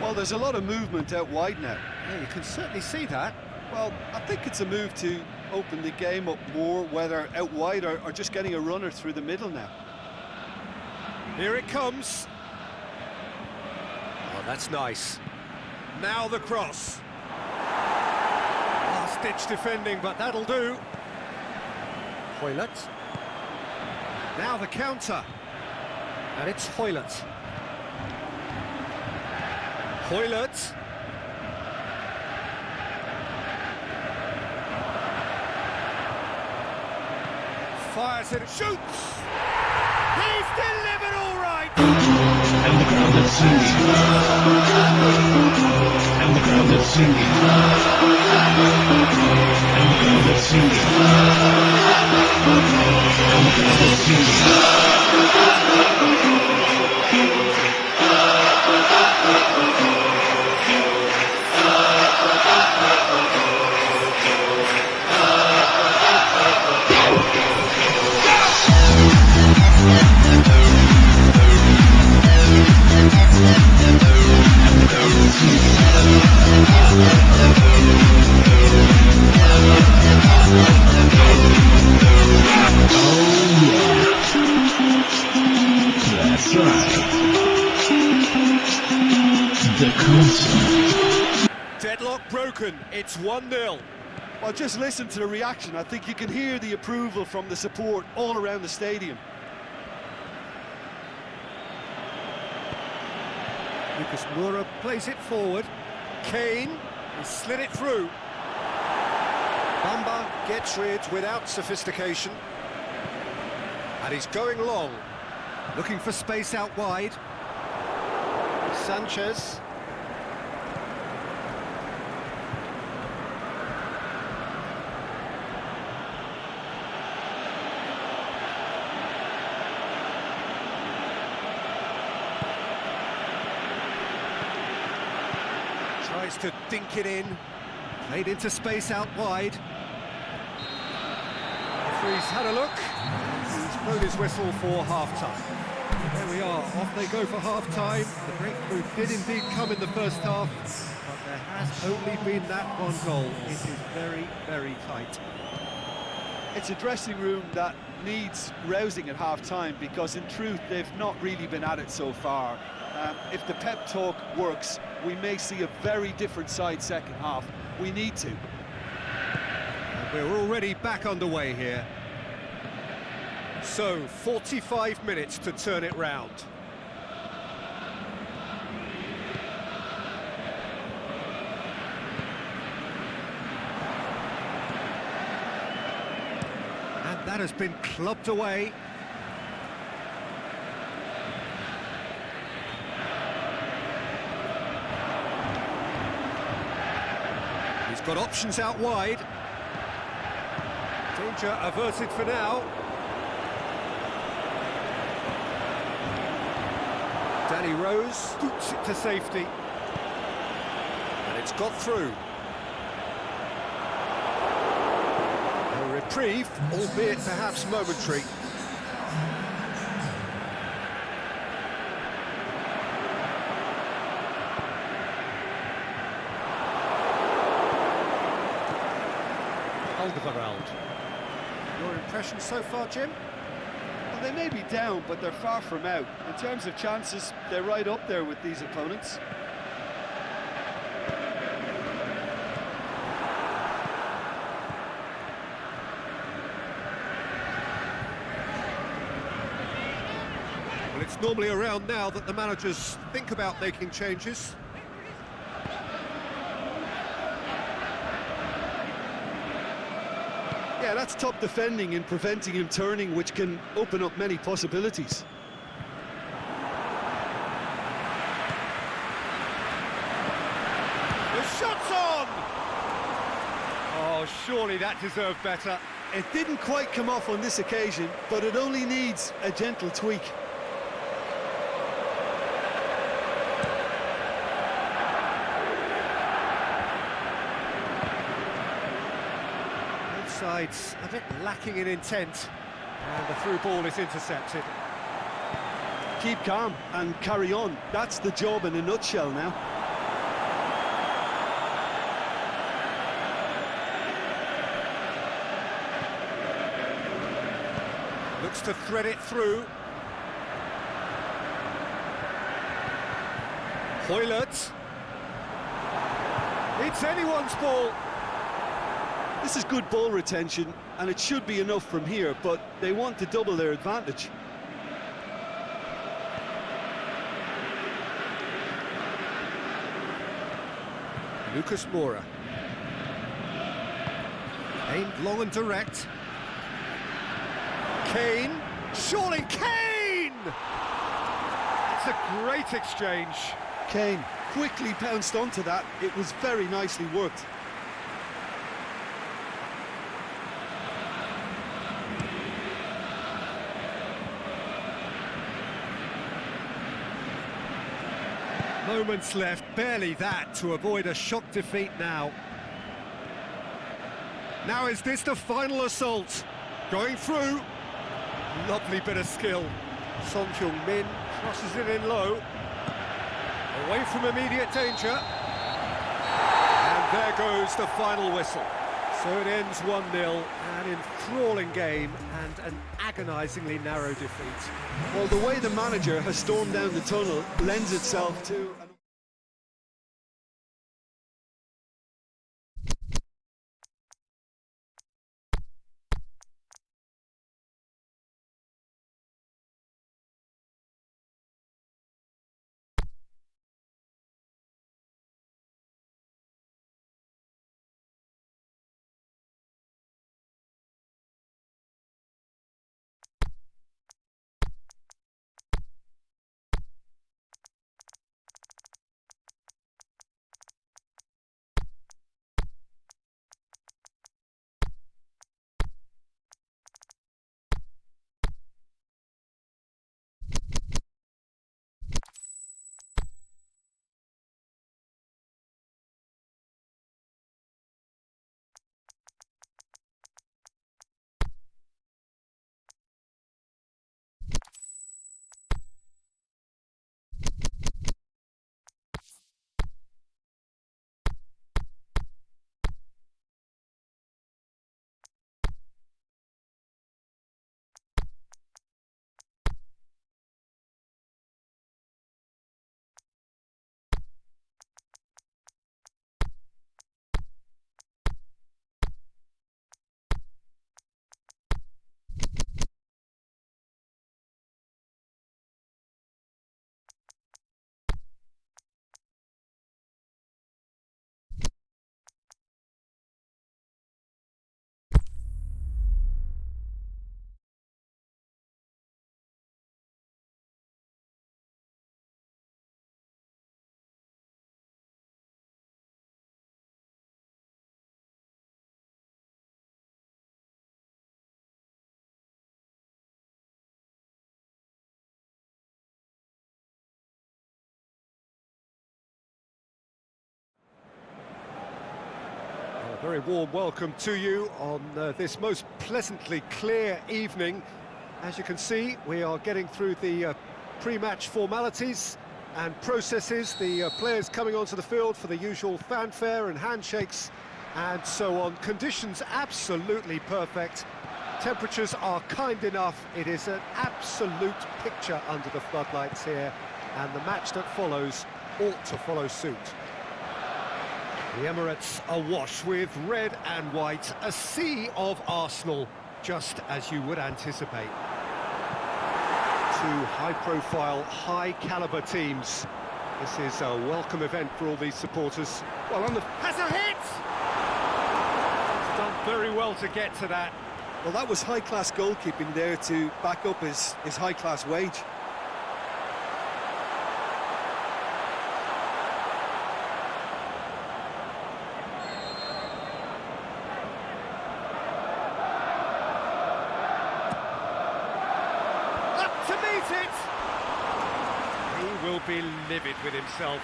Well, there's a lot of movement out wide now. Yeah, you can certainly see that. Well, I think it's a move to open the game up more, whether out wide or just getting a runner through the middle now. Here it comes. Oh, that's nice. Now the cross. Last-ditch defending, but that'll do. Hoylett. Now the counter. And it's Hoylett. Hoylett. Fires it, shoots! He's delivered all right! And the crowd is singing. And the crowd is singing. And the crowd is singing. And the crowd is That's right. The concert. Deadlock broken, it's 1-0. Well, just listen to the reaction. I think you can hear the approval from the support all around the stadium. Lucas Moura plays it forward. Kane has slid it through. Bamba gets rid without sophistication. And he's going long. Looking for space out wide. Sanchez. Tries to dink it in. Played into space out wide. Referee's had a look. He's blown his whistle for half-time. There we are, off they go for half-time. The breakthrough did indeed come in the first half, but there has only been that one goal. It is very, very tight. It's a dressing room that needs rousing at half-time because, in truth, they've not really been at it so far. If the pep talk works, we may see a very different side second half. We need to. And we're already back underway here. So, 45 minutes to turn it round. And that has been clubbed away. He's got options out wide. Danger averted for now. Danny Rose scoops it to safety. And it's got through. A reprieve, albeit perhaps momentary. Alderweireld. Your impression so far, Jim? Well, they may be down, but they're far from out. In terms of chances, they're right up there with these opponents. Well, it's normally around now that the managers think about making changes. Yeah, that's top defending and preventing him turning, which can open up many possibilities. The shot's on! Oh, surely that deserved better. It didn't quite come off on this occasion, but it only needs a gentle tweak. sides a bit lacking in intent, and the through ball is intercepted. Keep calm and carry on. That's the job in a nutshell now. Looks to thread it through. Hoylett. It's anyone's ball. This is good ball retention, and it should be enough from here, but they want to double their advantage. Lucas Moura. Aimed long and direct. Kane. Surely Kane! It's a great exchange. Kane quickly pounced onto that. It was very nicely worked. Moments left, barely that, to avoid a shock defeat now. Now is this the final assault? Going through. Lovely bit of skill. Son Heung-min crosses it in low. Away from immediate danger. And there goes the final whistle. So it ends 1-0, an enthralling game and an agonisingly narrow defeat. Well, the way the manager has stormed down the tunnel lends itself to... A very warm welcome to you on this most pleasantly clear evening. As you can see, we are getting through the pre-match formalities and processes, the players coming onto the field for the usual fanfare and handshakes and so on. Conditions absolutely perfect. Temperatures are kind enough. It is an absolute picture under the floodlights here, and the match that follows ought to follow suit. The Emirates awash with red and white, a sea of Arsenal, just as you would anticipate. Two high-profile, high-caliber teams. This is a welcome event for all these supporters. Well, on the... has a hit! He's done very well to get to that. Well, that was high-class goalkeeping there to back up his high-class wage. Up to meet it! He will be livid with himself.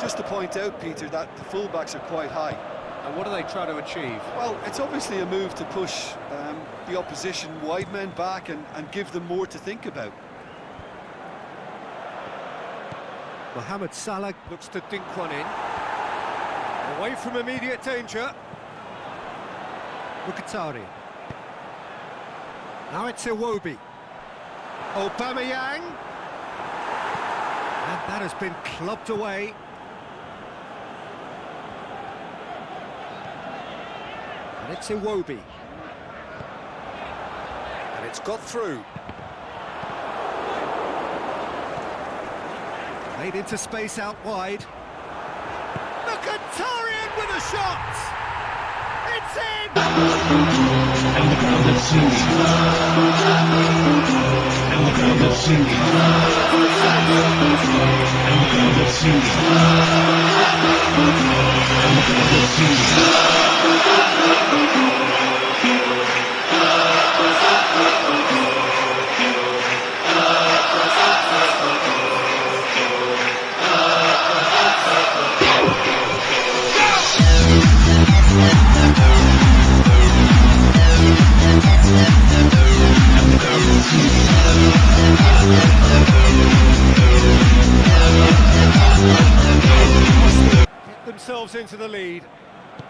just to point out, Peter, that the fullbacks are quite high. And what are they trying to achieve? Well, it's obviously a move to push the opposition wide men back and give them more to think about. Mohamed Salah looks to dink one in. Away from immediate danger. Mkhitaryan. Now it's Iwobi. Aubameyang. And that has been clubbed away. And it's Iwobi. And it's got through. Played into space out wide. Mkhitaryan with a shot! It's in! And the crowd is singing. And the crowd is singing. And the crowd is singing. And the crowd is singing. Get themselves into the lead.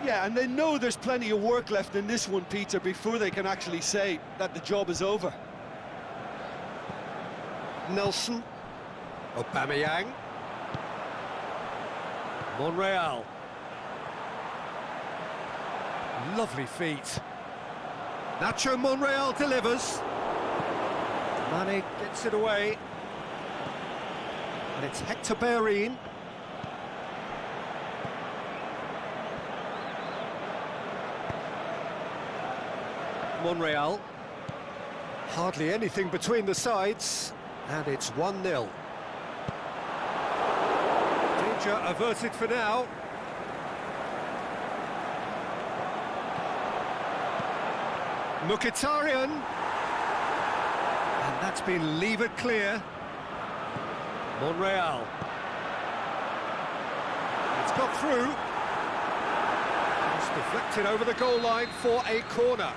Yeah, and they know there's plenty of work left in this one, Peter, before they can actually say that the job is over. Nelson. Aubameyang. Monreal. Lovely feet. Nacho Monreal delivers. Mane gets it away. And it's Hector Bellerin. Monreal. Hardly anything between the sides. And it's 1-0. Danger averted for now. Mkhitaryan. And that's been levered clear. Monreal. It's got through. It's deflected over the goal line for a corner.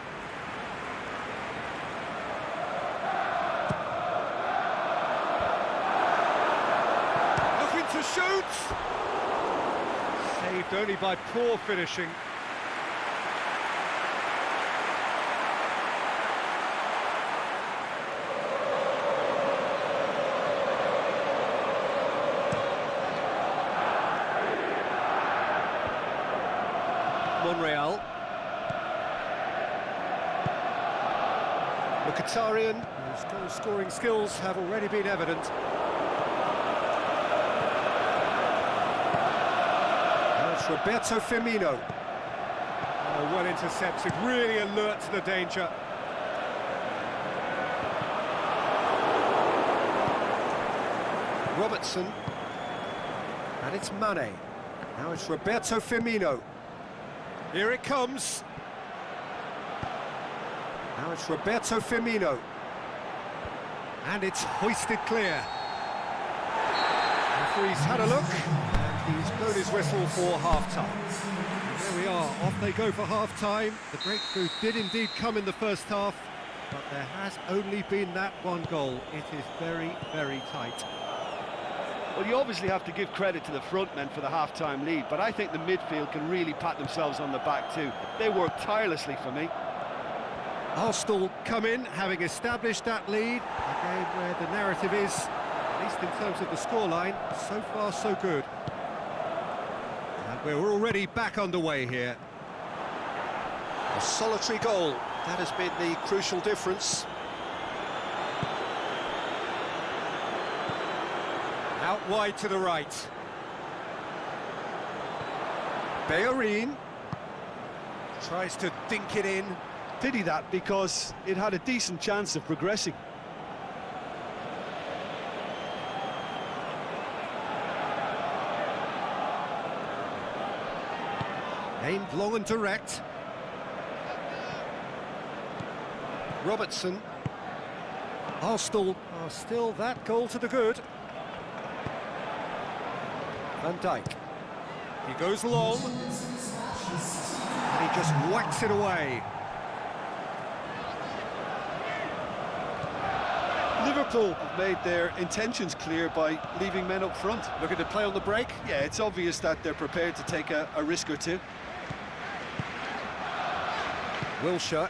Looking to shoot. Saved only by poor finishing. Monreal. Mkhitaryan, whose goal-scoring skills have already been evident. Now it's Roberto Firmino. Oh, well intercepted, really alert to the danger. Robertson. And it's Mane. Now it's Roberto Firmino. Here it comes. Now it's Roberto Firmino. And it's hoisted clear. The referee's had a look, and he's blown his whistle for half-time. There we are, off they go for half-time. The breakthrough did indeed come in the first half, but there has only been that one goal. It is very, very tight. Well, you obviously have to give credit to the front men for the half-time lead, but I think the midfield can really pat themselves on the back too. They work tirelessly for me. Arsenal come in, having established that lead, a game where the narrative is, at least in terms of the scoreline, so far so good. And we're already back underway here. A solitary goal, that has been the crucial difference. Out wide to the right. Bellerin tries to dink it in. Pity that, because it had a decent chance of progressing. Aimed long and direct. Robertson. Arsenal are still that goal to the good. Van Dijk. He goes long, and he just whacks it away. Liverpool have made their intentions clear by leaving men up front. Looking to play on the break. Yeah, it's obvious that they're prepared to take a risk or two. Wilshere.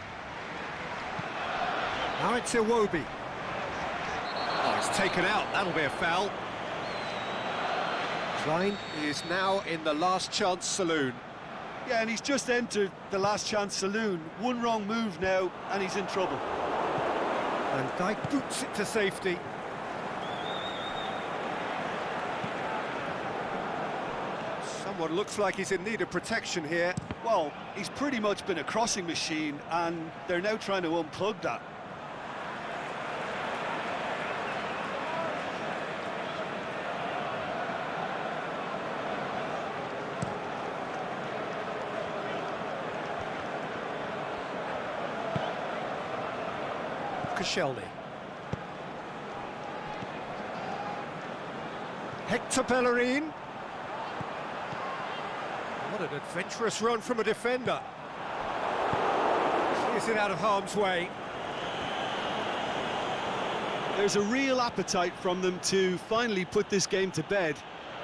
Now it's Iwobi. Oh, it's taken out. That'll be a foul. Klein is now in the last chance saloon. Yeah, and he's just entered the last chance saloon. One wrong move now, and he's in trouble. And Dijk boots it to safety. Someone looks like he's in need of protection here. Well, he's pretty much been a crossing machine, and they're now trying to unplug that. Koscielny. Hector Bellerin. What an adventurous run from a defender. Is it out of harm's way? There's a real appetite from them to finally put this game to bed,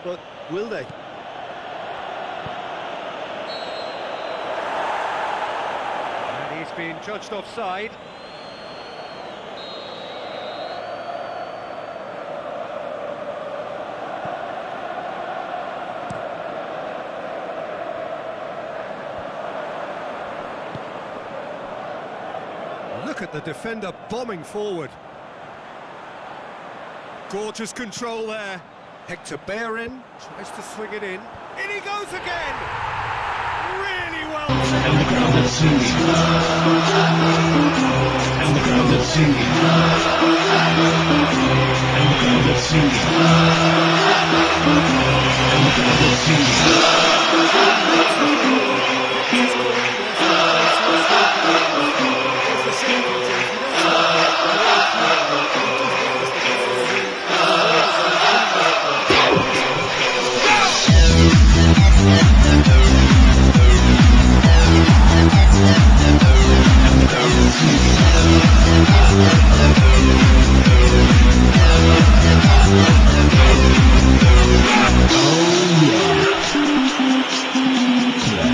but will they? And he's been judged offside. Look at the defender bombing forward. Gorgeous control there. Hector Bellerin tries to swing it in. In he goes again! Really well done. And the crowd is singing. And the crowd is singing. And the crowd is singing. And the crowd is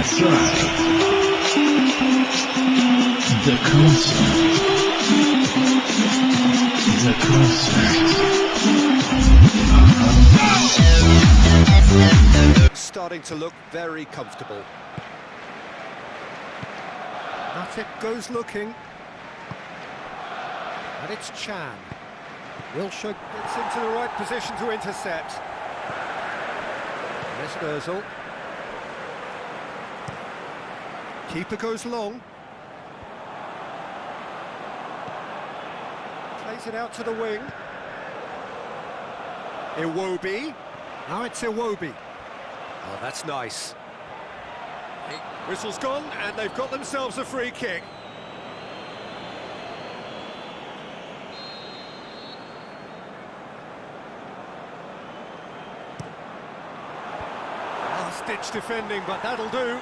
That's right. The concert. The concert. Starting to look very comfortable. Matic goes looking. And it's Chan. Wilshere gets into the right position to intercept. There's Özil. Keeper goes long. Plays it out to the wing. Iwobi. Now it's Iwobi. Oh, that's nice. Whistle's gone, and they've got themselves a free kick. Last-ditch defending, but that'll do.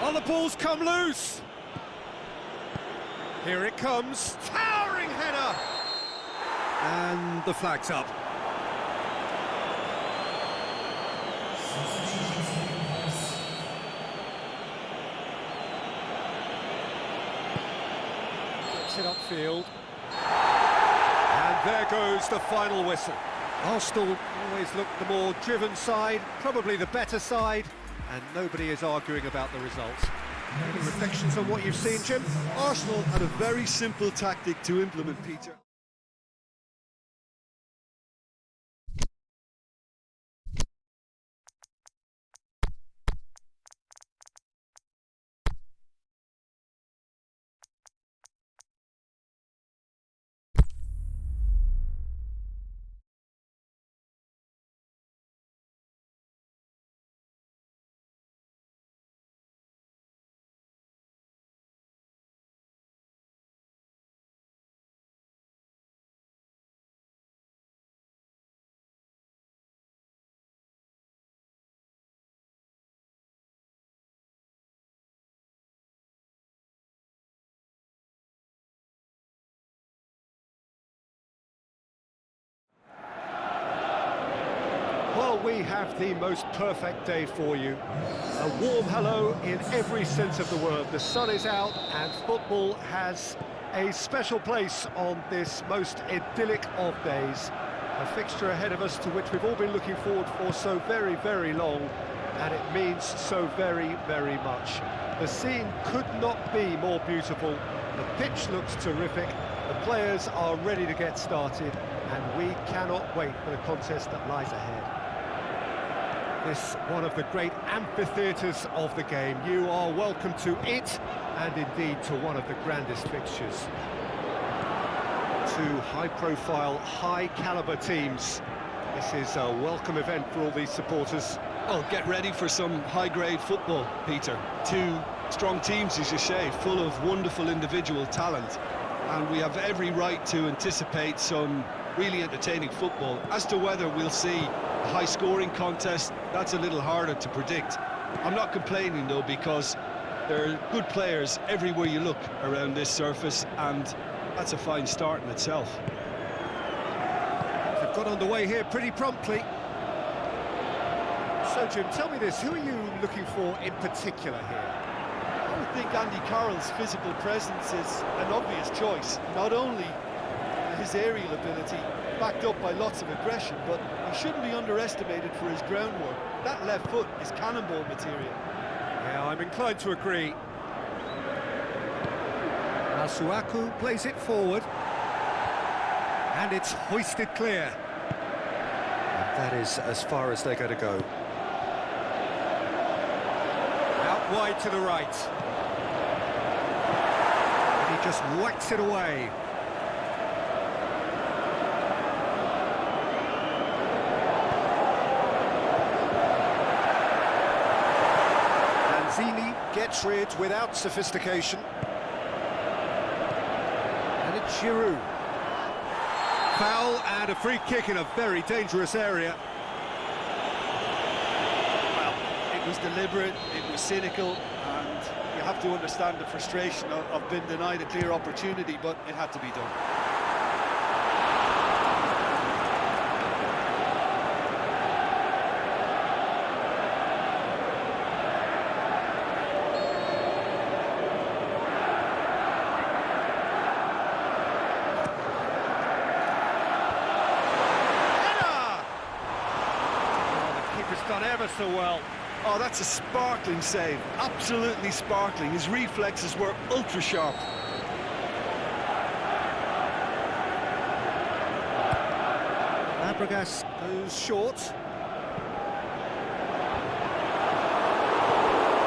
Oh, the ball's come loose. Here it comes. Towering header. And the flag's up. Gets it upfield. And there goes the final whistle. Arsenal always look the more driven side, probably the better side, and nobody is arguing about the results. Any reflections on what you've seen, Jim? Arsenal had a very simple tactic to implement, Peter. Well, we have the most perfect day for you. A warm hello in every sense of the word. The sun is out and football has a special place on this most idyllic of days. A fixture ahead of us to which we've all been looking forward for so very, very long, and it means so very, very much. The scene could not be more beautiful. The pitch looks terrific. The players are ready to get started, and we cannot wait for the contest that lies ahead. This one of the great amphitheatres of the game. You are welcome to it, and indeed to one of the grandest fixtures. Two high-profile, high-caliber teams. This is a welcome event for all these supporters. Well, get ready for some high-grade football, Peter. Two strong teams, as you say, full of wonderful individual talent. And we have every right to anticipate some really entertaining football. As to whether we'll see a high-scoring contest, that's a little harder to predict. I'm not complaining, though, because there are good players everywhere you look around this surface, and that's a fine start in itself. They've got underway here pretty promptly. So, Jim, tell me this, who are you looking for in particular here? I would think Andy Carroll's physical presence is an obvious choice. Not only his aerial ability, backed up by lots of aggression, but he shouldn't be underestimated for his groundwork. That left foot is cannonball material. Yeah, I'm inclined to agree. Masuaku plays it forward. And it's hoisted clear. And that is as far as they're going to go. Out wide to the right. And he just whacks it away. Lanzini gets rid without sophistication. And it's Giroud. Foul and a free kick in a very dangerous area. Well, it was deliberate, it was cynical, and you have to understand the frustration of being denied a clear opportunity, but it had to be done. Done ever so well. Oh, that's a sparkling save, absolutely sparkling. His reflexes were ultra sharp. Fabregas goes short.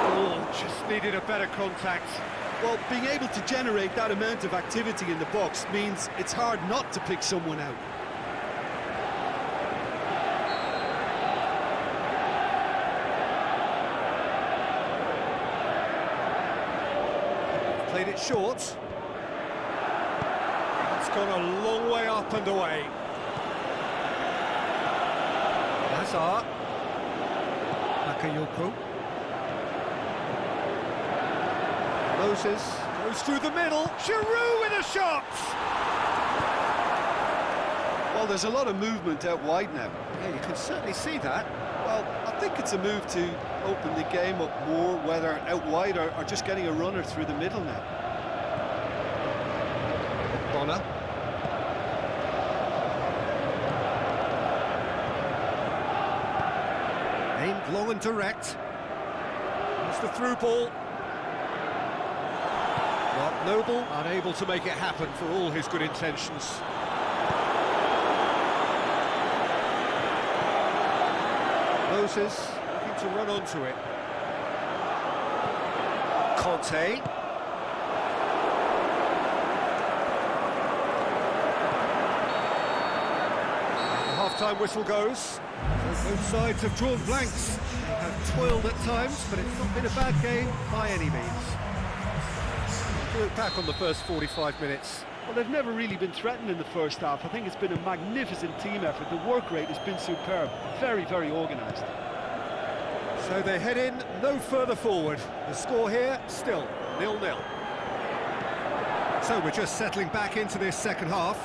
Oh, just needed a better contact. Well, being able to generate that amount of activity in the box means it's hard not to pick someone out. Played it short. It's gone a long way up and away. Hazard. Bakayoko. Moses goes through the middle. Giroud with a shot! Well, there's a lot of movement out wide now. Yeah, you can certainly see that. Well, I think it's a move to open the game up more, whether out wide or just getting a runner through the middle now. Bonner. Aimed long and direct. It's the through ball. Not Noble, unable to make it happen for all his good intentions. Moses looking to run onto it. Conte. The half-time whistle goes. Both sides have drawn blanks. They have toiled at times, but it's not been a bad game by any means. Look back on the first 45 minutes. Well, they've never really been threatened in the first half. I think it's been a magnificent team effort. The work rate has been superb. Very, very organised. So they head in no further forward. The score here, still 0-0. So we're just settling back into this second half.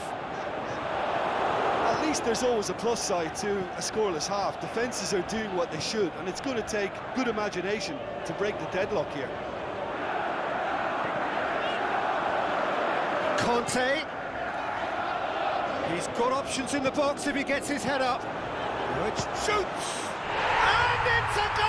At least there's always a plus side to a scoreless half. Defences are doing what they should, and it's going to take good imagination to break the deadlock here. Conte. He's got options in the box if he gets his head up. Which shoots! And it's a goal!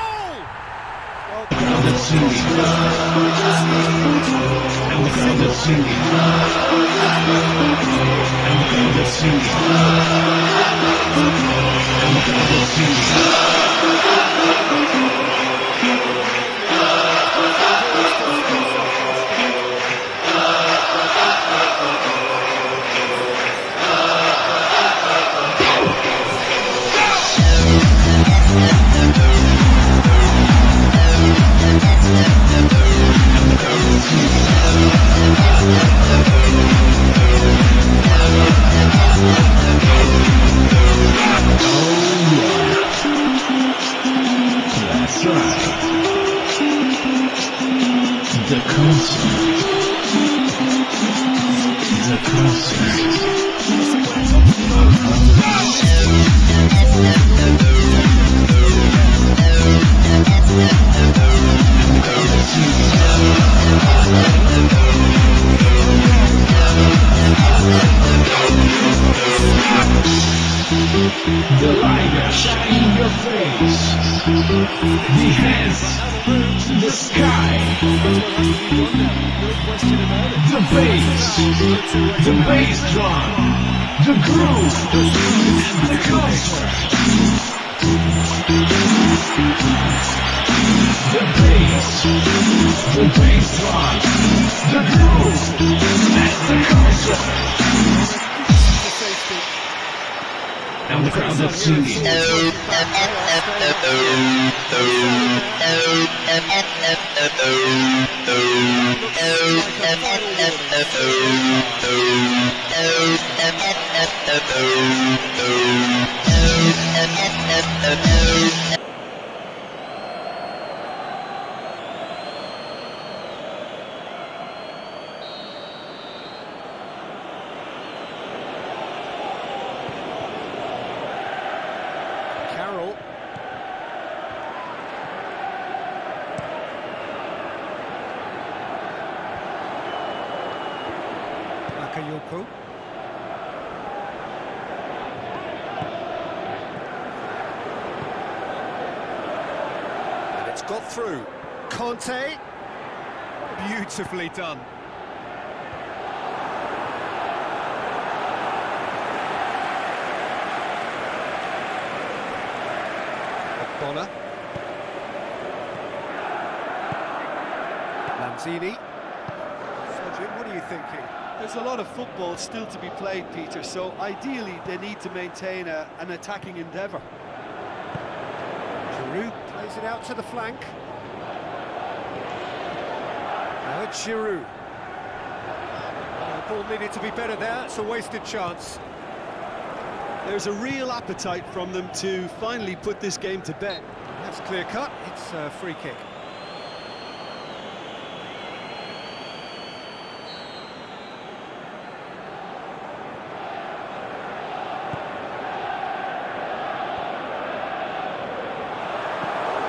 The light shine in your face. The hands to the sky. The bass drum, the groove, the culture. The bass drum, the groove, and the culture. And the crowd that's singing. Bakayoko. And it's got through. Conte. Beautifully done. Bonner. Lanzini. Sergio, what are you thinking? There's a lot of football still to be played, Peter, so ideally they need to maintain an attacking endeavour. Giroud plays it out to the flank. Now it's Giroud. The ball needed to be better there, it's a wasted chance. There's a real appetite from them to finally put this game to bed. That's clear cut, it's a free kick.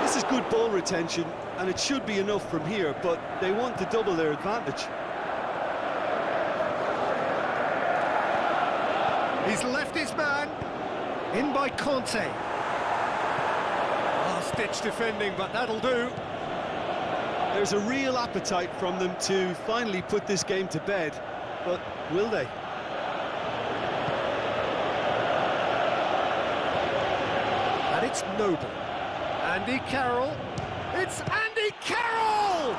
This is good ball retention, and it should be enough from here, but they want to double their advantage. He's left his man. In by Conte. Last-ditch defending, but that'll do. There's a real appetite from them to finally put this game to bed, but will they? And it's Noble. Andy Carroll. It's Andy Carroll!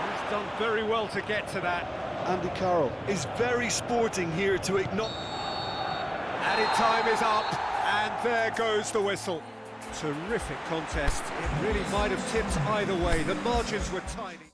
He's done very well to get to that. Andy Carroll is very sporting here to ignore. Added time is up, and there goes the whistle. Terrific contest. It really might have tipped either way. The margins were tiny.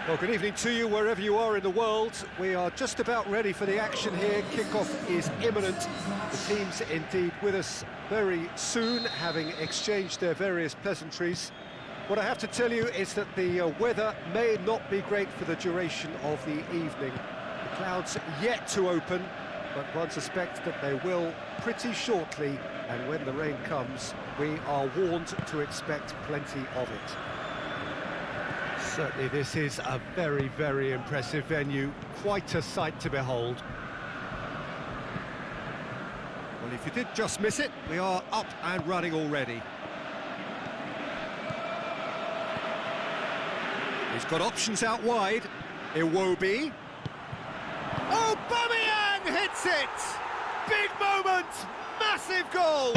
Well, good evening to you wherever you are in the world. We are just about ready for the action here. Kickoff is imminent. The team's indeed with us very soon, having exchanged their various pleasantries. What I have to tell you is that the weather may not be great for the duration of the evening. The clouds yet to open, but one suspects that they will pretty shortly, and when the rain comes, we are warned to expect plenty of it. Certainly this is a very, very impressive venue, quite a sight to behold. Well, if you did just miss it, we are up and running already. He's got options out wide. Iwobi. Aubameyang hits it! Big moment! Massive goal!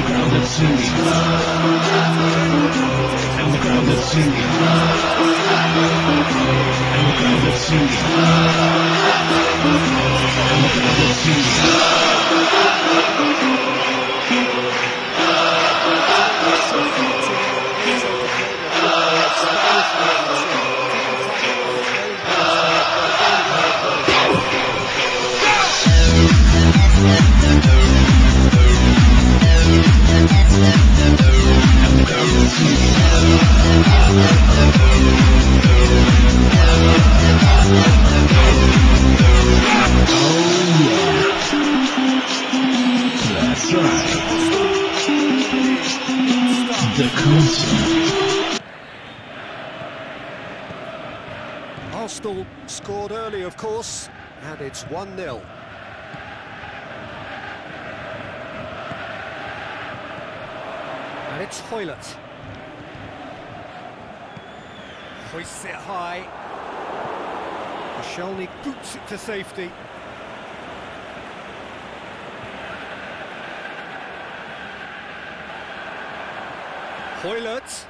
Arsenal scored early, of course, and it's 1-0. And it's Hoylett. Hoists it high. Koscielny boots it to safety. Hoylett.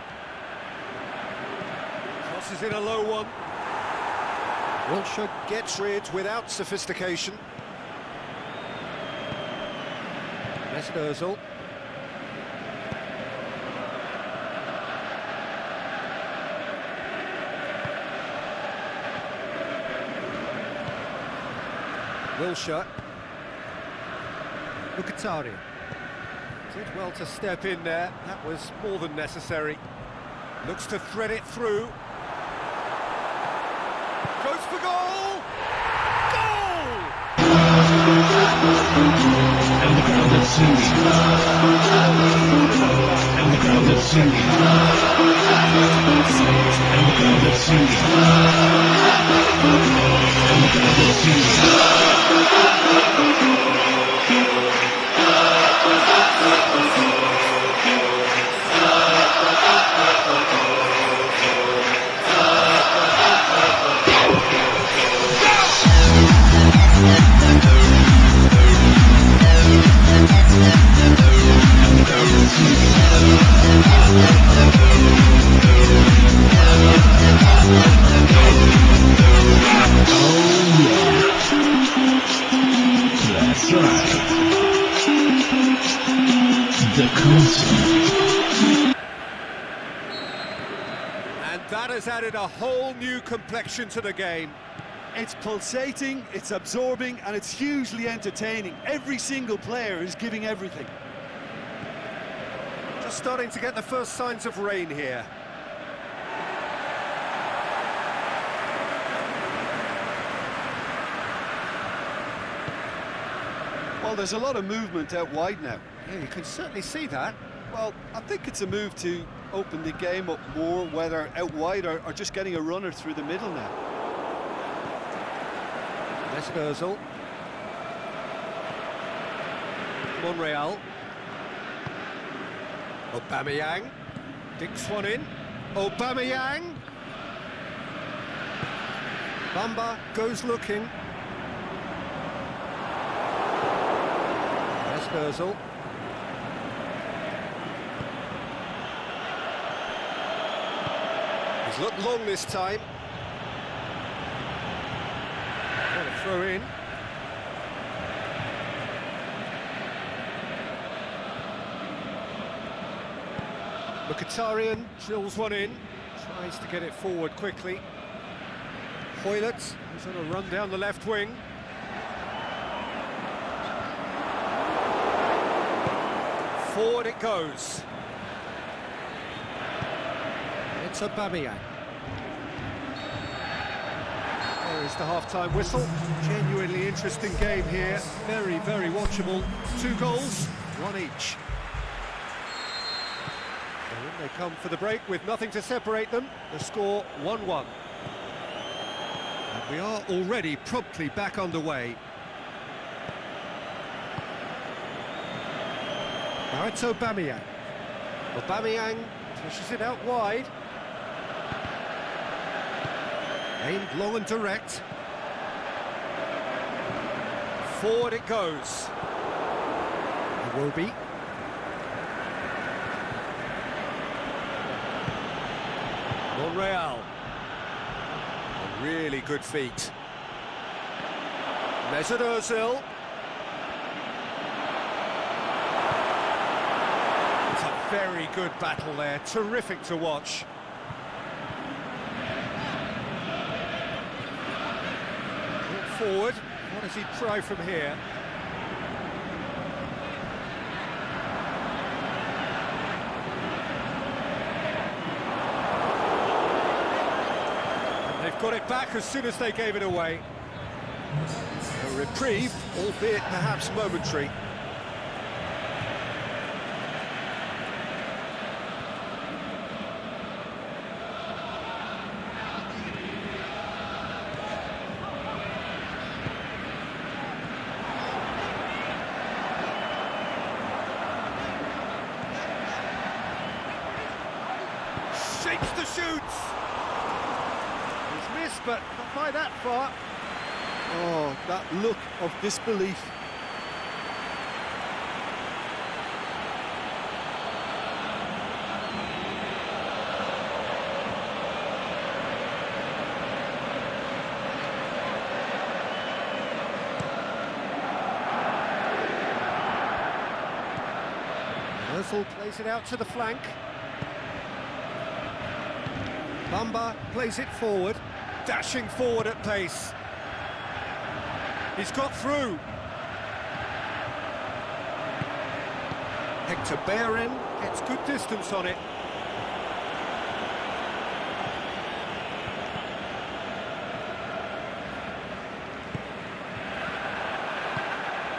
Crosses in a low one. Wilshere gets rid without sophistication. Mesut Ozil. Wilshere. Mkhitaryan. Did well to step in there, that was more than necessary. Looks to thread it through. Goes for goal! Goal! And the crowd is singing. And the crowd is singing. And the crowd is singing. And the crowd is singing. And that has added a whole new complexion to the game. It's pulsating, it's absorbing, and it's hugely entertaining. Every single player is giving everything. Just starting to get the first signs of rain here. Well, there's a lot of movement out wide now. Yeah, you can certainly see that. Well, I think it's a move to open the game up more, whether out wide or just getting a runner through the middle now. Mesut Ozil. Monreal. Aubameyang. Dinks one in. Aubameyang. Bamba goes looking. Mesut Ozil. He's looked long this time. What a throw in. Mkhitaryan drills one in, tries to get it forward quickly. Hoylett, who's on a run down the left wing. Forward it goes. It's Aubameyang. There is the half-time whistle. Genuinely interesting game here. Very, very watchable. 2 goals, 1 each. And in they come for the break with nothing to separate them. The score 1-1. And we are already promptly back underway. Now it's Aubameyang. Aubameyang pushes it out wide. Aimed long and direct. Forward it goes. Iwobi. Monreal. A really good feat. Mesut Ozil. It's a very good battle there. Terrific to watch. Forward, what does he try from here? And they've got it back as soon as they gave it away. A reprieve, albeit perhaps momentary. Shapes the shoots. He's missed, but not by that far. Oh, that look of disbelief. Ozil plays it out to the flank. Bamba plays it forward, dashing forward at pace. He's got through. Hector Bellerin gets good distance on it.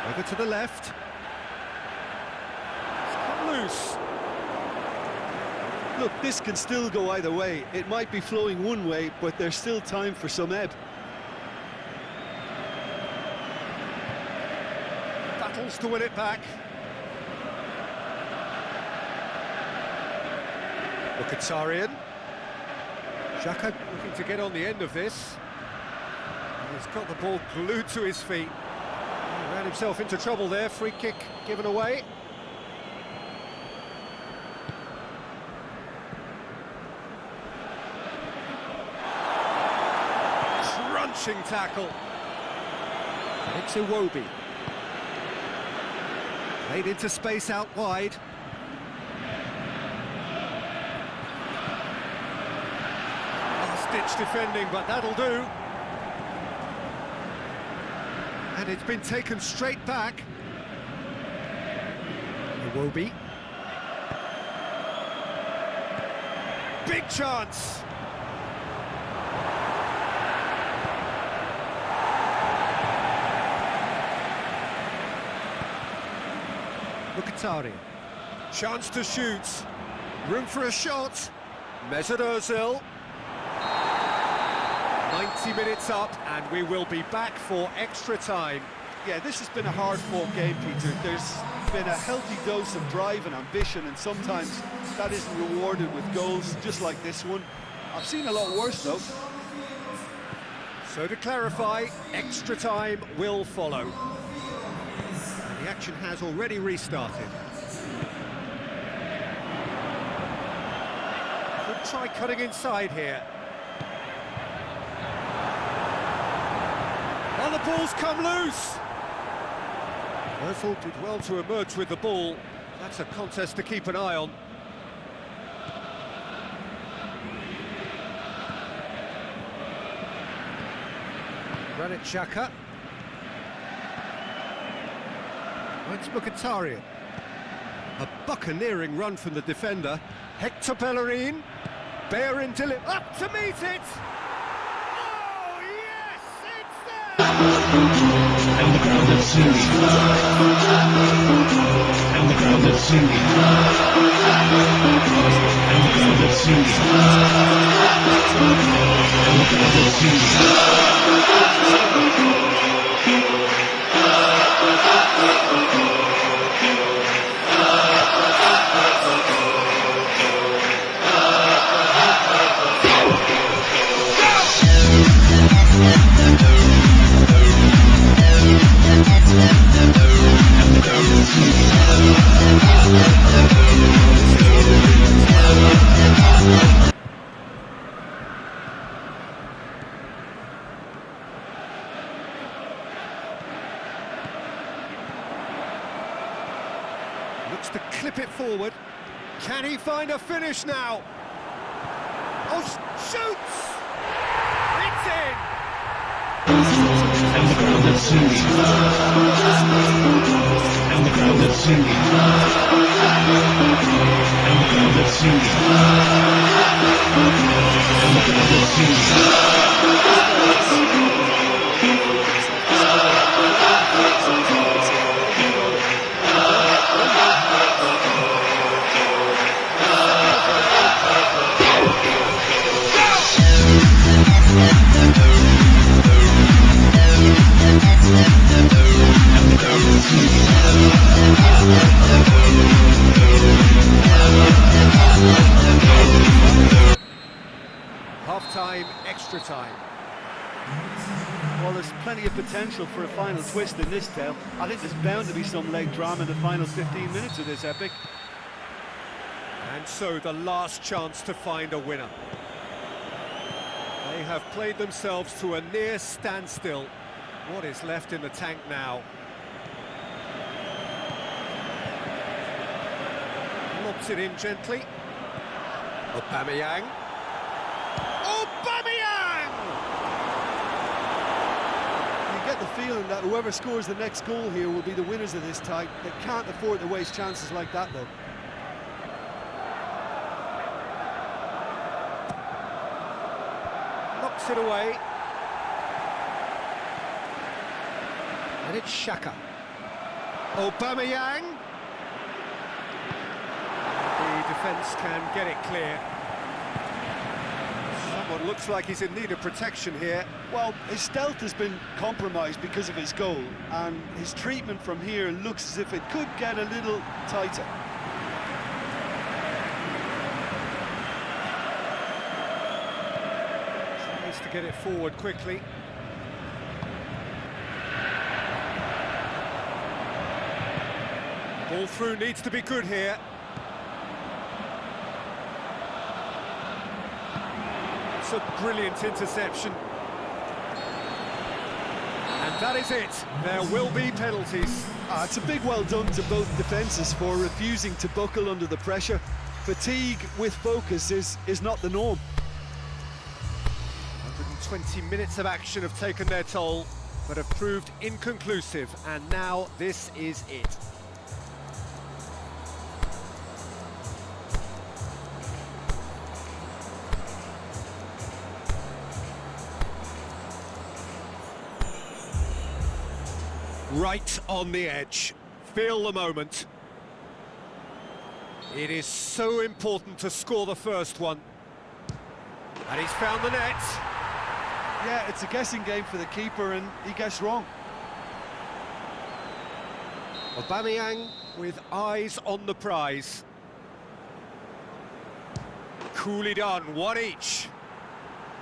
Over to the left. It's come loose. Look, this can still go either way. It might be flowing one way, but there's still time for some ebb. Battles to win it back. Mkhitaryan. Xhaka looking to get on the end of this. And he's got the ball glued to his feet. He ran himself into trouble there. Free kick given away. Crunching tackle. And it's Iwobi. Played into space out wide. Last-ditch defending, but that'll do. And it's been taken straight back. Iwobi. Big chance. Mkhitaryan. Chance to shoot. Room for a shot. Mesut Ozil. 90 minutes up, and we will be back for extra time. Yeah, this has been a hard-fought game, Peter. There's been a healthy dose of drive and ambition, and sometimes that isn't rewarded with goals, just like this one. I've seen a lot worse, though. So to clarify, extra time will follow. And the action has already restarted. Could try cutting inside here. And the ball's come loose! Ozil did well to emerge with the ball. That's a contest to keep an eye on. Granit Xhaka. It's Mkhitaryan. A buccaneering run from the defender. Hector Bellerin. Bellerin up to meet it! Oh, yes! It's there! And the crowd is singing. And the crowd is singing. And the crowd is singing. And the crowd is singing. Looks to clip it forward. Can he find a finish now? Oh, shoots! It's in! And the crowd is singing. And the crowd is singing. And the crowd is singing. And the crowd is singing. Half-time, extra time. Well, there's plenty of potential for a final twist in this tale. I think there's bound to be some leg drama in the final 15 minutes of this epic. And so the last chance to find a winner. They have played themselves to a near standstill. What is left in the tank now? Lobs it in gently. Aubameyang. Aubameyang! You get the feeling that whoever scores the next goal here will be the winners of this tie. They can't afford to waste chances like that, though. Knocks it away. And it's Xhaka. Aubameyang. The defence can get it clear. Someone looks like he's in need of protection here. Well, his stealth has been compromised because of his goal, and his treatment from here looks as if it could get a little tighter. Tries to get it forward quickly. Ball through needs to be good here. It's a brilliant interception. And that is it. There will be penalties. It's a big well done to both defences for refusing to buckle under the pressure. Fatigue with focus is not the norm. 120 minutes of action have taken their toll, but have proved inconclusive, and now this is it. Right on the edge. Feel the moment. It is so important to score the first one. And he's found the net. Yeah, it's a guessing game for the keeper, and he guessed wrong. Aubameyang with eyes on the prize. Coolly done, one each.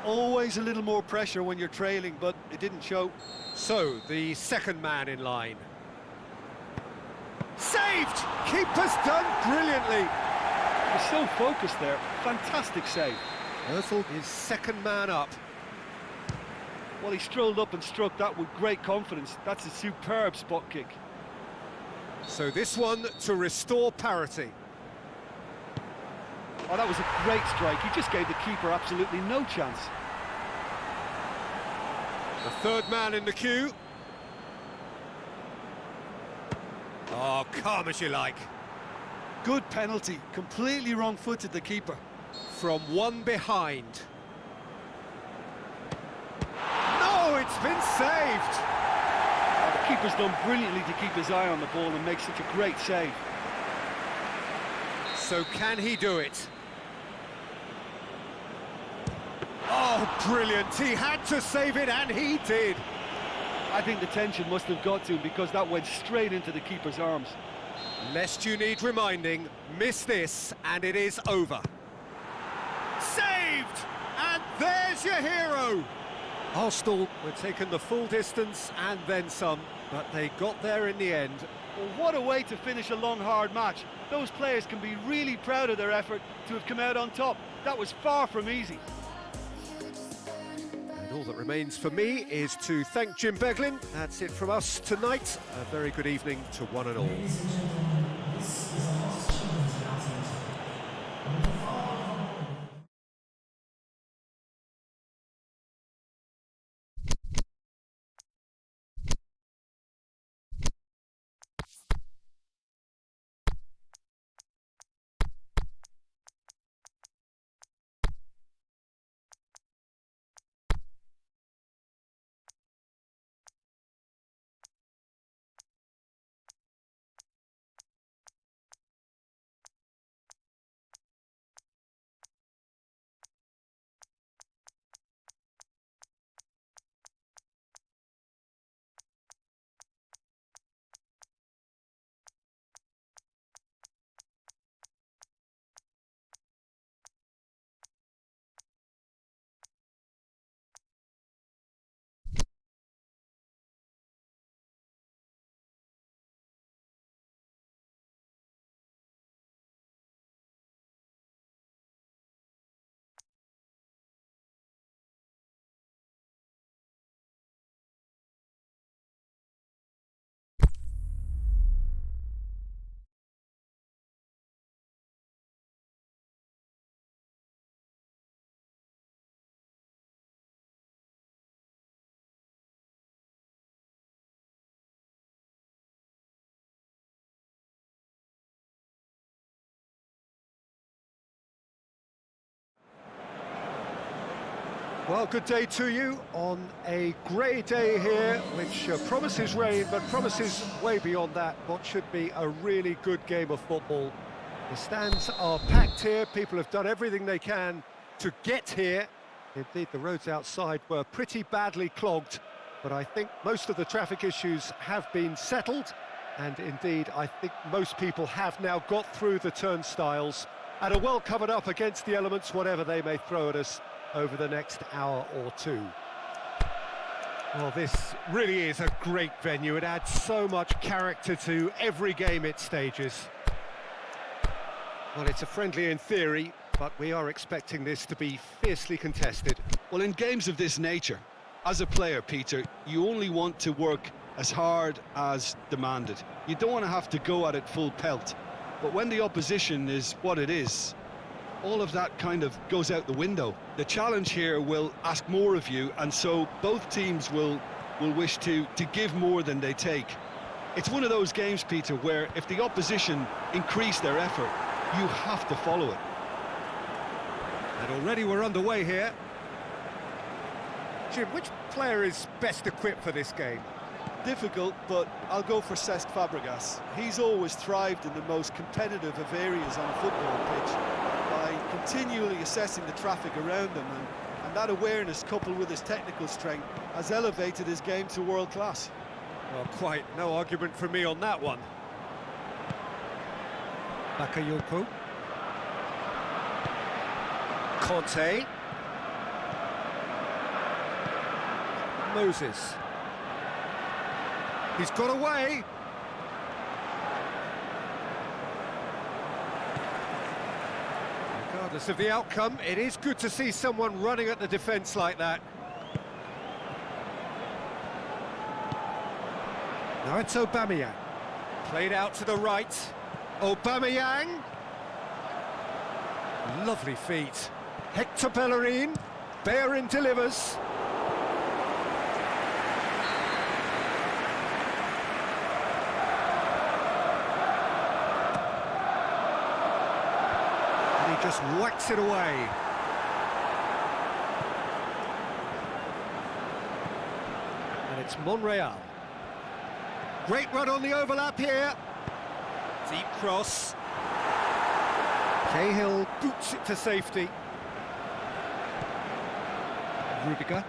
Always a little more pressure when you're trailing, but it didn't show. So, the second man in line. Saved! Keeper's done brilliantly. He's so focused there. Fantastic save. Özil is second man up. Well, he strolled up and struck that with great confidence. That's a superb spot kick. So this one to restore parity. Oh, that was a great strike. He just gave the keeper absolutely no chance. The third man in the queue. Oh, calm as you like. Good penalty, completely wrong-footed the keeper. From one behind. No, it's been saved! Oh, the keeper's done brilliantly to keep his eye on the ball and make such a great save. So can he do it? Oh, brilliant! He had to save it, and he did! I think the tension must have got to him because that went straight into the keeper's arms. Lest you need reminding, miss this, and it is over. Saved! And there's your hero! Arsenal were taking the full distance and then some, but they got there in the end. Well, what a way to finish a long, hard match. Those players can be really proud of their effort to have come out on top. That was far from easy. And all that remains for me is to thank Jim Beglin. That's it from us tonight. A very good evening to one and all. Well, good day to you on a grey day here, which promises rain, but promises way beyond that what should be a really good game of football. The stands are packed here, people have done everything they can to get here. Indeed, the roads outside were pretty badly clogged, but I think most of the traffic issues have been settled, and indeed, I think most people have now got through the turnstiles and are well covered up against the elements, whatever they may throw at us over the next hour or two. Well, this really is a great venue. It adds so much character to every game it stages. Well, it's a friendly in theory, but we are expecting this to be fiercely contested. Well, in games of this nature, as a player, Peter, you only want to work as hard as demanded. You don't want to have to go at it full pelt. But when the opposition is what it is, all of that kind of goes out the window. The challenge here will ask more of you, and so both teams will wish to give more than they take. It's one of those games, Peter, where if the opposition increase their effort, you have to follow it. And already we're underway here. Jim, which player is best equipped for this game? Difficult, but I'll go for Cesc Fabregas. He's always thrived in the most competitive of areas on a football pitch by continually assessing the traffic around him, and that awareness, coupled with his technical strength, has elevated his game to world class. Well, quite no argument from me on that one. Bakayoko. Conte. Moses. He's got away. Regardless of the outcome, it is good to see someone running at the defence like that. Now it's Aubameyang. Played out to the right. Aubameyang. Lovely feet. Hector Bellerin. Bellerin delivers. Just whacks it away. And it's Monreal. Great run on the overlap here. Deep cross. Cahill boots it to safety. Rudiger.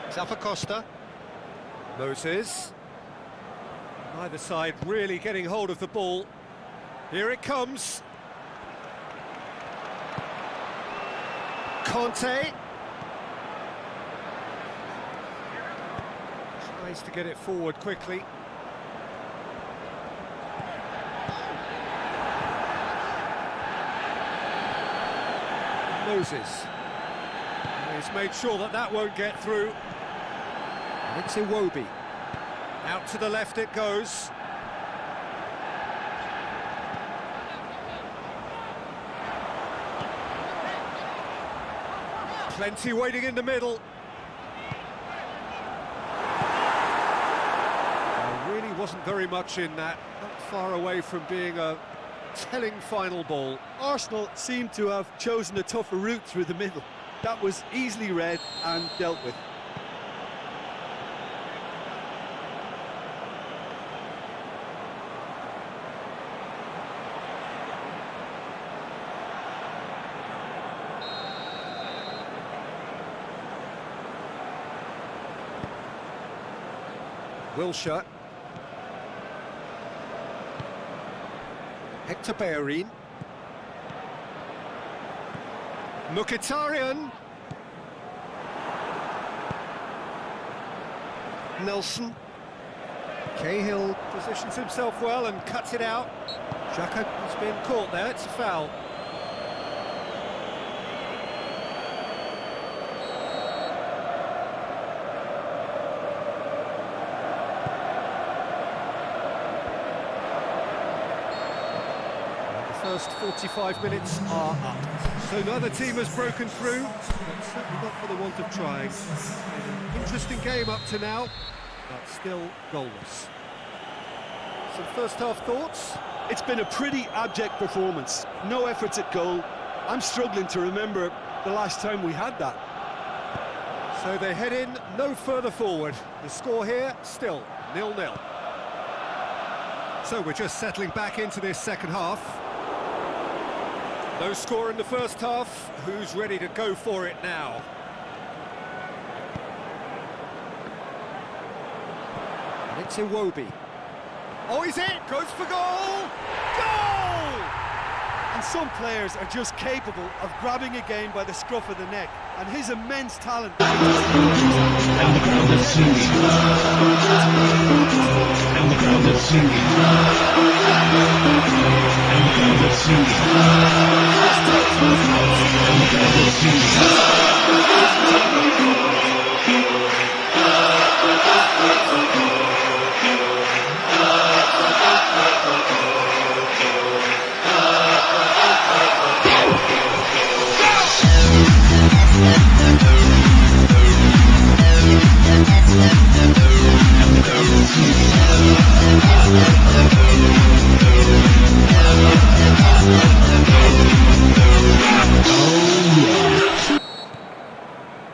Zappacosta. Moses. Neither side really getting hold of the ball. Here it comes. Conte. Tries to get it forward quickly. Moses. He's made sure that that won't get through. And it's Iwobi. Out to the left it goes. Plenty waiting in the middle. There really wasn't very much in that. Not far away from being a telling final ball. Arsenal seem to have chosen a tougher route through the middle. That was easily read and dealt with. Wilshere. Hector Bellerin. Mkhitaryan. Nelson. Cahill positions himself well and cuts it out. Xhaka has been caught there, it's a foul. First 45 minutes are up. So neither team has broken through, but certainly not for the want of trying. An interesting game up to now, but still goalless. Some first half thoughts? It's been a pretty abject performance. No efforts at goal. I'm struggling to remember the last time we had that. So they head in no further forward. The score here, still 0-0. So we're just settling back into this second half. No score in the first half. Who's ready to go for it now? And it's Iwobi. Oh, he's in! Goes for goal! Goal! And some players are just capable of grabbing a game by the scruff of the neck, and his immense talent. And the crowd is singing. And the crowd is singing. And the crowd is singing. And the crowd is singing.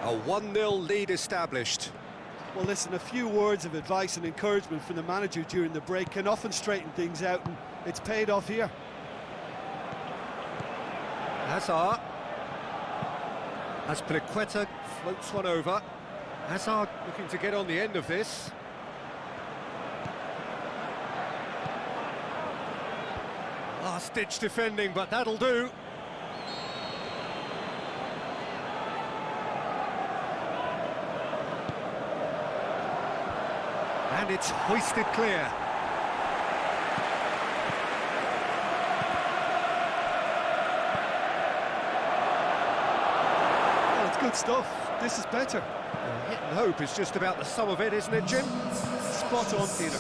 A 1-0 lead established. Well, listen, a few words of advice and encouragement from the manager during the break can often straighten things out, and it's paid off here. Hazard. Azpilicueta floats one over. Hazard looking to get on the end of this. Last-ditch defending, but that'll do. And it's hoisted clear. Well, it's good stuff. This is better. Hit and hope is just about the sum of it, isn't it, Jim? Spot on, Peter.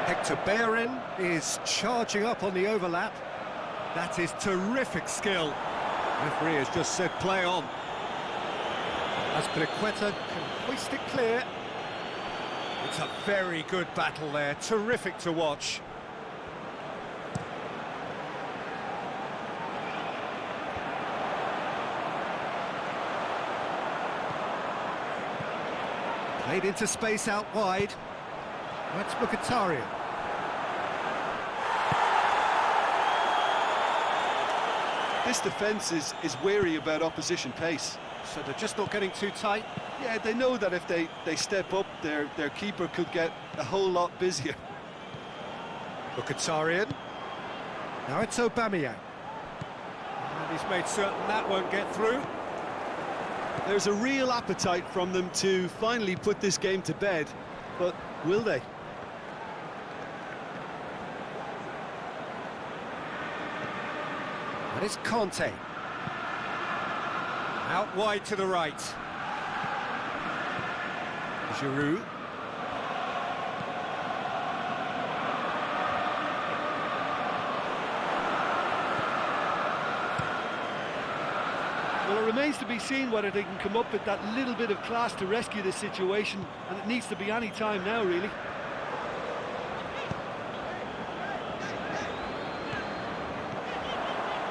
Hector Bellerin is charging up on the overlap. That is terrific skill. Referee has just said play on. Azpilicueta can hoist it clear. It's a very good battle there, terrific to watch. Played into space out wide. That's Mkhitaryan. This defence is wary about opposition pace. So they're just not getting too tight. Yeah, they know that if they step up, their keeper could get a whole lot busier. Mkhitaryan. Now it's Aubameyang. And he's made certain that won't get through. There's a real appetite from them to finally put this game to bed, but will they? And it's Conte. Out wide to the right. Giroud. Well, it remains to be seen whether they can come up with that little bit of class to rescue this situation, and it needs to be any time now, really.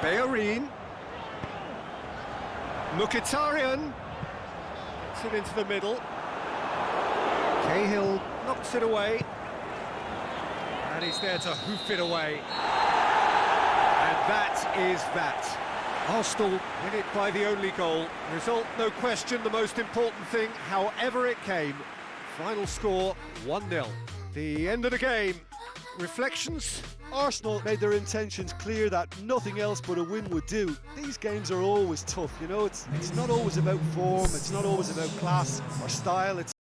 Bellerin. Mkhitaryan. Gets it into the middle. Cahill knocks it away. And he's there to hoof it away. And that is that. Arsenal win it by the only goal. Result, no question, the most important thing, however it came. Final score, 1-0. The end of the game. Reflections? Arsenal made their intentions clear that nothing else but a win would do. These games are always tough, you know, it's not always about form, it's not always about class or style, it's